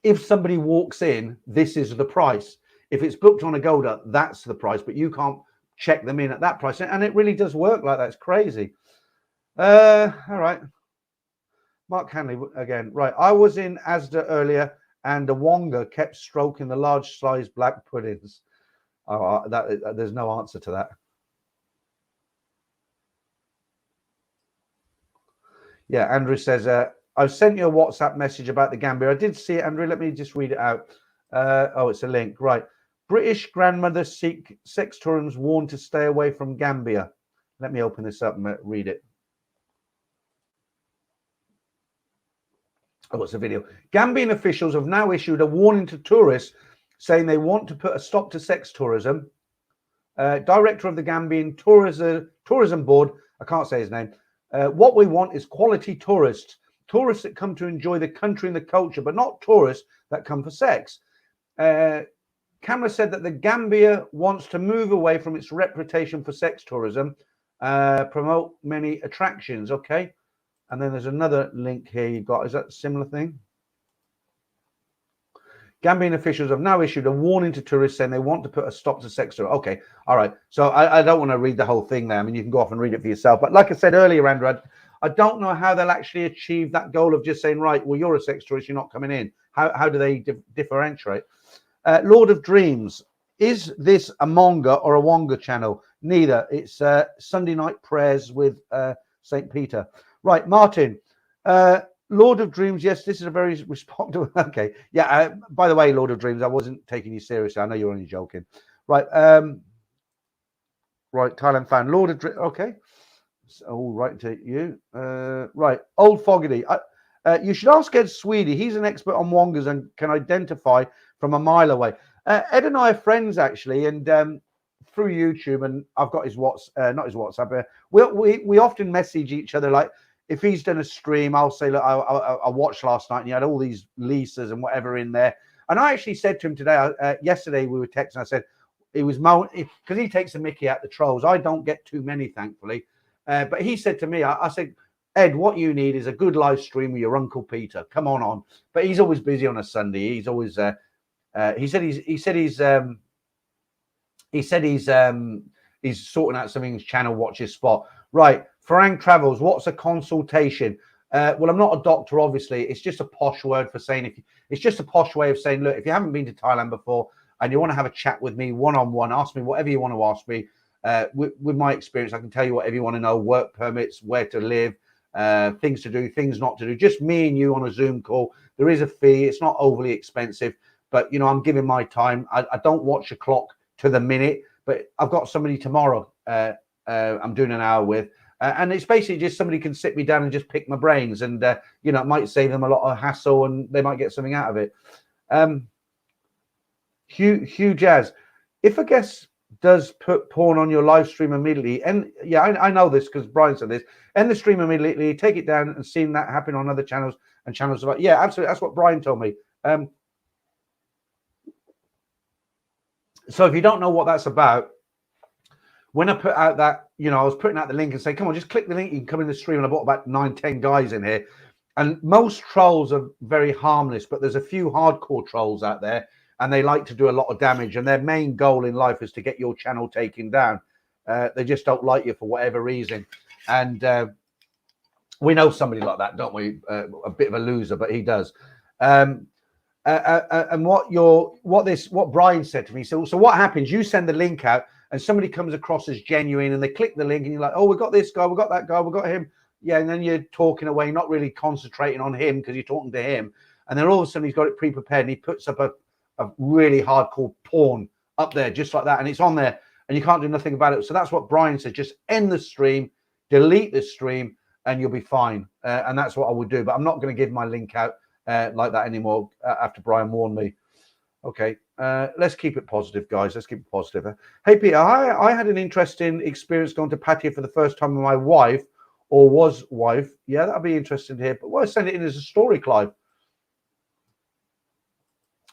if somebody walks in, this is the price. If it's booked on Agoda, that's the price. But you can't check them in at that price, and it really does work like that. It's crazy. All right, Mark Hanley again. Right, I was in Asda earlier, and a Wonga kept stroking the large-sized black puddings. There's no answer to that. Yeah, Andrew says, I've sent you a WhatsApp message about the Gambia. I did see it, Andrew. Let me just read it out. Oh, it's a link. Right. British grandmothers seek sex tourism warned to stay away from Gambia. Let me open this up and read it. Oh, it's a video. Gambian officials have now issued a warning to tourists saying they want to put a stop to sex tourism. Director of the Gambian Tourism Board, I can't say his name. What we want is quality tourists that come to enjoy the country and the culture, but not tourists that come for sex. Camera said that the Gambia wants to move away from its reputation for sex tourism, promote many attractions. Okay. And then there's another link here you've got. Is that a similar thing? Gambian officials have now issued a warning to tourists saying they want to put a stop to sex tourism. Okay, all right. So I don't want to read the whole thing there. I mean, you can go off and read it for yourself. But like I said earlier, Andrew, I don't know how they'll actually achieve that goal of just saying, right, well, you're a sex tourist, you're not coming in. How do they differentiate? Lord of Dreams, is this a manga or a Wonga channel? Neither. It's Sunday night prayers with St. Peter. Right, Martin. Lord of Dreams, yes, this is a very responsible. Okay, yeah. By the way, Lord of Dreams, I wasn't taking you seriously. I know you're only joking. Right, right. Thailand fan, Lord of Dreams. Okay, all right to you. Right, Old Fogarty. You should ask Ed Sweeney. He's an expert on Wongas and can identify from a mile away. Ed and I are friends actually, and through YouTube, and I've got his not his WhatsApp. We often message each other. Like if he's done a stream, I'll say, look, I watched last night, and he had all these leases and whatever in there. And I actually said to him today, yesterday we were texting. I said it was because he takes a mickey at the trolls. I don't get too many, thankfully. But he said to me, I said, Ed, what you need is a good live stream with your Uncle Peter. Come on. But he's always busy on a Sunday. He's always he said he's sorting out something in his channel watches spot. Right. Farang Travels, what's a consultation? Well, I'm not a doctor, obviously. It's just a posh word for saying it's just a posh way of saying, look, if you haven't been to Thailand before and you want to have a chat with me one-on-one, ask me whatever you want to ask me. With my experience, I can tell you whatever you want to know, work permits, where to live, things to do, things not to do. Just me and you on a Zoom call. There is a fee. It's not overly expensive, but I'm giving my time. I don't watch the clock to the minute, but I've got somebody tomorrow I'm doing an hour with, and it's basically just somebody can sit me down and just pick my brains, and it might save them a lot of hassle, and they might get something out of it. Hugh Jazz, if a guest does put porn on your live stream immediately, and yeah, I know this because Brian said this, end the stream immediately, take it down, and seen that happen on other channels and channels about, yeah, absolutely, that's what Brian told me. So if you don't know what that's about, when I put out that, I was putting out the link and saying, come on, just click the link, you can come in the stream, and I brought about 9-10 guys in here, and most trolls are very harmless, but there's a few hardcore trolls out there, and they like to do a lot of damage, and their main goal in life is to get your channel taken down. They just don't like you for whatever reason, and we know somebody like that, don't we? A bit of a loser, but he does. And what Brian said to me. So what happens? You send the link out, and somebody comes across as genuine, and they click the link, and you're like, oh, we got this guy, we got that guy, we got him. Yeah, and then you're talking away, not really concentrating on him because you're talking to him, and then all of a sudden he's got it pre-prepared, and he puts up a really hardcore porn up there just like that, and it's on there, and you can't do nothing about it. So that's what Brian said. Just end the stream, delete the stream, and you'll be fine. And that's what I would do. But I'm not going to give my link out like that anymore after Brian warned me. Okay, let's keep it positive, guys. Let's keep it positive. Hey, Peter, I had an interesting experience going to Pattaya for the first time with my wife, or was wife. Yeah, that'll be interesting to hear. But why send it in as a story, Clive?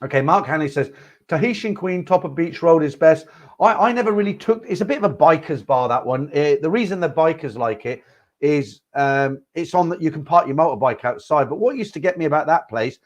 Okay, Mark Hanley says, Tahitian Queen, top of Beach Road is best. I never really took, it's a bit of a biker's bar, that one. The reason the bikers like it is it's on that you can park your motorbike outside. But what used to get me about that place,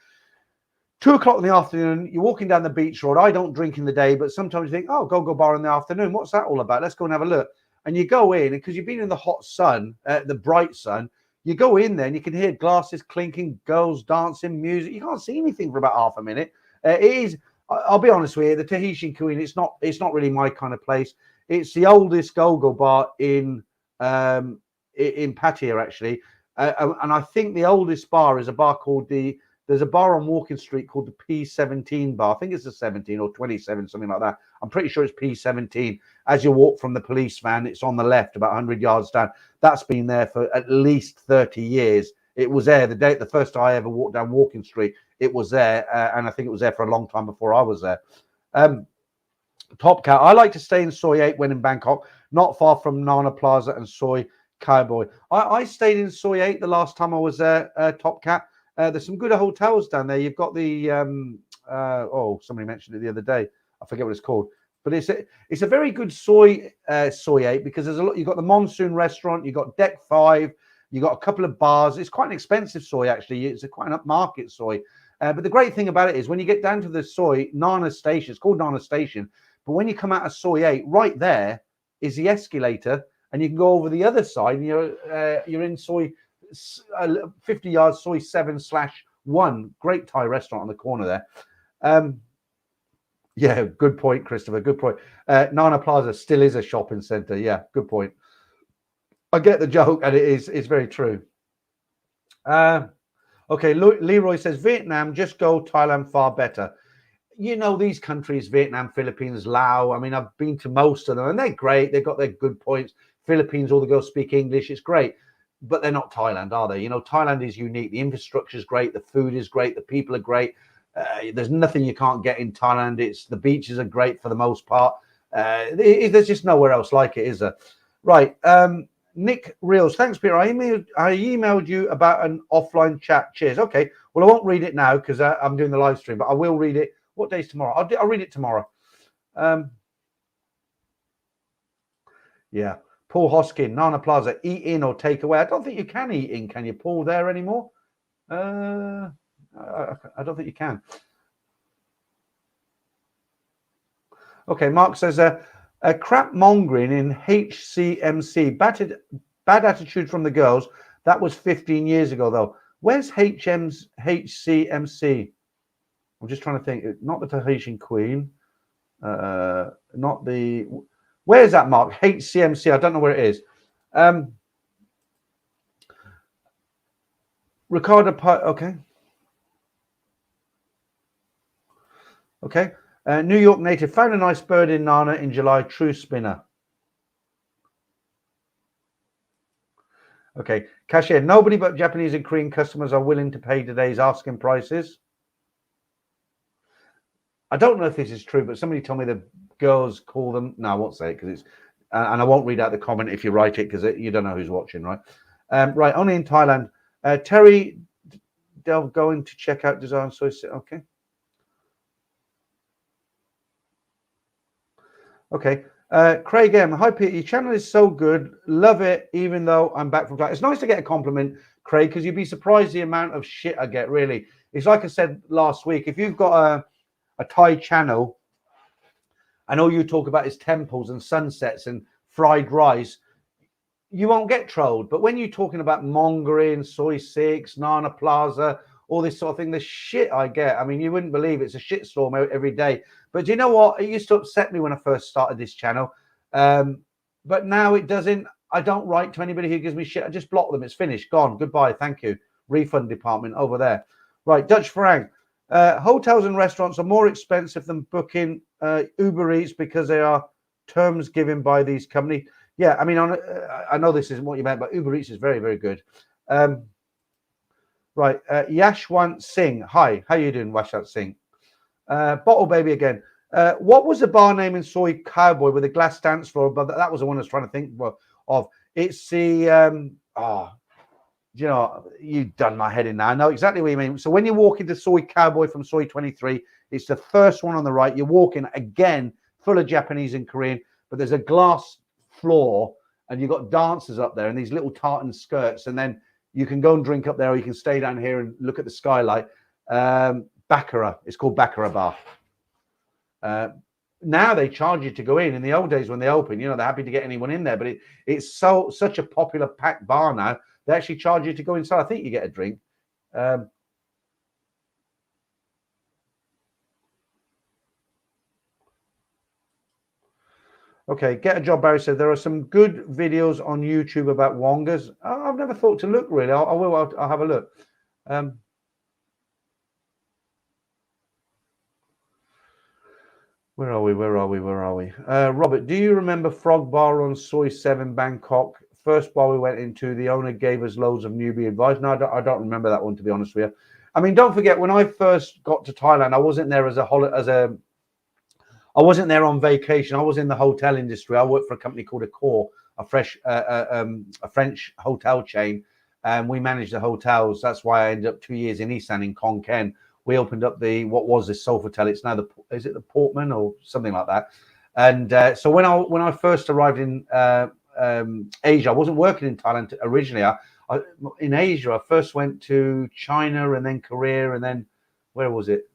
2 o'clock in the afternoon, you're walking down the beach road. I don't drink in the day, but sometimes you think, oh, go bar in the afternoon. What's that all about? Let's go and have a look. And you go in, because you've been in the hot sun, the bright sun, you go in there and you can hear glasses clinking, girls dancing, music. You can't see anything for about half a minute. It is, I'll be honest with you, the Tahitian Queen, it's not really my kind of place. It's the oldest go-go bar in Pattaya, actually. And I think the oldest bar is a bar called there's a bar on Walking Street called the P17 bar. I think it's the 17 or 27, something like that. I'm pretty sure it's P17. As you walk from the police van, it's on the left, about 100 yards down. That's been there for at least 30 years. It was there the first time I ever walked down Walking Street. It was there, and I think it was there for a long time before I was there. Top Cat, I like to stay in Soi 8 when in Bangkok, not far from Nana Plaza and Soi Cowboy. I stayed in Soi 8 the last time I was there, Top Cat. There's some good hotels down there. You've got the somebody mentioned it the other day. I forget what it's called, but it's a very good Soi 8 because there's a lot. You've got the Monsoon Restaurant, you've got Deck 5, you've got a couple of bars. It's quite an expensive Soi actually. It's quite an upmarket Soi. But the great thing about it is when you get down to the Nana Station, it's called Nana Station, but when you come out of Soi 8, right there is the escalator, and you can go over the other side, and you're in Soi 50 yards, Soi 7/1. Great Thai restaurant on the corner there. Yeah, good point, Christopher. Good point. Nana Plaza still is a shopping center. Yeah, good point. I get the joke, and it's very true. Okay, Leroy says Vietnam, just go. Thailand far better. You know, these countries, Vietnam, Philippines, Laos. I mean, I've been to most of them, and they're great. They've got their good points. Philippines, all the girls speak English. It's great, but they're not Thailand, are they? You know, Thailand is unique. The infrastructure is great. The food is great. The people are great. There's nothing you can't get in Thailand. The beaches are great for the most part. There's just nowhere else like it, is there? Right. Nick Reels, thanks, Peter. I emailed you about an offline chat. Cheers. Okay. Well, I won't read it now because I'm doing the live stream, but I will read it. What day's tomorrow? I'll read it tomorrow. Yeah. Paul Hoskin, Nana Plaza, eat in or take away. I don't think you can eat in. Can you, Paul, there anymore? I don't think you can. Okay, Mark says a crap mongering in HCMC. Bad attitude from the girls. That was 15 years ago, though. Where's HCMC? I'm just trying to think. Not the Tahitian Queen. Not the. Where is that, Mark? HCMC. I don't know where it is. Ricardo. Okay. Okay. New York native found a nice bird in Nana in July. True spinner. Okay. Cashier. Nobody but Japanese and Korean customers are willing to pay today's asking prices. I don't know if this is true, but somebody told me the girls call them. No, I won't say it because it's, and I won't read out the comment if you write it because you don't know who's watching, right? Right. Only in Thailand. Terry, they're going to check out design. So okay. Okay. Craig M. Hi, Peter. Your channel is so good. Love it, even though I'm back from Thailand. It's nice to get a compliment, Craig, because you'd be surprised the amount of shit I get, really. It's like I said last week. If you've got a Thai channel and all you talk about is temples and sunsets and fried rice, you won't get trolled. But when you're talking about mongering, Soi 6, Nana Plaza, all this sort of thing, the shit I get, I mean, you wouldn't believe it's a shitstorm every day. But do you know what? It used to upset me when I first started this channel. But now it doesn't. I don't write to anybody who gives me shit. I just block them. It's finished. Gone. Goodbye. Thank you. Refund department over there. Right. Dutch Farang. Hotels and restaurants are more expensive than booking Uber Eats because they are terms given by these companies. Yeah, I mean, I know this isn't what you meant, but Uber Eats is very, very good. Right, Yashwant Singh. Hi, how you doing, Yashwant Singh? Bottle Baby again. What was the bar name in Soi Cowboy with a glass dance floor? But that was the one I was trying to think of. It's the you know, you've done my head in now. I know exactly what you mean. So when you walk into Soi Cowboy from Soi 23, it's the first one on the right. You're walking again, full of Japanese and Korean, but there's a glass floor and you've got dancers up there in these little tartan skirts. And then you can go and drink up there or you can stay down here and look at the skylight. Baccarat. It's called Baccarat Bar. Now they charge you to go in. In the old days when they open, you know, they're happy to get anyone in there. But it's such a popular packed bar now. They actually charge you to go inside. I think you get a drink. Okay, get a job, Barry said. There are some good videos on YouTube about wongas. I've never thought to look, really. I will. I'll have a look. Where are we? Robert, do you remember Frog Bar on Soi 7 Bangkok? First bar we went into, the owner gave us loads of newbie advice. No, I don't remember that one, to be honest with you. I mean, don't forget, when I first got to Thailand, I wasn't there I wasn't there on vacation. I was in the hotel industry. I worked for a company called Accor, a French hotel chain, and we managed the hotels. That's why I ended up 2 years in Isan in Khon Kaen. We opened up what was this Sofitel. It's now is it the Portman or something like that? And so when I first arrived in Asia, I wasn't working in Thailand originally. In Asia, I first went to China and then Korea and then where was it?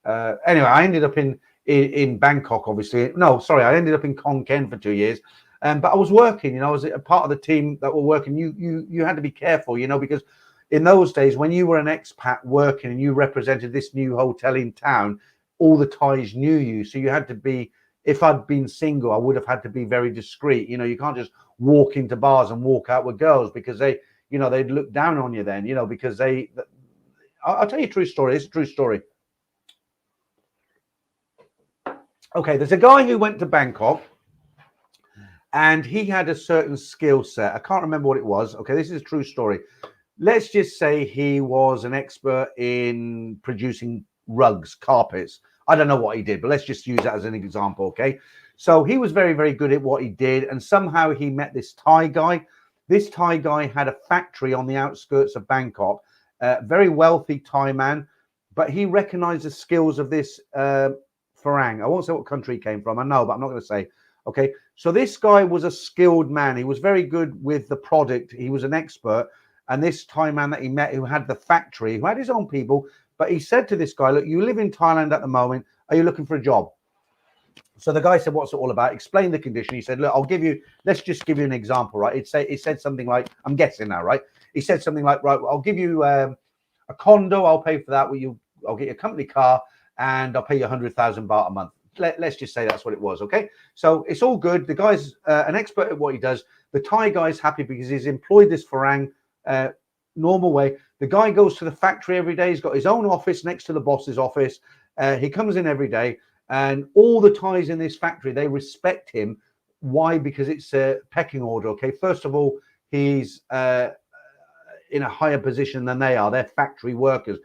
Anyway, I ended up in Bangkok, obviously. No, sorry, I ended up in Khon Kaen for 2 years. But I was working, I was a part of the team that were working. You had to be careful, because in those days when you were an expat working and you represented this new hotel in town, all the Thais knew you. So you had to be, if I'd been single, I would have had to be very discreet. You can't just walk into bars and walk out with girls because they'd look down on you then, because I'll tell you a true story. It's a true story. Okay, there's a guy who went to Bangkok and he had a certain skill set. I can't remember what it was. Okay, this is a true story. Let's just say he was an expert in producing rugs, carpets. I don't know what he did, but let's just use that as an example, okay? So he was very, very good at what he did, and somehow he met this Thai guy. This Thai guy had a factory on the outskirts of Bangkok, very wealthy Thai man, but he recognized the skills of this Farang. I won't say what country he came from. I know, but I'm not going to say. Okay, so this guy was a skilled man. He was very good with the product. He was an expert. And this Thai man that he met, who had the factory, who had his own people, but he said to this guy, look, you live in Thailand at the moment. Are you looking for a job? So the guy said, what's it all about? Explain the condition. He said, look, let's just give you an example, right? It said something like, I'm guessing now, right? He said something like, right, I'll give you a condo. I'll pay for that. I'll get you a company car and I'll pay you 100,000 baht a month. Let's just say that's what it was. Okay. So it's all good. The guy's an expert at what he does. The Thai guy's happy because he's employed this Farang normal way. The guy goes to the factory every day. He's got his own office next to the boss's office. He comes in every day, and all the Thais in this factory, they respect him. Why? Because it's a pecking order. Okay. First of all, he's in a higher position than they are. They're factory workers.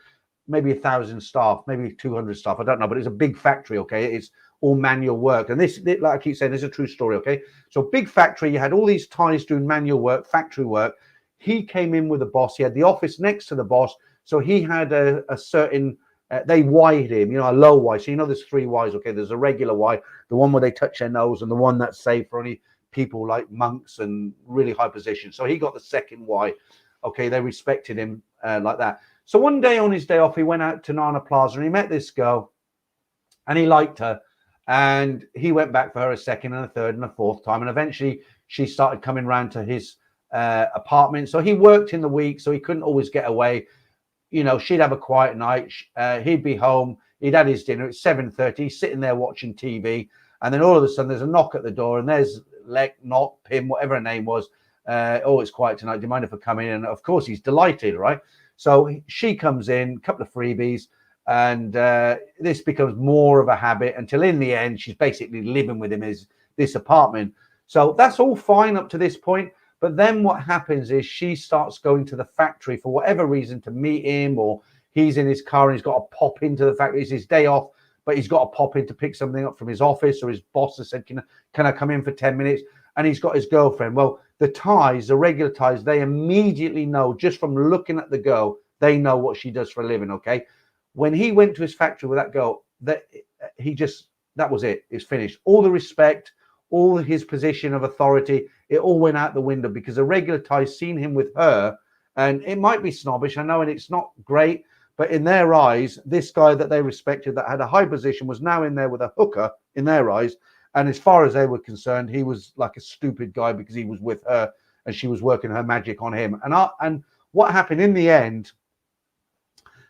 Maybe 1,000 staff, maybe 200 staff. I don't know, but it's a big factory. Okay. It's all manual work. And this, like I keep saying, this is a true story. Okay. So big factory, you had all these Thais doing manual work, factory work. He came in with the boss. He had the office next to the boss. So he had a certain, they wired him, a low Y. So, there's 3 Ys. Okay. There's a regular Y, the one where they touch their nose, and the one that's safe for only people like monks and really high positions. So he got the second Y. Okay. They respected him like that. So one day on his day off, he went out to Nana Plaza and he met this girl and he liked her. And he went back for her a second and a third and a fourth time. And eventually she started coming round to his apartment. So he worked in the week, so he couldn't always get away. She'd have a quiet night. He'd be home. He'd had his dinner at 7:30. He's sitting there watching TV. And then all of a sudden there's a knock at the door and there's Pim, whatever her name was. It's quiet tonight. Do you mind if I come in? And of course he's delighted, right? So she comes in, a couple of freebies, and this becomes more of a habit until in the end, she's basically living with him in this apartment. So that's all fine up to this point. But then what happens is she starts going to the factory for whatever reason to meet him, or he's in his car and he's got to pop into the factory. It's his day off, but he's got to pop in to pick something up from his office, or his boss has said, can I come in for 10 minutes? And he's got his girlfriend. Well, the Thais, the regular Thais, they immediately know, just from looking at the girl, they know what she does for a living, okay? When he went to his factory with that girl, that was it. It's finished. All the respect, all his position of authority, it all went out the window because the regular Thais seen him with her, and it might be snobbish, I know, and it's not great, but in their eyes, this guy that they respected, that had a high position, was now in there with a hooker in their eyes. And as far as they were concerned, he was like a stupid guy because he was with her and she was working her magic on him. And what happened in the end,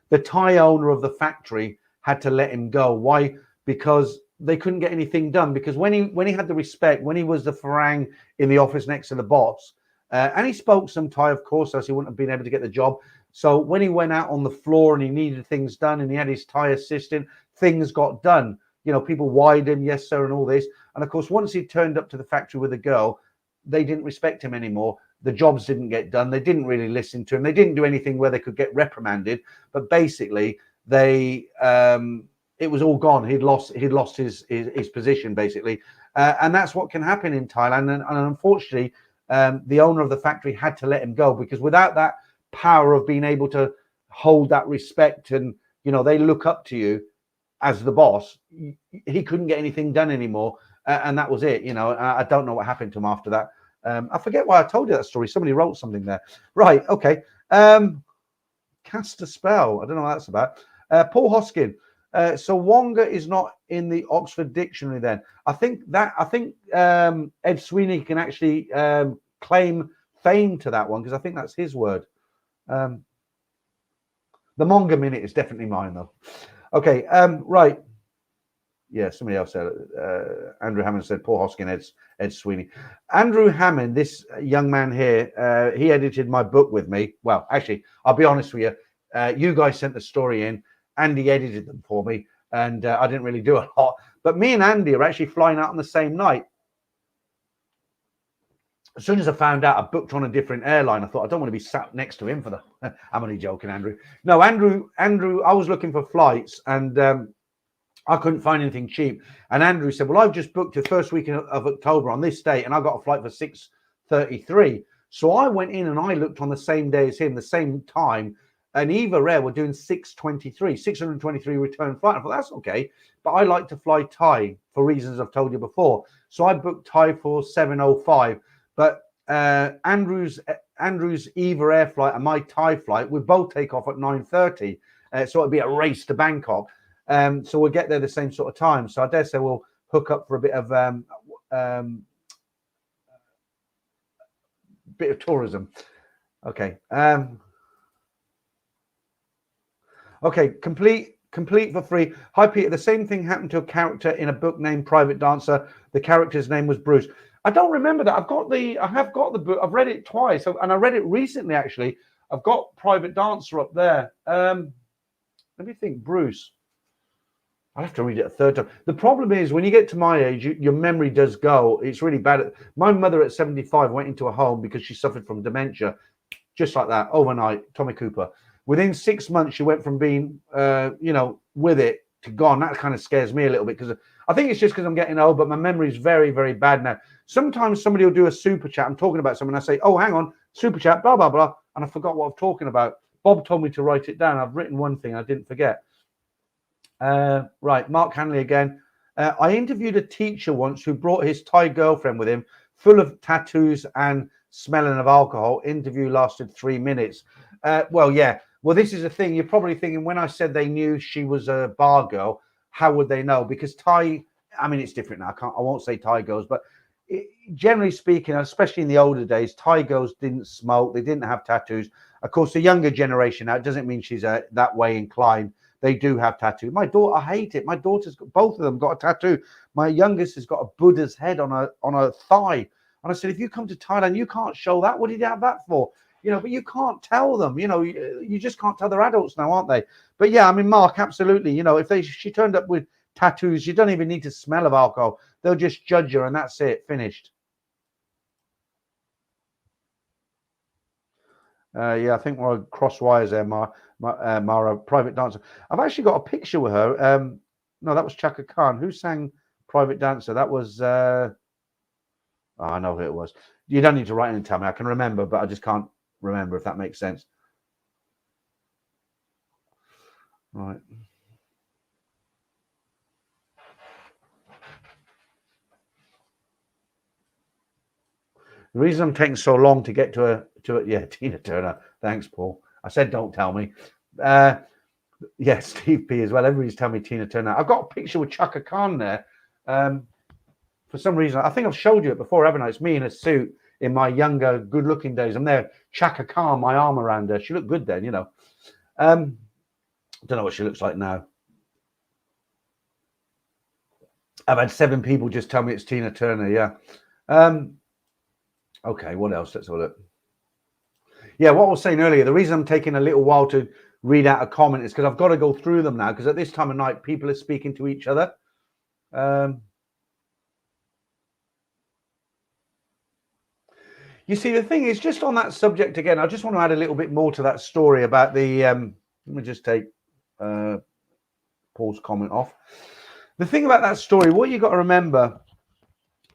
the Thai owner of the factory had to let him go. Why? Because they couldn't get anything done. Because when he had the respect, when he was the Farang in the office next to the boss, and he spoke some Thai, of course, else he wouldn't have been able to get the job. So when he went out on the floor and he needed things done and he had his Thai assistant, things got done. People wired him, yes, sir, and all this. And of course, once he turned up to the factory with a girl, they didn't respect him anymore. The jobs didn't get done. They didn't really listen to him. They didn't do anything where they could get reprimanded. But basically, it was all gone. He'd lost his position, basically. And that's what can happen in Thailand. And unfortunately, the owner of the factory had to let him go, because without that power of being able to hold that respect and, they look up to you as the boss, he couldn't get anything done anymore. And that was it. I don't know what happened to him after that. I forget why I told you that story. Somebody wrote something there. Right. Okay. Cast a spell. I don't know what that's about. Paul Hoskin. So Wonga is not in the Oxford Dictionary. Then I think Ed Sweeney can actually claim fame to that one, because I think that's his word. The Monga Minute is definitely mine, though. Okay, right. Yeah, somebody else said, Andrew Hammond said, Paul Hoskin, Ed Sweeney. Andrew Hammond, this young man here, he edited my book with me. Well, actually, I'll be honest with you. You guys sent the story in. Andy edited them for me, and I didn't really do a lot. But me and Andy are actually flying out on the same night. As soon as I found out I booked on a different airline, I thought, I don't want to be sat next to him for the... I'm only joking, Andrew. No, Andrew, I was looking for flights, and I couldn't find anything cheap. And Andrew said, well, I've just booked the first week of October on this date, and I got a flight for 6:33. So I went in and I looked on the same day as him, the same time, and Eva Air were doing 623 return flight. I thought, that's okay. But I like to fly Thai for reasons I've told you before. So I booked Thai for 7:05. But Andrew's Eva Air flight and my Thai flight would both take off at 9:30. So it'd be a race to Bangkok. So we'll get there the same sort of time. So I dare say we'll hook up for a bit of tourism. Okay. Okay. Complete for free. Hi Peter. The same thing happened to a character in a book named Private Dancer. The character's name was Bruce. I don't remember that. I have got the book. I've read it twice, and I read it recently actually. I've got Private Dancer up there. Let me think. Bruce. I have to read it a third time. The problem is when you get to my age, your memory does go. It's really bad. My mother at 75 went into a home because she suffered from dementia, just like that, overnight. Tommy Cooper. Within 6 months, she went from being, with it to gone. That kind of scares me a little bit, because I think it's just because I'm getting old, but my memory is very, very bad now. Sometimes somebody will do a super chat. I'm talking about something. I say, oh, hang on, super chat, blah, blah, blah. And I forgot what I'm talking about. Bob told me to write it down. I've written one thing I didn't forget. Right, Mark Hanley again. I interviewed a teacher once who brought his Thai girlfriend with him, full of tattoos and smelling of alcohol. Interview lasted 3 minutes. Well, yeah. Well, this is the thing. You're probably thinking, when I said they knew she was a bar girl, how would they know? Because Thai, I mean, it's different now. I won't say Thai girls, but generally speaking, especially in the older days, Thai girls didn't smoke. They didn't have tattoos. Of course, the younger generation now, it doesn't mean she's that way inclined. They do have tattoos. My daughter, I hate it. My daughter's got, both of them got a tattoo. My youngest has got a Buddha's head on her thigh. And I said, if you come to Thailand, you can't show that. What did you have that for? But you can't tell them. You just can't tell. They're adults now, aren't they? But yeah, I mean, Mark, absolutely. If she turned up with tattoos, you don't even need to smell of alcohol. They'll just judge her, and that's it. Finished. Yeah, I think we're cross wires there, Mara, Private Dancer. I've actually got a picture with her. No, that was Chaka Khan. Who sang Private Dancer? That was... I know who it was. You don't need to write in and tell me. I can remember, but I just can't remember, if that makes sense. Right. The reason I'm taking so long to get to it, yeah, Tina Turner. Thanks, Paul. I said don't tell me. Yeah, Steve P as well. Everybody's telling me Tina Turner. I've got a picture with Chaka Khan there. For some reason, I think I've showed you it before, haven't I? It's me in a suit in my younger, good-looking days. I'm there, Chaka Khan, my arm around her. She looked good then, don't know what she looks like now. I've had 7 people just tell me it's Tina Turner, yeah. Okay, what else? Let's have a look. Yeah, what I was saying earlier, the reason I'm taking a little while to read out a comment is because I've got to go through them now, because at this time of night, people are speaking to each other. You see, the thing is, just on that subject again, I just want to add a little bit more to that story about the... let me just take Paul's comment off. The thing about that story, what you got to remember,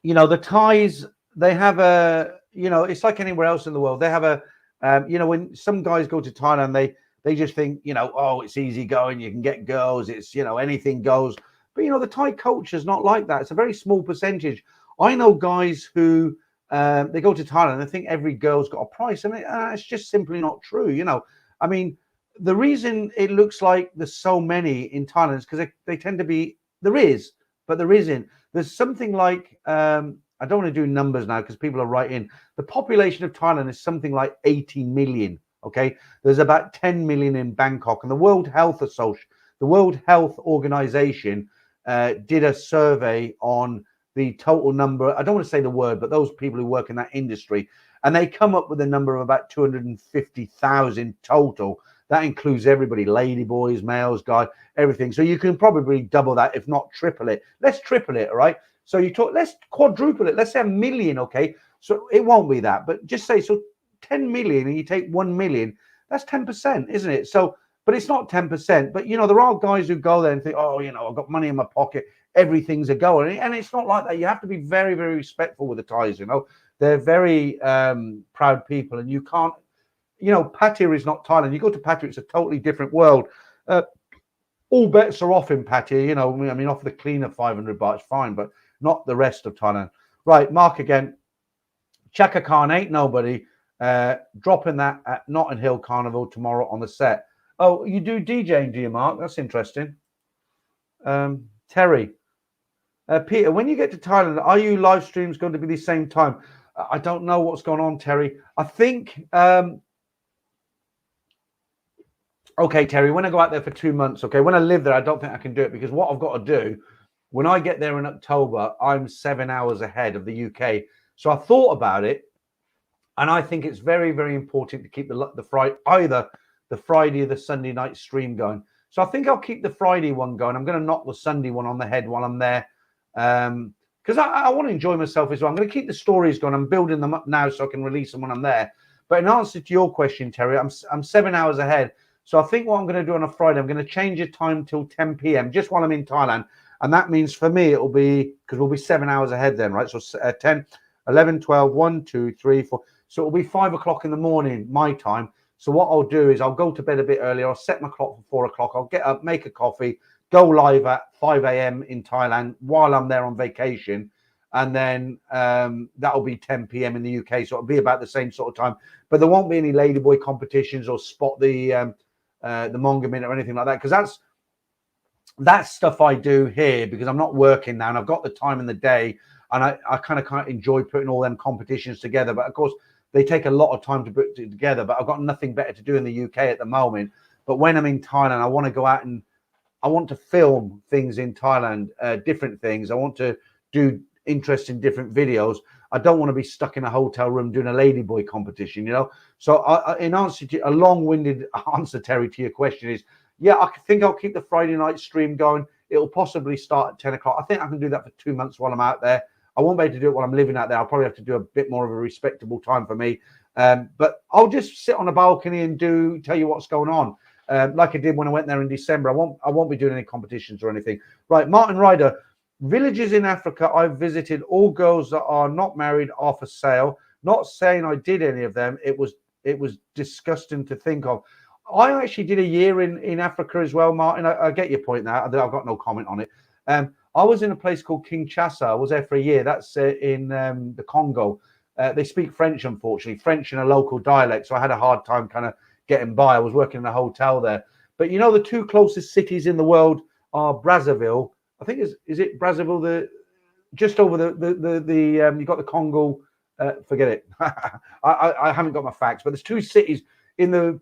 the Thais, they have a... it's like anywhere else in the world. They have a... when some guys go to Thailand, they just think, oh, it's easy going. You can get girls. It's, anything goes. But, the Thai culture is not like that. It's a very small percentage. I know guys who... they go to Thailand and they think every girl's got a price. I mean, it's just simply not true. I mean, the reason it looks like there's so many in Thailand is because they tend to be, there is, but there isn't. There's something like, I don't want to do numbers now because people are writing. The population of Thailand is something like 80 million. Okay. There's about 10 million in Bangkok, and the World Health Organization did a survey on the total number. I don't want to say the word, but those people who work in that industry, and they come up with a number of about 250,000 total. That includes everybody, ladyboys, males, guys, everything. So you can probably double that, if not triple it. Let's triple it, all right? So let's quadruple it. Let's say 1 million, okay? So it won't be that, but just say, so 10 million and you take 1 million, that's 10%, isn't it? So, but it's not 10%. But, there are guys who go there and think, oh, I've got money in my pocket. Everything's a go. And it's not like that. You have to be very, very respectful with the Thais, They're very proud people, and you can't, Pattaya is not Thailand. You go to Pattaya, it's a totally different world. All bets are off in Pattaya, I mean, off the cleaner 500 baht, fine, but not the rest of Thailand. Right, Mark again. Chaka Khan ain't nobody. Dropping that at Notting Hill Carnival tomorrow on the set. Oh, you do DJing, do you, Mark? That's interesting. Terry. Peter, when you get to Thailand, are you live streams going to be the same time? I don't know what's going on, Terry. I think... Okay, Terry, when I go out there for 2 months, okay, when I live there, I don't think I can do it, because what I've got to do, when I get there in October, I'm 7 hours ahead of the UK. So I thought about it, and I think it's very, very important to keep the Friday, either the Friday or the Sunday night stream going. So I think I'll keep the Friday one going. I'm going to knock the Sunday one on the head while I'm there, because I want to enjoy myself as well. I'm going to keep the stories going. I'm building them up now so I can release them when I'm there. But in answer to your question, Terry, I'm 7 hours ahead. So I think what I'm going to do on a Friday, I'm going to change the time till 10 p.m. just while I'm in Thailand. And that means for me, it'll be, because we'll be 7 hours ahead then, right? So 10, 11, 12, 1, 2, 3, 4. So it'll be 5 o'clock in the morning, my time. So what I'll do is I'll go to bed a bit earlier. I'll set my clock for 4 o'clock. I'll get up, make a coffee, go live at 5 a.m. in Thailand while I'm there on vacation. And then that'll be 10 p.m. in the UK. So it'll be about the same sort of time. But there won't be any ladyboy competitions or spot the manga minute or anything like that, because that's stuff I do here because I'm not working now and I've got the time in the day, and I kind of enjoy putting all them competitions together. But of course they take a lot of time to put it together, but I've got nothing better to do in the UK at the moment. But when I'm in Thailand, I want to go out and I want to film things in Thailand, different things. I want to do interesting different videos. I don't want to be stuck in a hotel room doing a ladyboy competition, So in answer to a long-winded answer, Terry, to your question is, yeah, I think I'll keep the Friday night stream going. It'll possibly start at 10 o'clock. I think I can do that for 2 months while I'm out there. I won't be able to do it while I'm living out there. I'll probably have to do a bit more of a respectable time for me. But I'll just sit on a balcony and tell you what's going on. Like I did when I went there in December. I won't be doing any competitions or anything. Right, Martin Ryder. Villages in Africa I've visited, all girls that are not married are for sale. Not saying I did any of them. It was disgusting to think of. I actually did a year in Africa as well, Martin. I get your point now. I've got no comment on it. I was in a place called Kinshasa. I was there for a year. That's in the Congo. They speak French, unfortunately, French in a local dialect. So I had a hard time kind of getting by. I was working in a hotel there. But the two closest cities in the world are Brazzaville. I think is it Brazzaville, just over the you got the Congo. Forget it. I haven't got my facts, but there's two cities in the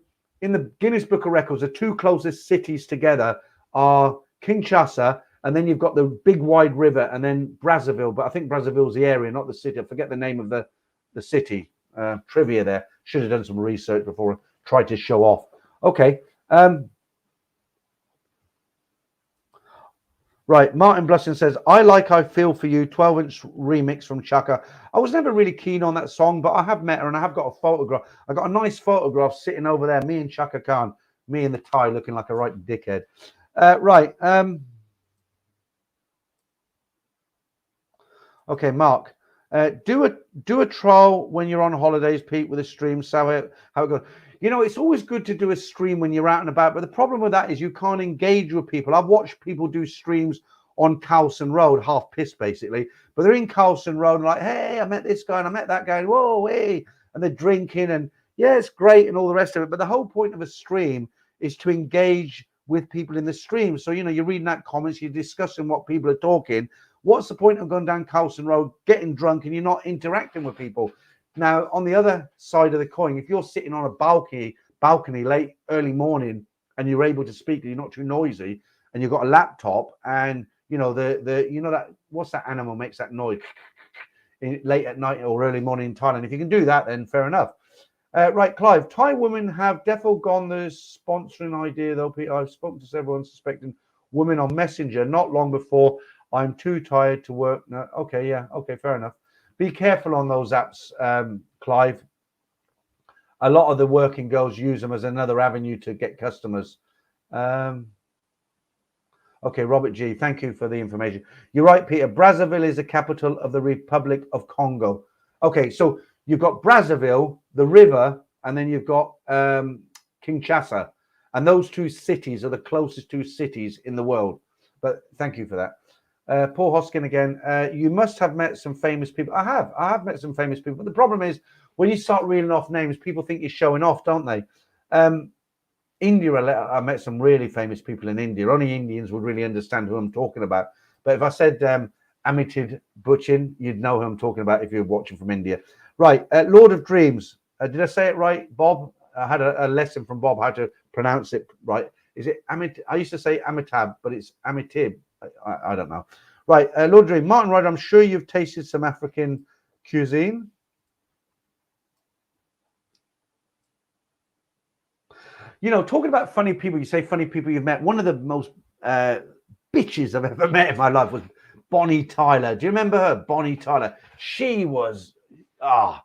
Guinness Book of Records. The two closest cities together are Kinshasa, and then you've got the big wide river, and then Brazzaville. But I think Brazzaville's the area, not the city. I forget the name of the city. Trivia there. Should have done some research before I tried to show off. Okay. Right, Martin Blussin says, I Feel For You, 12-inch remix from Chaka. I was never really keen on that song, but I have met her and I have got a photograph. I got a nice photograph sitting over there, me and Chaka Khan, me in the tie looking like a right dickhead. Right. Okay, Mark. Do a trial when you're on holidays, Pete, with a stream. So how it goes. It's always good to do a stream when you're out and about, but the problem with that is you can't engage with people. I've watched people do streams on Carlson Road, half pissed basically, but they're in Carlson Road and like, hey, I met this guy and I met that guy. Whoa, hey, and they're drinking and yeah, it's great and all the rest of it. But the whole point of a stream is to engage with people in the stream. So, you know, you're reading that comments, you're discussing what people are talking. What's the point of going down Carlson Road, getting drunk, and you're not interacting with people? Now, on the other side of the coin, if you're sitting on a balcony late, early morning, and you're able to speak, you're not too noisy, and you've got a laptop, and you know that what's that animal makes that noise late at night or early morning in Thailand? If you can do that, then fair enough. Right, Clive. Thai women have definitely gone the sponsoring idea, though. Peter, I've spoken to several suspecting women on Messenger not long before. I'm too tired to work. No, okay, yeah, okay, fair enough. Be careful on those apps, Clive. A lot of the working girls use them as another avenue to get customers. Okay, Robert G, thank you for the information. You're right, Peter. Brazzaville is the capital of the Republic of Congo. Okay, so you've got Brazzaville, the river, and then you've got Kinshasa. And those two cities are the closest two cities in the world. But thank you for that. Paul Hoskin again. You must have met some famous people. I have met some famous people. But the problem is, when you start reeling off names, people think you're showing off, don't they? India, I met some really famous people in India. Only Indians would really understand who I'm talking about. But if I said Amitabh Bachchan, you'd know who I'm talking about if you're watching from India. Right, Lord of Dreams. Did I say it right, Bob? I had a lesson from Bob how to pronounce it right. Is it Amit? I used to say Amitabh, but it's Amitabh. I don't know. Right, Lord of Dreams. Martin Ryder, I'm sure you've tasted some African cuisine. You know, talking about funny people, you say funny people you've met. One of the most bitches I've ever met in my life was Bonnie Tyler. Do you remember her? Bonnie Tyler. She was, I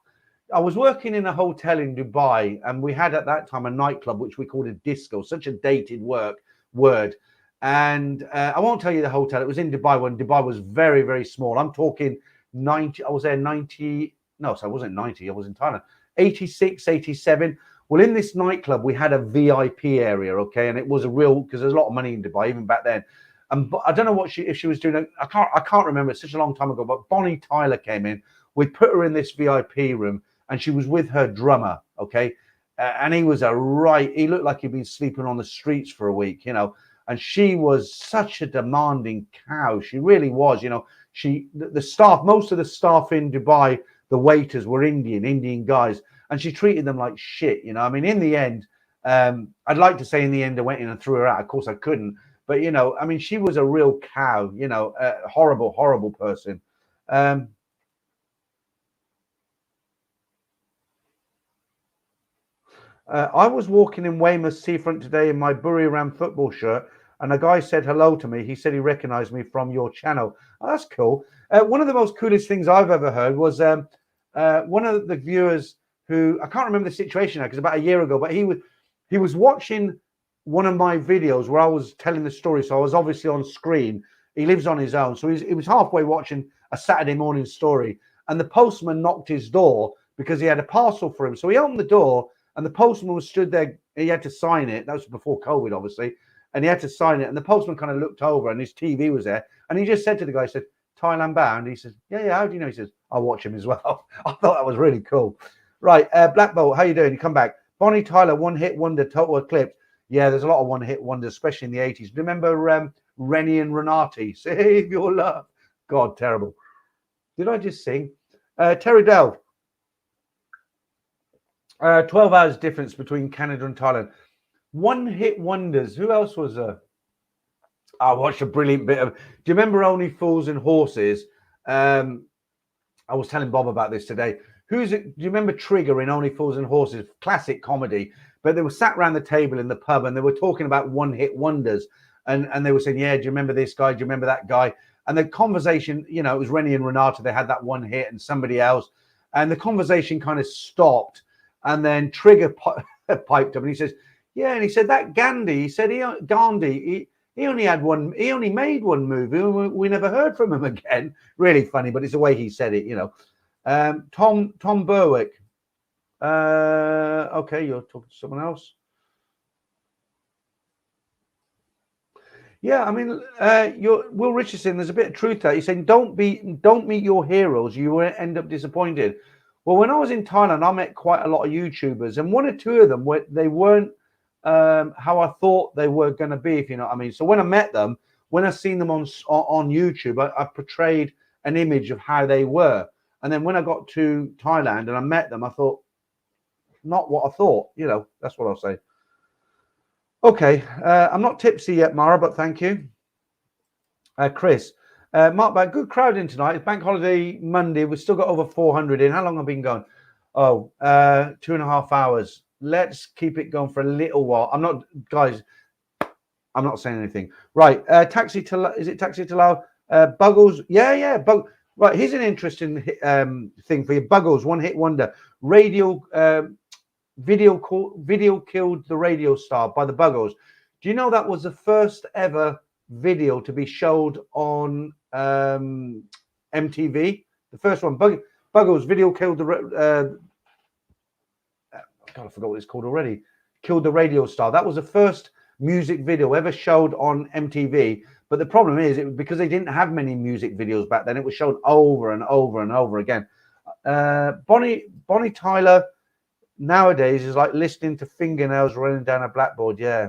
was working in a hotel in Dubai, and we had at that time a nightclub, which we called a disco, such a dated word. And I won't tell you the hotel. It was in Dubai when Dubai was very, very small. I'm talking 90, I was there 90, no, so I wasn't 90, I was in Thailand. 86, 87. Well, in this nightclub, we had a VIP area, okay, and it was a real, because there's a lot of money in Dubai even back then. And I don't know what if she was doing. I can't remember. It's such a long time ago. But Bonnie Tyler came in. We put her in this VIP room, and she was with her drummer, okay. And he was he looked like he'd been sleeping on the streets for a week, you know. And she was such a demanding cow. She really was, you know. The staff, most of the staff in Dubai, the waiters were Indian guys. And she treated them like shit, you know. I mean, in the end, I'd like to say in the end I went in and threw her out. Of course I couldn't. But, you know, I mean, she was a real cow, you know, a horrible, horrible person. I was walking in Weymouth seafront today in my Buriram football shirt, and a guy said hello to me. He said he recognized me from your channel. Oh, that's cool. One of the most coolest things I've ever heard was one of the viewers who, I can't remember the situation now because about a year ago, but he was watching one of my videos where I was telling the story. So I was obviously on screen. He lives on his own. So he was halfway watching a Saturday morning story, and the postman knocked his door because he had a parcel for him. So he opened the door, and the postman was stood there. He had to sign it. That was before COVID, obviously. And he had to sign it. And the postman kind of looked over, and his TV was there. And he just said to the guy, he said, Thailand bound? He says, yeah, how do you know? He says, I watch him as well. I thought that was really cool. Right, Black Bolt, how you doing? You come back. Bonnie Tyler, one-hit wonder, total eclipse. Yeah, there's a lot of one-hit wonders, especially in the 80s. Remember Rennie and Renati? Save your love. God, terrible. Did I just sing? Terry Dell. 12 hours difference between Canada and Thailand. One-hit wonders. Who else was there? I watched a brilliant bit of... Do you remember Only Fools and Horses? I was telling Bob about this today. Do you remember Trigger in Only Fools and Horses? Classic comedy. But they were sat around the table in the pub and they were talking about one-hit wonders. And they were saying, yeah, do you remember this guy? Do you remember that guy? And the conversation, you know, it was Rennie and Renata. They had that one hit and somebody else. And the conversation kind of stopped. And then Trigger piped up and he says, yeah. And he said, that Gandhi, he said, Gandhi, he only had one, he only made one movie. We never heard from him again. Really funny, but it's the way he said it, you know. Tom Berwick. Okay, you're talking to someone else. Yeah, I mean, Will Richardson. There's a bit of truth there. He's saying, don't meet your heroes. You will end up disappointed. Well, when I was in Thailand, I met quite a lot of YouTubers, and one or two of them they weren't how I thought they were going to be, if you know what I mean. So when I met them, when I seen them on YouTube, I portrayed an image of how they were. And then when I got to Thailand and I met them, I thought, not what I thought. You know, that's what I'll say. Okay, I'm not tipsy yet, Mara, but thank you. Chris, Mark, but good crowd in tonight. It's Bank Holiday Monday. We've still got over 400 in. How long have I been going? Oh, 2.5 hours. Let's keep it going for a little while. I'm not, guys, I'm not saying anything. Right, Taxi to, is it Taxi to Lao? Buggles, yeah. Right, here's an interesting thing for you. Buggles, one hit wonder. Video killed the radio star by the Buggles. Do you know that was the first ever video to be showed on MTV? The first one, Buggles, video killed the. God, I forgot what it's called already. Killed the radio star. That was the first music video ever showed on MTV. But the problem is, because they didn't have many music videos back then, it was shown over and over and over again. Bonnie Tyler nowadays is like listening to fingernails running down a blackboard. Yeah.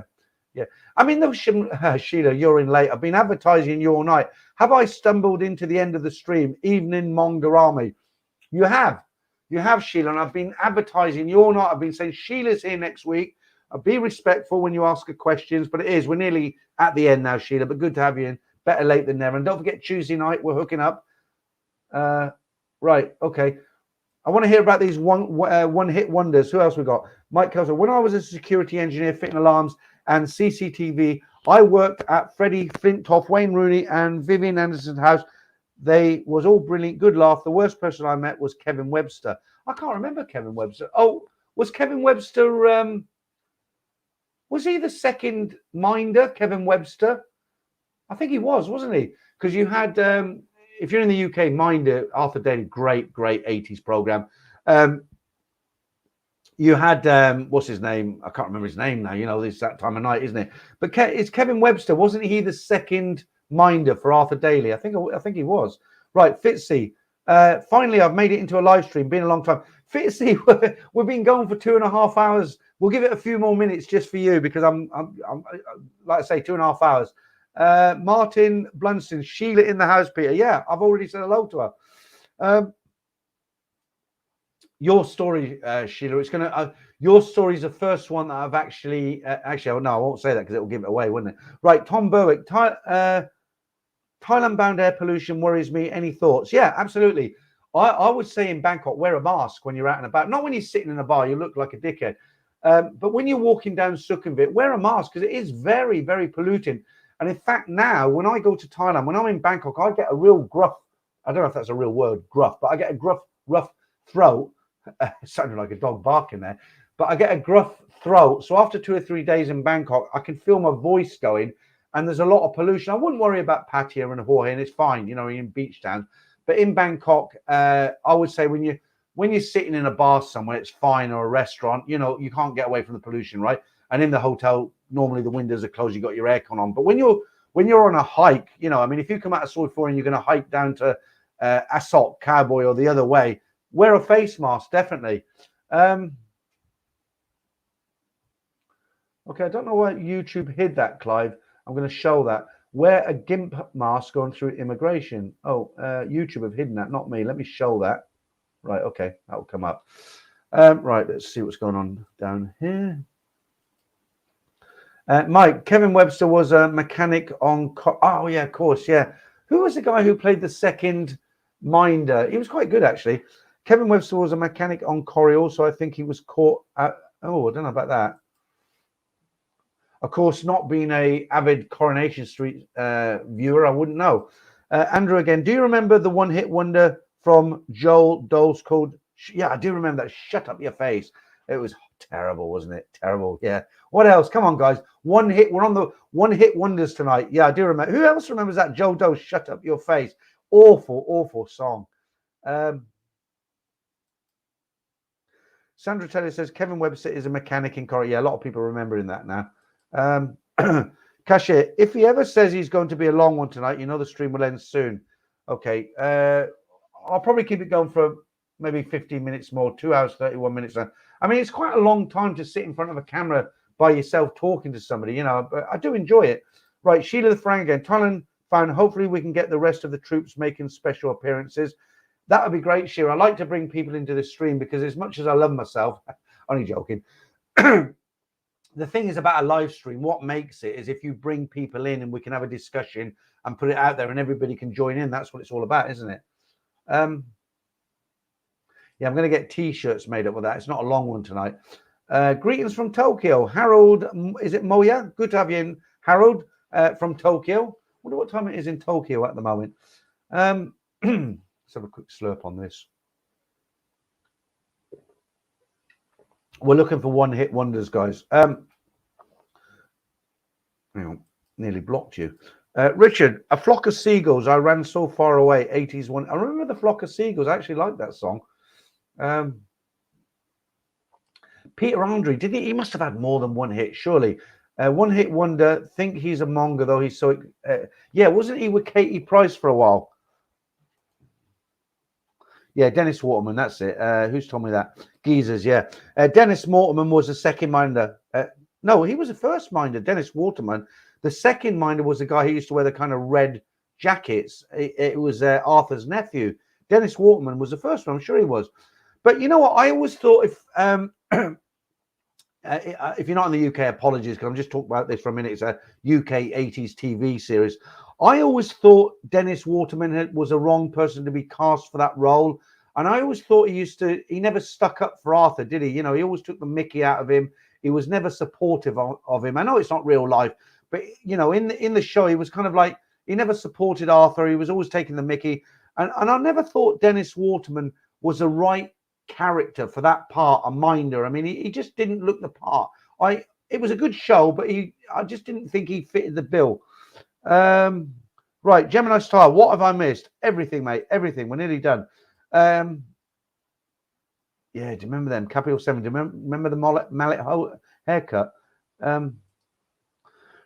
I mean, those Sheila, you're in late. I've been advertising you all night. Have I stumbled into the end of the stream? Evening Mongarami. You have, Sheila, and I've been advertising you all night. I've been saying Sheila's here next week. I'll be respectful when you ask her questions, but we're nearly at the end now, Sheila. But good to have you in. Better late than never. And don't forget Tuesday night, we're hooking up. Right, okay. I want to hear about these one hit wonders. Who else we got? Mike Kelso. When I was a security engineer fitting alarms and CCTV, I worked at Freddie Flintoff, Wayne Rooney, and Vivian Anderson's house. They was all brilliant, good laugh. The worst person I met was Kevin Webster. I can't remember Kevin Webster. Oh, was Kevin Webster? Was he the second minder, Kevin Webster? I think he was, wasn't he? Because you had. If you're in the UK, Minder, Arthur Daly, great 80s program. You had, what's his name? I can't remember his name now. You know, it's that time of night, isn't it? But it's Kevin Webster. Wasn't he the second Minder for Arthur Daly? I think he was. Right, Fitzy. Finally, I've made it into a live stream. Been a long time. Fitzy, we've been going for 2.5 hours. We'll give it a few more minutes just for you because I'm like I say, 2.5 hours. Martin Blunston, Sheila in the house, Peter. Yeah, I've already said hello to her. Your story, Sheila, it's gonna. Your story is the first one that I've actually. No, I won't say that because it will give it away, wouldn't it? Right, Tom Berwick. Thailand-bound air pollution worries me. Any thoughts? Yeah, absolutely. I would say in Bangkok, wear a mask when you're out and about. Not when you're sitting in a bar, you look like a dickhead. But when you're walking down Sukhumvit, wear a mask because it is very, very polluting. And in fact, now when I go to Thailand, when I'm in Bangkok, I get a real gruff. I don't know if that's a real word, gruff, but I get a rough throat. It sounded like a dog barking there, but I get a gruff throat. So after 2 or 3 days in Bangkok, I can feel my voice going, and there's a lot of pollution. I wouldn't worry about Pattaya and Hua Hin. It's fine, you know, in beach towns. But in Bangkok, I would say when you're sitting in a bar somewhere, it's fine, or a restaurant. You know, you can't get away from the pollution, right? And in the hotel, normally the windows are closed. You got your aircon on. But when you're on a hike, you know, I mean, if you come out of Soi Four and you're going to hike down to Asok, Cowboy, or the other way, wear a face mask, definitely. Okay, I don't know why YouTube hid that, Clive. I'm going to show that. Wear a GIMP mask going through immigration. Oh, YouTube have hidden that, not me. Let me show that. Right, okay, that will come up. Right, let's see what's going on down here. Mike, Kevin Webster was a mechanic on... Oh, yeah, of course, yeah. Who was the guy who played the second Minder? He was quite good, actually. Kevin Webster was a mechanic on Corrie, so I think he was caught at... Oh, I don't know about that. Of course, not being a avid Coronation Street viewer, I wouldn't know. Andrew again, do you remember the one-hit wonder from Joel Dole's called... Yeah, I do remember that. Shut up your face. It was terrible, wasn't it? Terrible, yeah. What else? Come on, guys. One hit. We're on the one-hit wonders tonight. Yeah, I do remember. Who else remembers that? Joe Doe, Shut Up Your Face. Awful, awful song. Sandra Taylor says Kevin Webster is a mechanic in Corrie. Yeah, a lot of people are remembering that now. Cashier, if he ever says he's going to be a long one tonight, you know the stream will end soon. Okay. I'll probably keep it going for maybe 15 minutes more, 2 hours, 31 minutes. I mean, it's quite a long time to sit in front of a camera by yourself talking to somebody, you know. But I do enjoy it. Right, Sheila the Farang again. Thailand fan. Hopefully we can get the rest of the troops making special appearances. That would be great, Sheila. I like to bring people into the stream because as much as I love myself, only joking. The thing is about a live stream, what makes it is if you bring people in and we can have a discussion and put it out there and everybody can join in. That's what it's all about, isn't it? Yeah, I'm going to get T-shirts made up with that. It's not a long one tonight. Greetings from Tokyo. Harold, is it Moya? Good to have you in, Harold, from Tokyo. I wonder what time it is in Tokyo at the moment. Let's have a quick slurp on this. We're looking for one-hit wonders, guys. Nearly blocked you. Richard, A Flock of Seagulls. I ran so far away. 80s one. I remember The Flock of Seagulls. I actually like that song. Peter Andre, did he must have had more than one hit, surely. One hit wonder. Think he's a monger, though he's so. Yeah, wasn't he with Katie Price for a while? Yeah, Dennis Waterman, that's it. Who's told me that? Geezers, yeah. Dennis Waterman was the second minder. No, he was the first minder, Dennis Waterman. The second minder was the guy who used to wear the kind of red jackets. It was Arthur's nephew. Dennis Waterman was the first one, I'm sure he was. But you know what? I always thought if you're not in the UK, apologies, because I'm just talking about this for a minute. It's a UK 80s TV series. I always thought Dennis Waterman was a wrong person to be cast for that role. And I always thought he never stuck up for Arthur, did he? You know, he always took the mickey out of him. He was never supportive of him. I know it's not real life, but, you know, in the show, he was kind of like, he never supported Arthur. He was always taking the mickey. And I never thought Dennis Waterman was the right character for that part, a minder. I mean, he just didn't look the part. It was a good show, but I just didn't think he fitted the bill. Right, Gemini Star, what have I missed? Everything, mate, everything. We're nearly done. Yeah, do you remember them? Capital 7, do you remember the mallet haircut?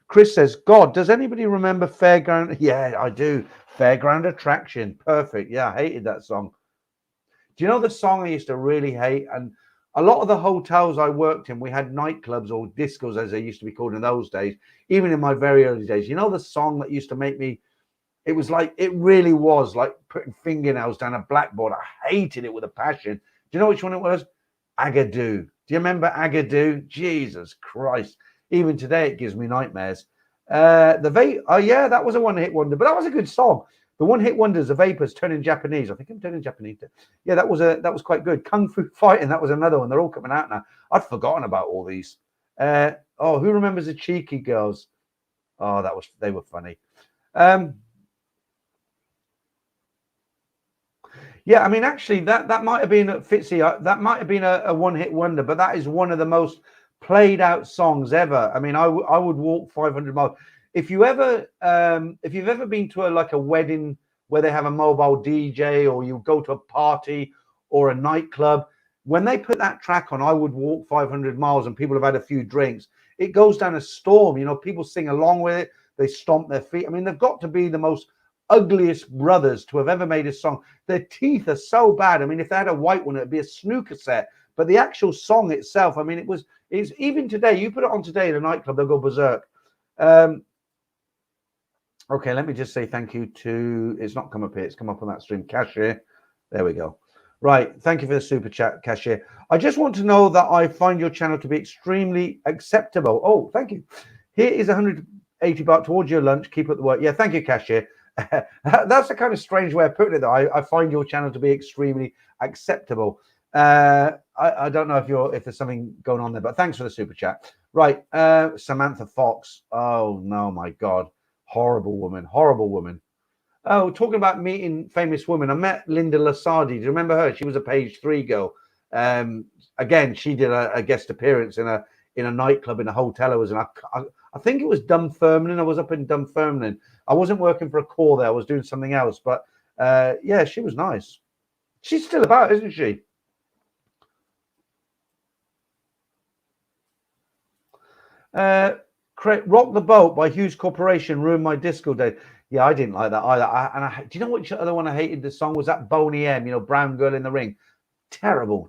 Chris says, God, does anybody remember Fairground? Yeah, I do. Fairground Attraction. Perfect. Yeah, I hated that song. Do you know the song I used to really hate? And a lot of the hotels I worked in, we had nightclubs or discos, as they used to be called in those days, even in my very early days. You know the song that used to make me, it was like, it really was like putting fingernails down a blackboard. I hated it with a passion. Do you know which one it was? Agadoo. Do you remember Agadoo? Jesus Christ. Even today, it gives me nightmares. Oh, yeah, that was a one-hit wonder, but that was a good song. The one-hit wonders, the Vapors, turning Japanese. I think I'm turning Japanese. Yeah, that was quite good. Kung Fu Fighting, that was another one. They're all coming out now. I'd forgotten about all these. Who remembers the Cheeky Girls? Oh, they were funny. Yeah, I mean, actually, that might have been Fitzy. That might have been a one-hit wonder, but that is one of the most played out songs ever. I mean, I would walk 500 miles. If you've ever been to a wedding where they have a mobile DJ, or you go to a party or a nightclub, when they put that track on, I would walk 500 miles, and people have had a few drinks, it goes down a storm. You know, people sing along with it. They stomp their feet. I mean, they've got to be the most ugliest brothers to have ever made a song. Their teeth are so bad. I mean, if they had a white one, it'd be a snooker set. But the actual song itself, I mean, it's even today, you put it on today in a nightclub, they'll go berserk. Okay, let me just say thank you to, it's not come up here, it's come up on that stream, Cashier. There we go. Right, thank you for the super chat, Cashier. I just want to know that I find your channel to be extremely acceptable. Oh, thank you. Here is 180 baht towards your lunch. Keep up the work. Yeah, thank you, Cashier. That's a kind of strange way of putting it, though. I find your channel to be extremely acceptable. I don't know if there's something going on there, but thanks for the super chat. Right, Samantha Fox. Oh no, my God, horrible woman. Oh, talking about meeting famous women, I met Linda Lasardi. Do you remember her? She was a Page 3 girl. Again, she did a guest appearance in a nightclub in a hotel I was in. I think it was Dunfermline. I was up in Dunfermline. I wasn't working for a call there. I was doing something else. But yeah, she was nice. She's still about, isn't she? Rock the Boat by Hughes Corporation ruined my disco day. Yeah, I didn't like that either. Do you know which other one I hated? The song was that Boney M, Brown Girl in the Ring. Terrible.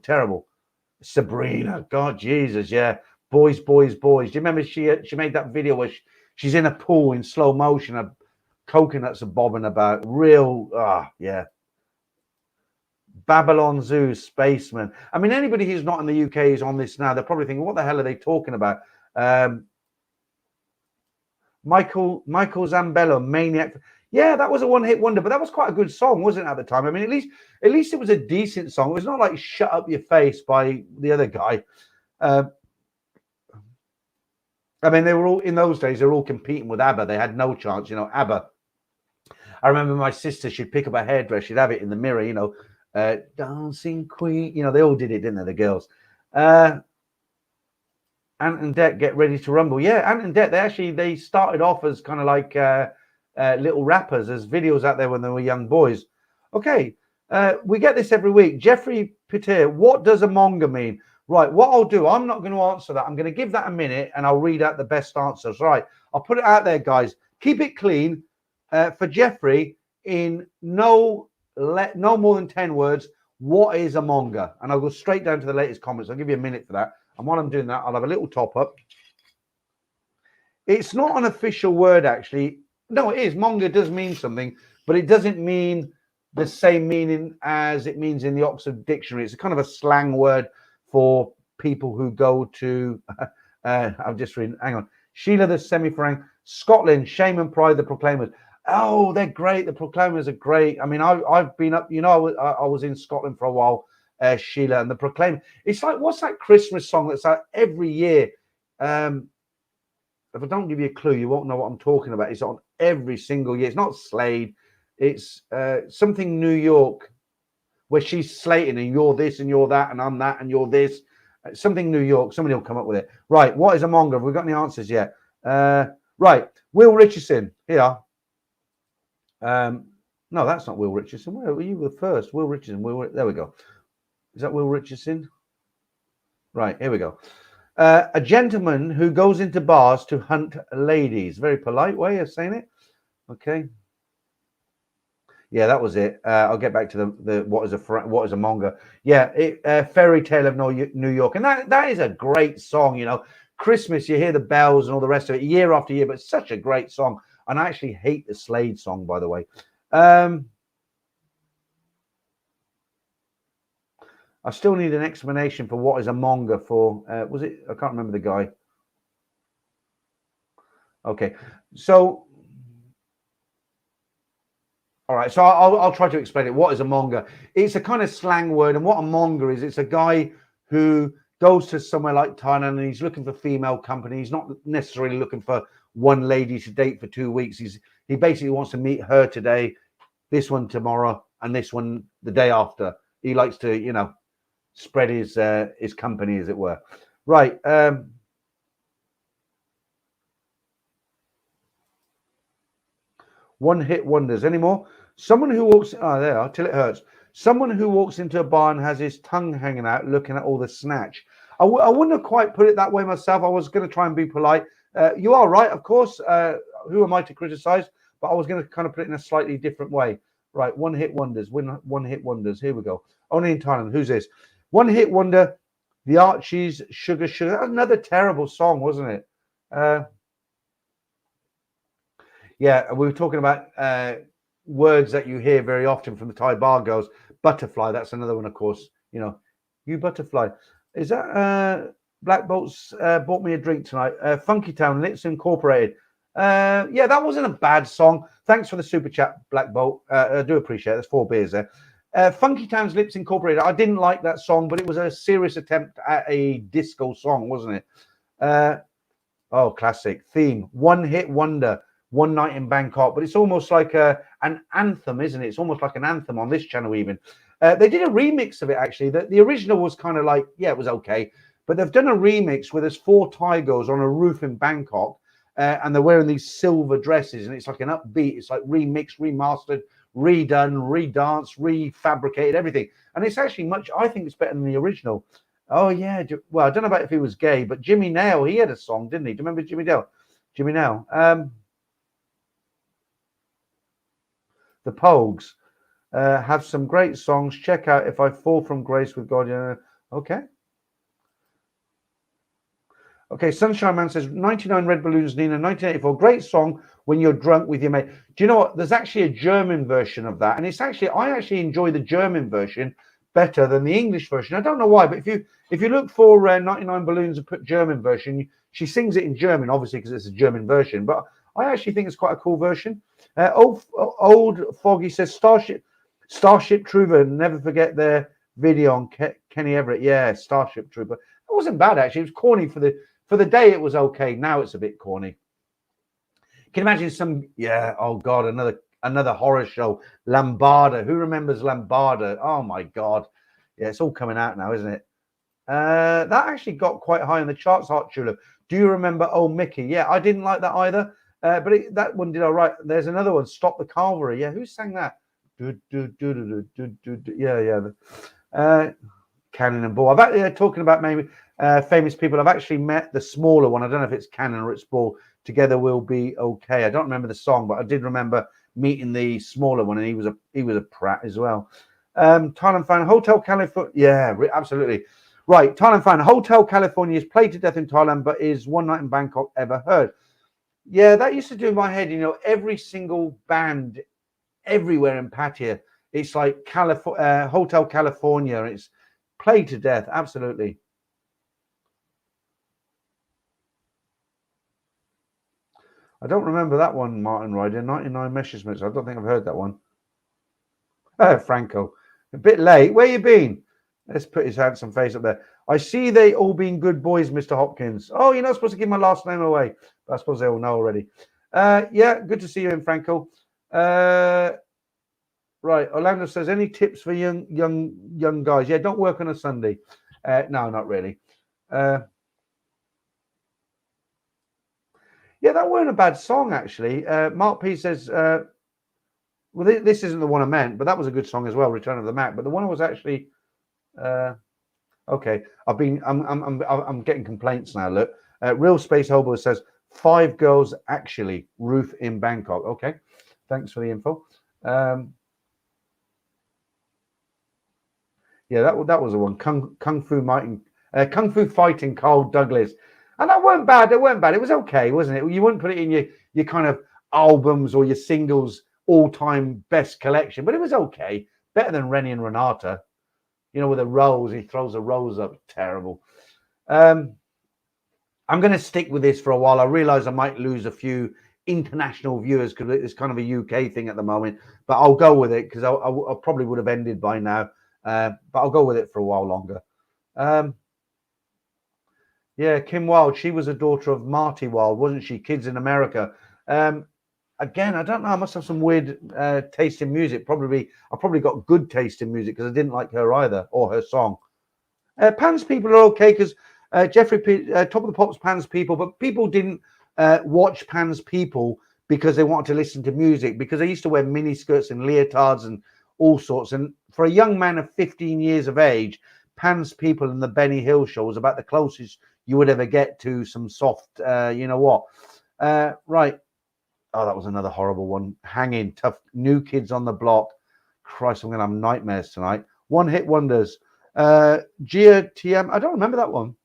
Sabrina, God, Jesus, yeah. Boys, boys, boys. Do you remember she made that video where she's in a pool in slow motion, her coconuts are bobbing about. Real, yeah. Babylon Zoo, Spaceman. I mean, anybody who's not in the UK is on this now. They're probably thinking, what the hell are they talking about? Michael Zambello, Maniac. Yeah, that was a one-hit wonder, but that was quite a good song, wasn't it, at the time? I mean, at least it was a decent song. It was not like "Shut Up Your Face" by the other guy. I mean, they were all in those days. They were all competing with ABBA. They had no chance, you know. ABBA. I remember my sister. She'd pick up a hairdress. She'd have it in the mirror, you know. Dancing Queen. You know, they all did it, didn't they? The girls. Ant and Dec, Get Ready to Rumble. Yeah, Ant and Dec. They started off as kind of like little rappers, as videos out there when they were young boys. Okay, we get this every week. Jeffrey Peter, what does a monga mean? Right, what I'll do, I'm not going to answer that. I'm going to give that a minute and I'll read out the best answers. Right, I'll put it out there, guys. Keep it clean. For Jeffrey, in no more than 10 words, what is a monga? And I'll go straight down to the latest comments. I'll give you a minute for that. And while I'm doing that, I'll have a little top up. It's not an official word, actually. No, it is. Monga does mean something, but it doesn't mean the same meaning as it means in the Oxford Dictionary. It's a kind of a slang word for people who go to, I've just read, hang on, Sheila the Semi-Frank, Scotland, Shame and Pride, the Proclaimers. Oh, they're great. The Proclaimers are great. I mean, I've been up, you know, I was in Scotland for a while, Sheila, and the Proclaimers. It's like, what's that Christmas song that's out every year? If I don't give you a clue, you won't know what I'm talking about. It's on every single year. It's not Slade. It's something New York, where she's slating and you're this and you're that and I'm that and you're this. Something New York. Somebody will come up with it. Right. What is a monga? Have we got any answers yet? Right. Will Richardson. Here. No, that's not Will Richardson. Where were you the first? Will Richardson. There we go. Is that Will Richardson? Right. Here we go. A gentleman who goes into bars to hunt ladies. Very polite way of saying it. Okay. Yeah, that was it. I'll get back to the what is a monga. Yeah, Fairy Tale of New York, and that is a great song. You know, Christmas, you hear the bells and all the rest of it year after year, but it's such a great song. And I actually hate the Slade song, by the way. I still need an explanation for what is a monga for. Was it? I can't remember the guy. Okay, so. All right, so I'll try to explain it. What is a monga? It's a kind of slang word, and what a monga is, it's a guy who goes to somewhere like Thailand and he's looking for female company. He's not necessarily looking for one lady to date for 2 weeks. He basically wants to meet her today, this one tomorrow, and this one the day after. He likes to, you know, spread his company, as it were. Right. One-hit wonders. Any more? Someone who walks, there are, till it hurts. Someone who walks into a bar and has his tongue hanging out looking at all the snatch. I wouldn't have quite put it that way myself. I was going to try and be polite. You are right, of course. Who am I to criticize? But I was going to kind of put it in a slightly different way. Right, one-hit wonders. One-hit wonders. Here we go. Only in Thailand. Who's this? One-hit wonder, the Archies, Sugar Sugar. That was another terrible song, wasn't it? Yeah, we were talking about words that you hear very often from the Thai bar girls. Butterfly, that's another one, of course. You know, you butterfly. Is that Black Bolts bought me a drink tonight? Funky Town, Lips Incorporated. Yeah, that wasn't a bad song. Thanks for the super chat, Black Bolt. I do appreciate it. There's 4 beers there. Funky Town's Lips Incorporated. I didn't like that song, but it was a serious attempt at a disco song, wasn't it? Oh, classic. Theme. One hit wonder. One Night in Bangkok, but it's almost like an anthem, isn't it? It's almost like an anthem on this channel even. They did a remix of it, actually. The original was kind of like, yeah, it was okay. But they've done a remix where there's 4 Thai girls on a roof in Bangkok, and they're wearing these silver dresses, and it's like an upbeat. It's like remixed, remastered, redone, redanced, refabricated, everything. And it's actually I think it's better than the original. Oh, yeah. Well, I don't know about if he was gay, but Jimmy Nail, he had a song, didn't he? Do you remember Jimmy Nail? Jimmy Nail. The Pogues have some great songs. Check out If I Fall from Grace with God. Okay. Okay, Sunshine Man says 99 Red Balloons, Nina, 1984. Great song when you're drunk with your mate. Do you know what? There's actually a German version of that, and it's actually I actually enjoy the German version better than the English version. I don't know why, but if you look for 99 Balloons and put German version, she sings it in German, obviously because it's a German version. But I actually think it's quite a cool version. Old Foggy says Starship Trooper. Never forget their video on Kenny Everett. Yeah, Starship Trooper. It wasn't bad actually. It was corny for the day. It was okay. Now it's a bit corny. Can you imagine some? Yeah. Oh God, another horror show. Lambada. Who remembers Lambada? Oh my God. Yeah, it's all coming out now, isn't it? That actually got quite high on the charts. Heart Tulip. Do you remember? Oh, Mickey. Yeah, I didn't like that either. But that one did all right. There's another one. Stop the Cavalry. Yeah, who sang that? Yeah. Cannon and Ball. I've actually talking about maybe famous people. I've actually met the smaller one. I don't know if it's Cannon or it's Ball. Together We'll Be Okay. I don't remember the song, but I did remember meeting the smaller one, and he was a prat as well. Thailand fan, Hotel California. Yeah, absolutely. Right, Thailand fan, Hotel California is played to death in Thailand, but is One Night in Bangkok ever heard? Yeah, that used to do in my head. Every single band everywhere in Pattaya, it's like Hotel California. It's played to death. Absolutely. I don't remember that one, Martin Ryder. 99 Measurements. I don't think I've heard that one. Franco. A bit late. Where you been? Let's put his handsome face up there. I see they all been good boys, Mr. Hopkins. Oh, you're not supposed to give my last name away. But I suppose they all know already. Yeah, good to see you in, Franco. Right. Orlando says, any tips for young guys? Yeah, don't work on a Sunday. No, not really. Yeah, that weren't a bad song, actually. Mark P says, well, this isn't the one I meant, but that was a good song as well, Return of the Mac. But the one was actually, okay. I'm getting complaints now. Look, Real Space Hobo says 5 girls actually roof in Bangkok. Okay, thanks for the info. Yeah, that was the one. Kung Fu Fighting Carl Douglas. And that weren't bad. It was okay, wasn't it? You wouldn't put it in your kind of albums or your singles all-time best collection, but it was okay. Better than Rennie and Renata. With a rose, he throws a rose up. Terrible. I'm going to stick with this for a while. I realize I might lose a few international viewers because it's kind of a UK thing at the moment, but I'll go with it because I probably would have ended by now. But I'll go with it for a while longer. Yeah, Kim Wilde. She was a daughter of Marty Wilde, wasn't she? Kids in America. Again, I don't know. I must have some weird taste in music. I probably got good taste in music because I didn't like her either or her song. Pan's People are okay because Jeffrey Top of the Pops Pan's People, but people didn't watch Pan's People because they wanted to listen to music because they used to wear mini skirts and leotards and all sorts. And for a young man of 15 years of age, Pan's People and the Benny Hill Show was about the closest you would ever get to some soft, you know what? Right. Oh, that was another horrible one. Hanging, Tough, New Kids on the Block. Christ, I'm going to have nightmares tonight. One Hit Wonders. Gia TM. I don't remember that one.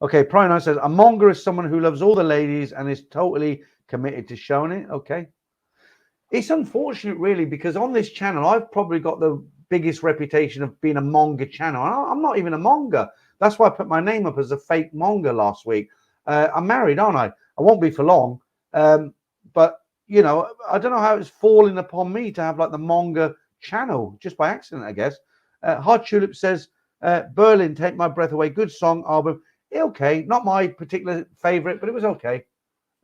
Okay, Prime says, a monger is someone who loves all the ladies and is totally committed to showing it. Okay. It's unfortunate, really, because on this channel, I've probably got the biggest reputation of being a monger channel. I'm not even a monger. That's why I put my name up as a fake monger last week. I'm married, aren't I? I won't be for long. But, I don't know how it's falling upon me to have like the monger channel just by accident, I guess. Hard Tulip says, Berlin, Take My Breath Away. Good song, album. Okay. Not my particular favorite, but it was okay.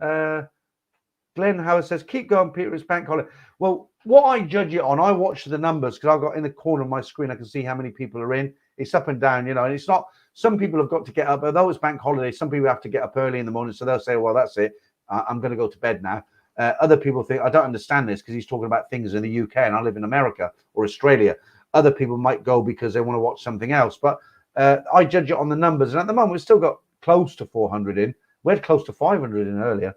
Glenn Howard says, keep going, Peter. It's bank holiday. Well, what I judge it on, I watch the numbers because I've got in the corner of my screen, I can see how many people are in. It's up and down, and it's not, some people have got to get up, although it's bank holiday, some people have to get up early in the morning. So they'll say, well, that's it. I'm going to go to bed now. Other people think, I don't understand this because he's talking about things in the UK and I live in America or Australia. Other people might go because they want to watch something else. But I judge it on the numbers. And at the moment, we've still got close to 400 in. We had close to 500 in earlier.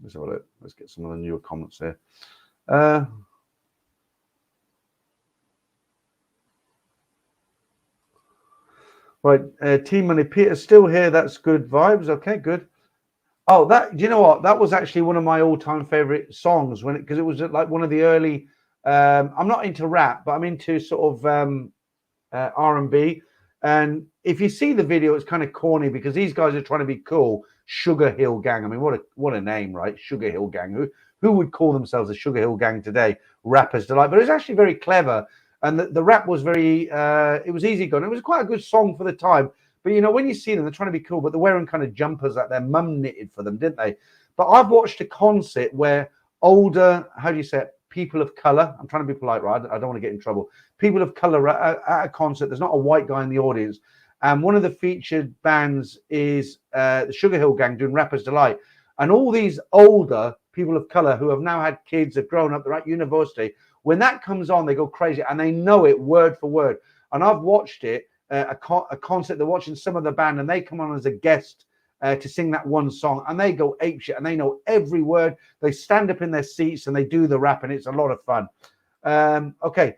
Let's have a look. Let's get some of the newer comments here. Right, Team Money. Peter's still here. That's good vibes. Okay, good. Oh, that, do you know what? That was actually one of my all-time favorite songs when because it was like one of the early. I'm not into rap, but I'm into sort of R&B. And if you see the video, it's kind of corny because these guys are trying to be cool. Sugar Hill Gang. I mean, what a name, right? Sugar Hill Gang. Who would call themselves a Sugar Hill Gang today? Rappers delight. But it's actually very clever, and the rap was very. It was easy going. It was quite a good song for the time. But you know, when you see them, they're trying to be cool, but they're wearing kind of jumpers that their mum knitted for them, didn't they? But I've watched a concert where older, how do you say it, people of color. I'm trying to be polite, right? I don't want to get in trouble. People of color at a concert. There's not a white guy in the audience, and one of the featured bands is the Sugar Hill Gang doing Rapper's Delight, and all these older people of color who have now had kids, have grown up, they're at university. When that comes on, they go crazy and they know it word for word. And I've watched it, a concert. They're watching some of the band, and they come on as a guest to sing that one song, and they go apeshit, and they know every word. They stand up in their seats and they do the rap, and it's a lot of fun. Okay.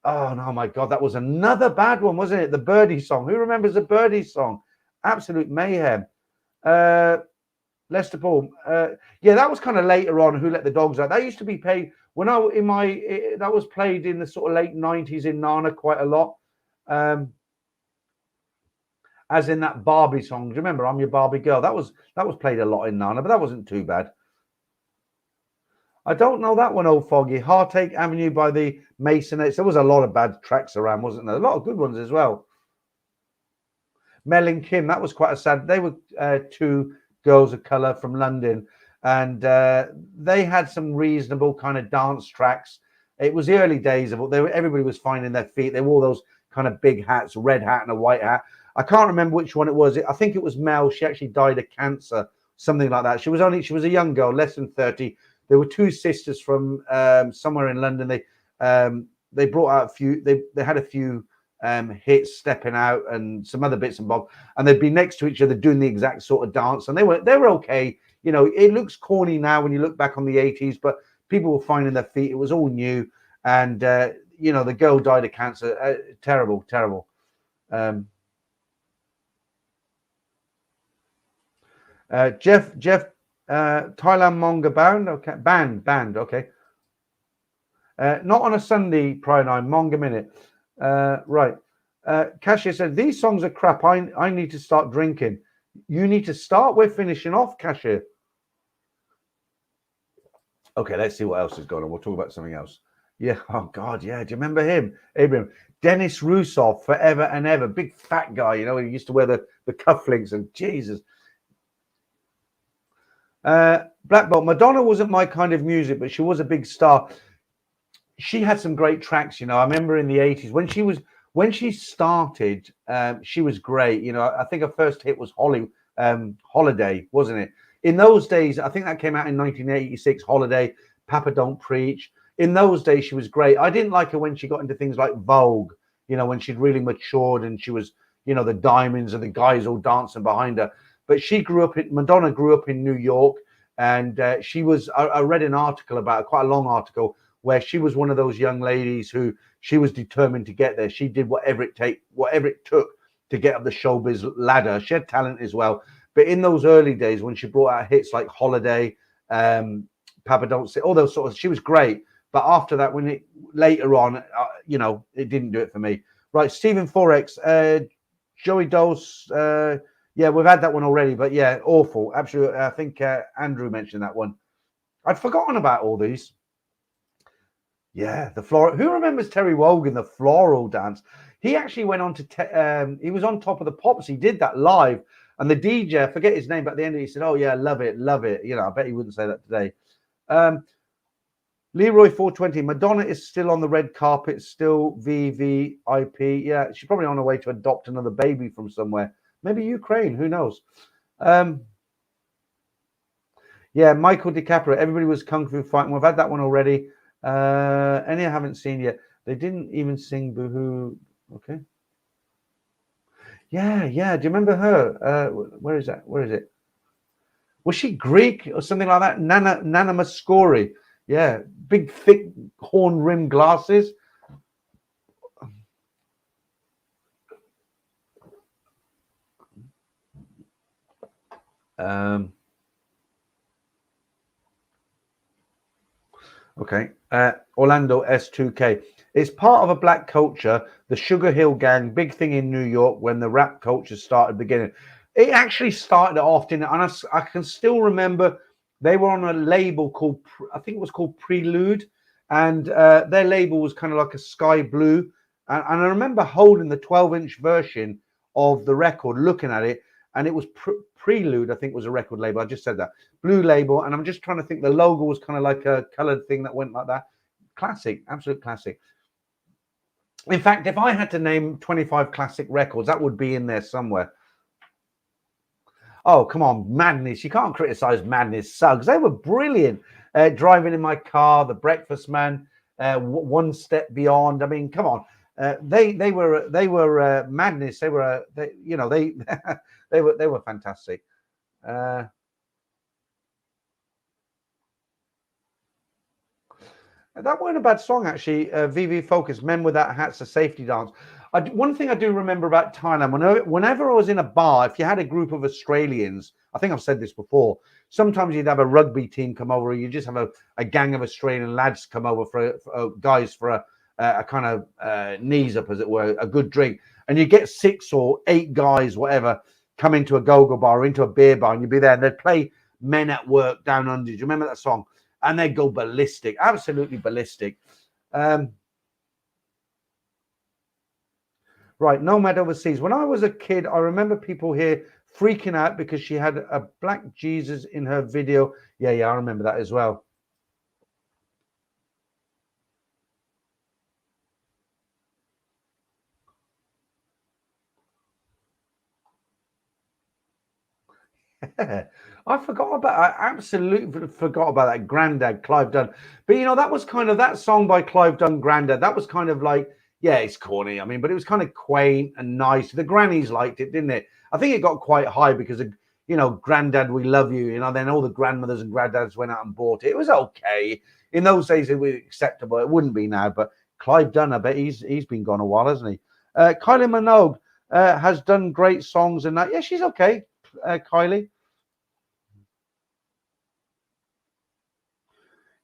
Oh no, my God, that was another bad one, wasn't it? The Birdie song. Who remembers the Birdie song? Absolute mayhem. Lester Paul. Yeah, that was kind of later on. Who Let the Dogs Out? That used to be paid when I in my. That was played in the sort of late '90s in Nana quite a lot. As in that Barbie song. Do you remember I'm Your Barbie Girl? That was played a lot in Nana, but that wasn't too bad. I don't know that one, Old Foggy. Heartache Avenue by the Masonettes. There was a lot of bad tracks around, wasn't there? A lot of good ones as well. Mel and Kim, that was quite a sad. They were two girls of colour from London, and they had some reasonable kind of dance tracks. It was the early days of it. Everybody was finding their feet. They wore those kind of big hats, a red hat and a white hat. I can't remember which one it was. I think it was Mel. She actually died of cancer, something like that. She was a young girl, less than 30. There were two sisters from somewhere in London. They brought out a few. They had a few hits, Stepping Out, and some other bits and bobs. And they'd be next to each other doing the exact sort of dance. And they were okay. You know, it looks corny now when you look back on the 80s, but people were finding their feet. It was all new. And you know, the girl died of cancer. Terrible, terrible. Jeff, Thailand manga band, okay, band, okay. Not on a Sunday, Prime 9, manga minute. Right. Cashier said, these songs are crap. I need to start drinking. You need to start. We're finishing off, Cashier. Okay, let's see what else is going on. We'll talk about something else. Yeah. Oh, God, yeah. Do you remember him? Abraham. Dennis Russoff, Forever and Ever. Big fat guy, you know, he used to wear the cufflinks and Jesus. Black Bolt. Madonna wasn't my kind of music, but she was a big star. She had some great tracks, you know. I remember in the 80s when she started, she was great. You know, I think her first hit was Holiday, wasn't it? In those days, I think that came out in 1986, Holiday, Papa Don't Preach. In those days, she was great. I didn't like her when she got into things like Vogue, you know, when she'd really matured and she was, you know, the diamonds and the guys all dancing behind her. But Madonna grew up in New York, and she was, I read an article about it, quite a long article, where she was one of those young ladies who she was determined to get there. She did whatever it took to get up the showbiz ladder. She had talent as well. But in those early days, when she brought out hits like Holiday, Papa Don't Say, all those sorts of, she was great. But after that, later on, you know, it didn't do it for me. Right, Stephen Forex, Joey Dose, yeah, we've had that one already, but yeah, awful. Absolutely. I think Andrew mentioned that one. I'd forgotten about all these. Yeah, the floral. Who remembers Terry Wogan, the floral dance? He actually went on to, he was on Top of the Pops. He did that live. And the DJ, I forget his name, but at the end he said, oh, yeah, love it, love it. You know, I bet he wouldn't say that today. Leroy 420, Madonna is still on the red carpet, still VVIP. Yeah, she's probably on her way to adopt another baby from somewhere. Maybe Ukraine, who knows? Yeah, Michael DiCaprio. Everybody was kung fu fighting. We've had that one already. Any I haven't seen yet. They didn't even sing Boohoo. Okay. Yeah. Do you remember her? Where is that? Where is it? Was she Greek or something like that? Nana Muscori. Yeah, big, thick, horn-rimmed glasses. Um, okay. Orlando S2K. It's part of a black culture, the Sugar Hill Gang, big thing in New York when the rap culture started beginning. It actually started off in, and I can still remember they were on a label called, I think it was called Prelude, and their label was kind of like a sky blue. And I remember holding the 12-inch version of the record, looking at it, and it was Prelude, I think was a record label. I just said that. Blue label, and I'm just trying to think the logo was kind of like a colored thing that went like that. Classic, absolute classic. In fact, if I had to name 25 classic records, that would be in there somewhere. Oh, come on, Madness. You can't criticize Madness. Suggs. They were brilliant. Driving in My Car, The Breakfast Man, One Step Beyond. I mean, come on. They were Madness. They were they they were fantastic. That weren't a bad song, actually. VV Focus, Men Without Hats, a safety dance. One thing I do remember about Thailand, whenever I was in a bar, if you had a group of Australians, I think I've said this before, sometimes you'd have a rugby team come over, or you just have a gang of Australian lads come over for guys for a kind of knees up, as it were, a good drink. And you get 6 or 8 guys, whatever, come into a go-go bar or into a beer bar, and you'd be there, and they'd play Men at Work Down Under. Do you remember that song? And they go ballistic, absolutely ballistic. Right, Nomad Overseas. When I was a kid, I remember people here freaking out because she had a black Jesus in her video. Yeah, I remember that as well. I absolutely forgot about that. Grandad, Clive Dunn. But that was kind of that song by Clive Dunn, Grandad. That was kind of like, yeah, it's corny. I mean, but it was kind of quaint and nice. The grannies liked it, didn't it? I think it got quite high because of, Grandad, we love you. Then all the grandmothers and granddads went out and bought it. It was okay. In those days, it was acceptable. It wouldn't be now. But Clive Dunn, I bet he's been gone a while, hasn't he? Kylie Minogue has done great songs and that. Yeah, she's okay, Kylie.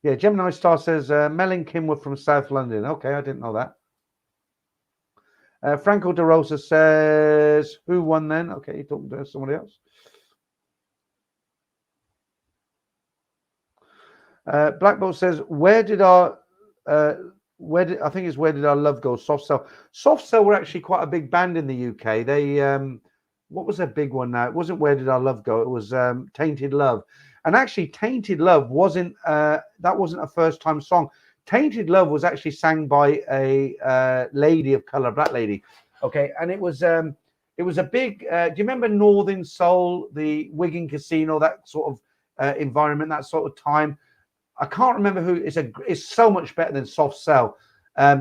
Yeah, Gemini Star says Mel and Kim were from South London. Okay, I didn't know that. Franco De Rosa says, who won then? Okay, you're talking to somebody else. Black Bolt says, where did our love go? Soft Cell. Soft Cell were actually quite a big band in the UK. They what was their big one now? It wasn't Where Did Our Love Go? It was Tainted Love. And actually, Tainted Love wasn't a first time song. Tainted Love was actually sang by a lady of color, black lady. Okay, and it was a big. Do you remember Northern Soul, the Wigan Casino, that sort of environment, that sort of time? I can't remember who. It's so much better than Soft Cell.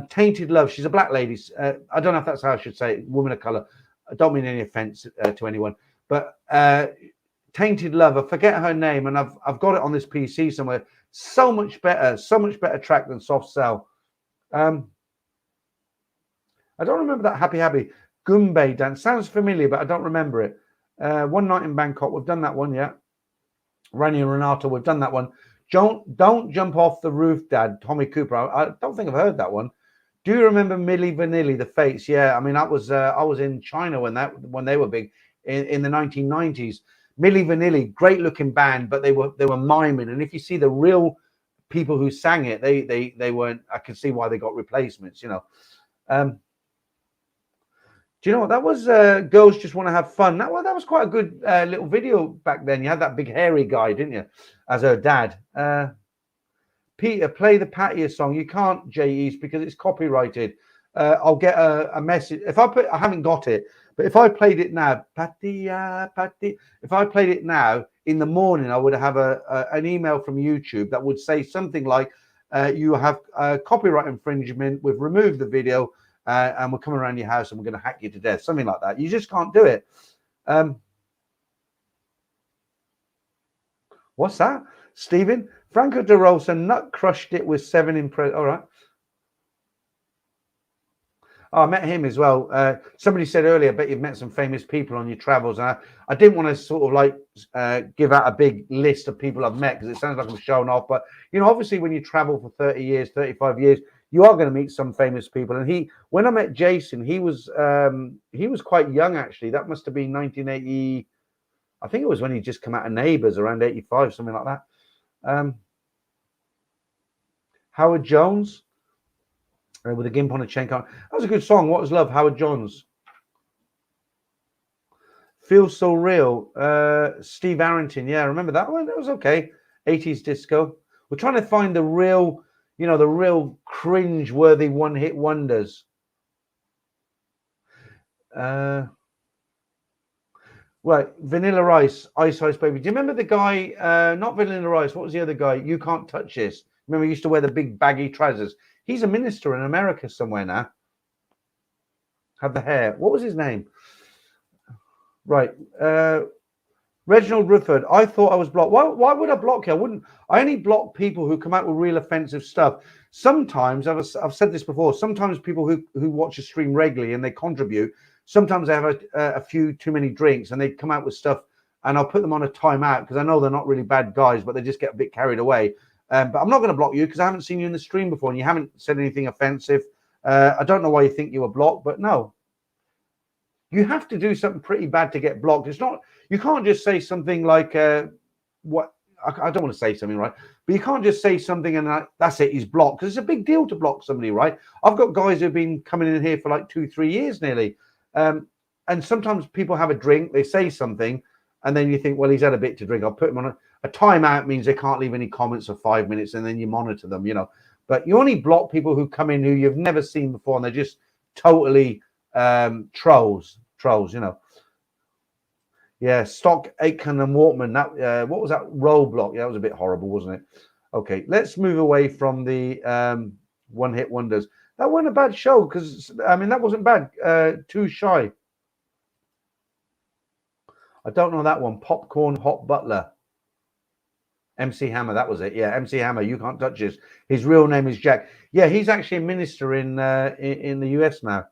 Tainted Love. She's a black lady. I don't know if that's how I should say it. Woman of color. I don't mean any offense to anyone, but Tainted Love. I forget her name, and I've got it on this PC somewhere. So much better track than Soft Cell. I don't remember that Happy Goombay dance. Sounds familiar, but I don't remember it. One Night in Bangkok. We've done that one, yeah. Rani and Renato. We've done that one. Don't jump off the roof, Dad. Tommy Cooper. I don't think I've heard that one. Do you remember Milli Vanilli, the Fates? Yeah, I mean I was in China when they were big in the 1990s. Milli Vanilli, great looking band, but they were miming. And if you see the real people who sang it, they weren't. I can see why they got replacements. Do you know what that was? Girls Just Want to Have Fun. That was quite a good little video back then. You had that big hairy guy, didn't you, as her dad? Peter, play the Pattaya song. You can't, Jay East, because it's copyrighted. I'll get a message. I haven't got it, but if I played it now, Pattaya. If I played it now in the morning, I would have an email from YouTube that would say something like, "You have copyright infringement. We've removed the video, and we're coming around your house and we're going to hack you to death." Something like that. You just can't do it. What's that, Stephen? Franco De Rosa nut crushed it with 7 impress. All right. Oh, I met him as well. Somebody said earlier, I bet you've met some famous people on your travels. And I didn't want to sort of like give out a big list of people I've met because it sounds like I'm showing off. But, you know, obviously when you travel for 30 years, 35 years, you are going to meet some famous people. And when I met Jason, he was quite young, actually. That must have been 1980. I think it was when he just come out of Neighbours around 85, something like that. Howard Jones. With a gimp on a chain. That was a good song. What was love? Howard Jones. Feels so real. Steve Arrington. Yeah, I remember that one. That was okay. 80s disco. We're trying to find the real, the real cringe-worthy one-hit wonders. Right, Vanilla Ice, Ice Ice Baby. Do you remember the guy? Not Vanilla Ice. What was the other guy? You Can't Touch This. Remember, he used to wear the big baggy trousers. He's a minister in America somewhere now. Had the hair. What was his name? Right. Reginald Rufford. I thought I was blocked. Why would I block you? I only block people who come out with real offensive stuff. Sometimes, I've said this before, sometimes people who watch a stream regularly and they contribute, sometimes they have a few too many drinks and they come out with stuff and I'll put them on a timeout because I know they're not really bad guys, but they just get a bit carried away. But I'm not going to block you because I haven't seen you in the stream before and you haven't said anything offensive. I don't know why you think you were blocked, but no. You have to do something pretty bad to get blocked. It's not, you can't just say something like, what, I don't want to say something, right? But you can't just say something and that's it, he's blocked. Because it's a big deal to block somebody, right? I've got guys who've been coming in here for like 2-3 years nearly. And sometimes people have a drink, they say something, and then you think, well, he's had a bit to drink. I'll put him on a timeout means they can't leave any comments for 5 minutes and then you monitor them, But you only block people who come in who you've never seen before and they're just totally trolls. Yeah, Stock, Aitken and Walkman. That what was that? Roadblock. Yeah, that was a bit horrible, wasn't it? Okay, let's move away from the one-hit wonders. That wasn't a bad show because that wasn't bad. Too Shy. I don't know that one. Popcorn Hot Butler. MC Hammer, that was it. Yeah, MC Hammer. You Can't Touch This. His real name is Jack. Yeah, he's actually a minister in the US now.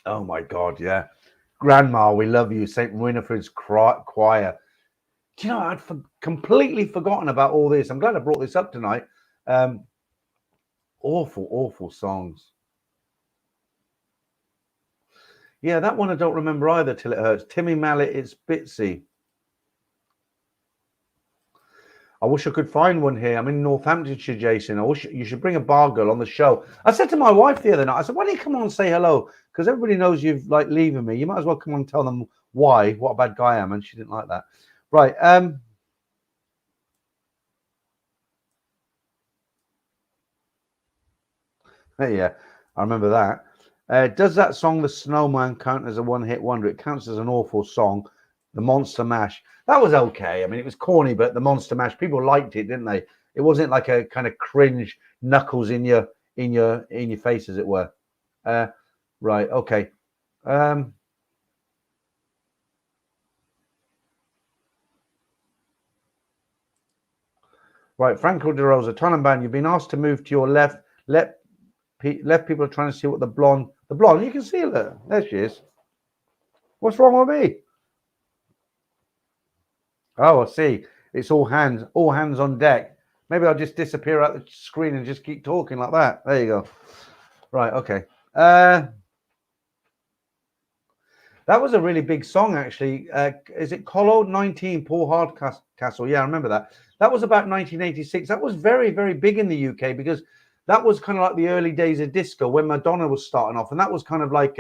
Oh my God, yeah. Grandma, we love you. St. Winifred's Choir. Do you know, I'd completely forgotten about all this. I'm glad I brought this up tonight. Awful songs. Yeah, that one I don't remember either, Till It Hurts. Timmy Mallet, It's Bitsy. I wish I could find one here. I'm in Northamptonshire, Jason. I wish you should bring a bar girl on the show. I said to my wife the other night, I said, why don't you come on and say hello? Because everybody knows you've like leaving me. You might as well come on and tell them why, what a bad guy I am. And she didn't like that. Right. Yeah, I remember that. Does that song, The Snowman, count as a one-hit wonder? It counts as an awful song. The Monster Mash. That was okay. I mean, it was corny, but the Monster Mash, people liked it, didn't they? It wasn't like a kind of cringe knuckles in your face, as it were. Right. Okay. Right. Franco De Rosa, Thailand band. You've been asked to move to your left. Left people are trying to see what the blonde. You can see her. There she is. What's wrong with me? Oh, I see. It's all hands on deck. Maybe I'll just disappear out the screen and just keep talking like that. There you go. Right, okay. That was a really big song, actually. Is it Colo 19, Paul Hardcastle? Yeah, I remember that. That was about 1986. That was very, very big in the UK because that was kind of like the early days of disco when Madonna was starting off. And that was kind of like,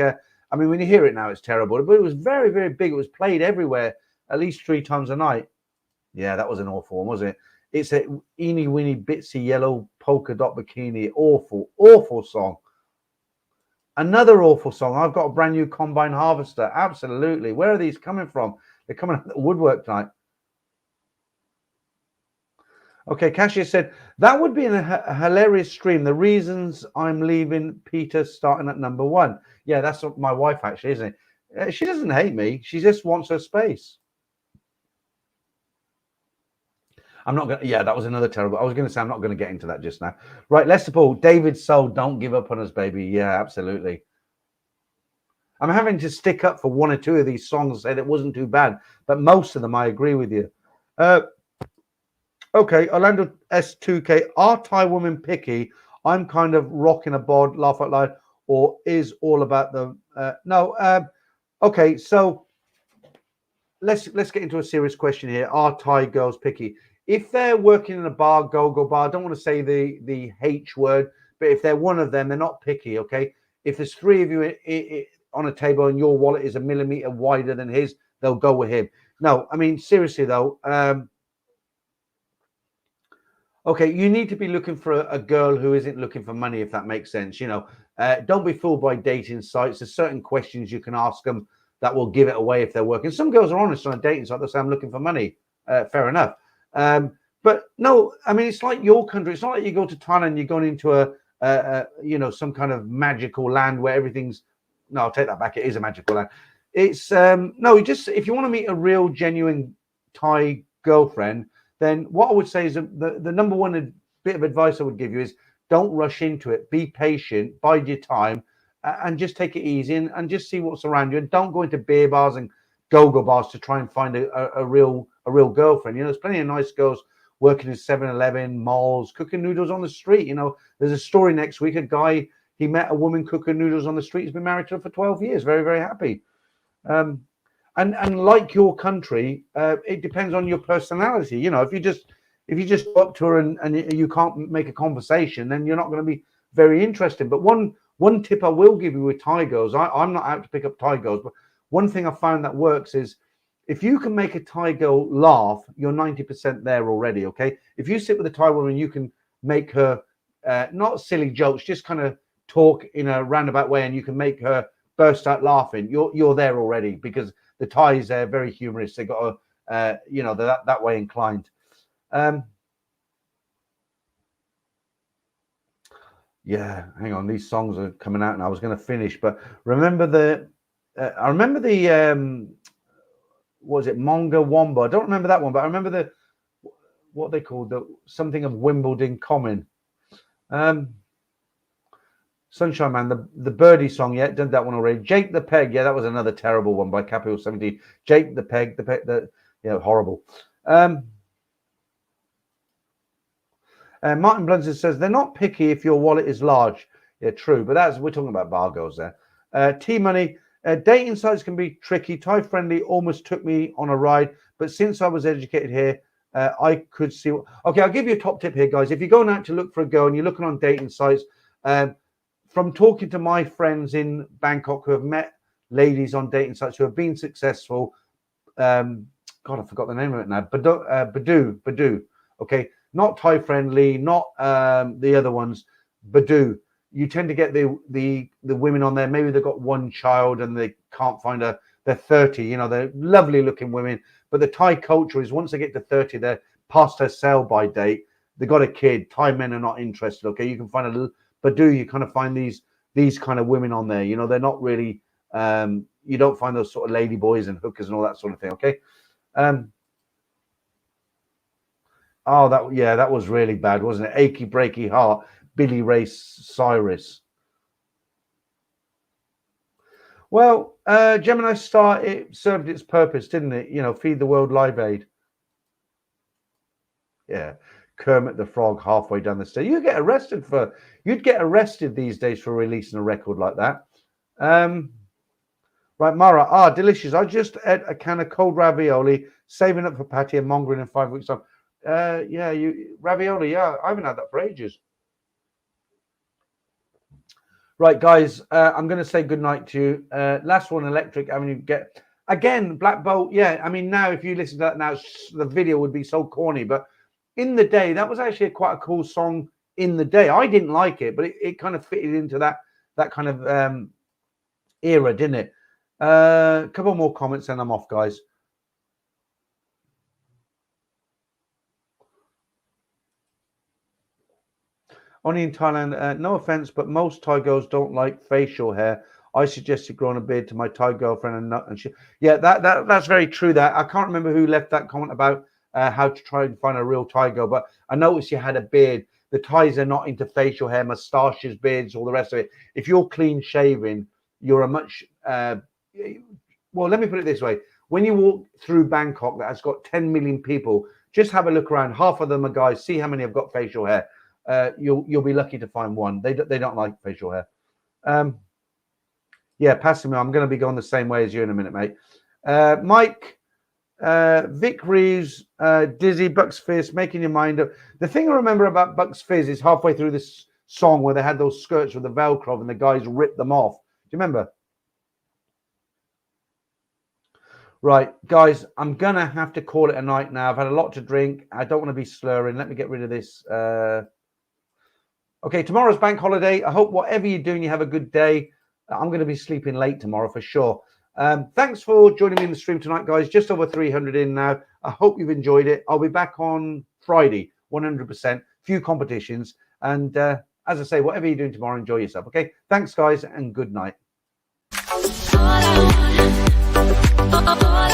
when you hear it now, it's terrible. But it was very, very big. It was played everywhere, at least 3 times a night. Yeah, that was an awful one, wasn't it? It's a eeny weeny bitsy yellow polka dot bikini. Awful song. Another awful song. I've got a brand new combine harvester. Absolutely. Where are these coming from? They're coming out of the woodwork tonight. Okay, Cassia said, that would be a hilarious stream. The reasons I'm leaving Peter starting at number 1. Yeah, that's my wife, actually, isn't it? She doesn't hate me. She just wants her space. I'm not gonna. Yeah, that was another terrible. I was gonna say I'm not gonna get into that just now. Right, Lester Paul, David Soul, don't give up on us, baby. Yeah, absolutely. I'm having to stick up for one or two of these songs and say that wasn't too bad, but most of them I agree with you. Okay, Orlando S2K, are Thai women picky? I'm kind of rocking a bod, laugh out loud, or is all about the no. Okay, so let's get into a serious question here. Are Thai girls picky? If they're working in a bar, go bar, I don't want to say the H word, but if they're one of them, they're not picky. Okay, if there's three of you on a table and your wallet is a millimeter wider than his, they'll go with him. No, I mean seriously though. Okay, you need to be looking for a girl who isn't looking for money, if that makes sense. Don't be fooled by dating sites. There's certain questions you can ask them that will give it away if they're working. Some girls are honest on a dating site. They'll say, I'm looking for money. Fair enough. But no, I mean, it's like your country. It's not like you go to Thailand, you're going into some kind of magical land where everything's, no, I'll take that back. It is a magical land. It's, no, if you want to meet a real, genuine Thai girlfriend, then what I would say is the number one bit of advice I would give you is don't rush into it. Be patient, bide your time, and just take it easy and just see what's around you. And don't go into beer bars and go-go bars to try and find a real girlfriend. There's plenty of nice girls working in 7-Eleven, malls, cooking noodles on the street. There's a story next week. A guy, he met a woman cooking noodles on the street. He's been married to her for 12 years. Very, very happy. And like your country, it depends on your personality. If you just go up to her and you can't make a conversation, then you're not going to be very interested. But one tip I will give you with Thai girls, I'm not out to pick up Thai girls, but one thing I found that works is if you can make a Thai girl laugh, you're 90% there already. Okay, if you sit with a Thai woman, you can make her not silly jokes, just kind of talk in a roundabout way, and you can make her burst out laughing. You're there already because the Thais are very humorous. They got they're that way inclined. Yeah, hang on. These songs are coming out, and I was going to finish, but remember I remember the was it Monga Womba? I don't remember that one, but I remember what they called something of Wimbledon Common. Sunshine Man, the Birdie song, yeah, did that one already. Jake the Peg, yeah, that was another terrible one by Capital 17. Jake the Peg, horrible. Martin Blunson says they're not picky if your wallet is large. Yeah, true, but we're talking about bar girls there. T Money, dating sites can be tricky. Thai Friendly almost took me on a ride, but since I was educated here, I could see. Okay, I'll give you a top tip here, guys. If you're going out to look for a girl and you're looking on dating sites, from talking to my friends in Bangkok who have met ladies on dating sites who have been successful, God, I forgot the name of it now. Badoo. Okay, not Thai Friendly, not the other ones. Badoo. You tend to get the women on there. Maybe they've got one child and they can't find her. They're 30. They're lovely looking women. But the Thai culture is once they get to 30, they're past their sell-by date. They got a kid. Thai men are not interested. Okay, you can find a little. Badoo, you kind of find these kind of women on there. They're not really. You don't find those sort of lady boys and hookers and all that sort of thing. Okay. That was really bad, wasn't it? Achy breaky heart, Billy Ray Cyrus. Well, Gemini Star, it served its purpose, didn't it? Feed the world, Live Aid. Yeah. Kermit the Frog halfway down the stairs. You'd get arrested these days for releasing a record like that. Right, Mara. Delicious. I just ate a can of cold ravioli, saving up for Patty and mongering in 5 weeks time. Ravioli. Yeah, I haven't had that for ages. Right, guys. I'm going to say goodnight to you. Last one, Electric Avenue. Get again, Black Bolt. Yeah, I mean now if you listen to that now, the video would be so corny, but in the day, that was actually quite a cool song in the day. I didn't like it, but it kind of fitted into that kind of era, didn't it? A couple more comments and I'm off, guys. Only in Thailand, no offense, but most Thai girls don't like facial hair. I suggested growing a beard to my Thai girlfriend and she. Yeah, that's very true. That I can't remember who left that comment about how to try and find a real Thai girl. But I noticed you had a beard. The Thais are not into facial hair, moustaches, beards, all the rest of it. If you're clean shaven, you're a much well, let me put it this way. When you walk through Bangkok that has got 10 million people, just have a look around. Half of them are guys. See how many have got facial hair. You'll be lucky to find one. They don't like facial hair. Yeah, passing me. I'm going to be going the same way as you in a minute, mate. Mike, Vic Reeves, Dizzy, Bucks Fizz, making your mind up. The thing I remember about Bucks Fizz is halfway through this song where they had those skirts with the Velcro and the guys ripped them off. Do you remember? Right, guys, I'm going to have to call it a night now. I've had a lot to drink. I don't want to be slurring. Let me get rid of this. Okay, tomorrow's bank holiday. I hope whatever you're doing, you have a good day. I'm going to be sleeping late tomorrow for sure. Thanks for joining me in the stream tonight, guys. Just over 300 in now. I hope you've enjoyed it. I'll be back on Friday, 100%. Few competitions. And as I say, whatever you're doing tomorrow, enjoy yourself. Okay, thanks, guys, and good night. All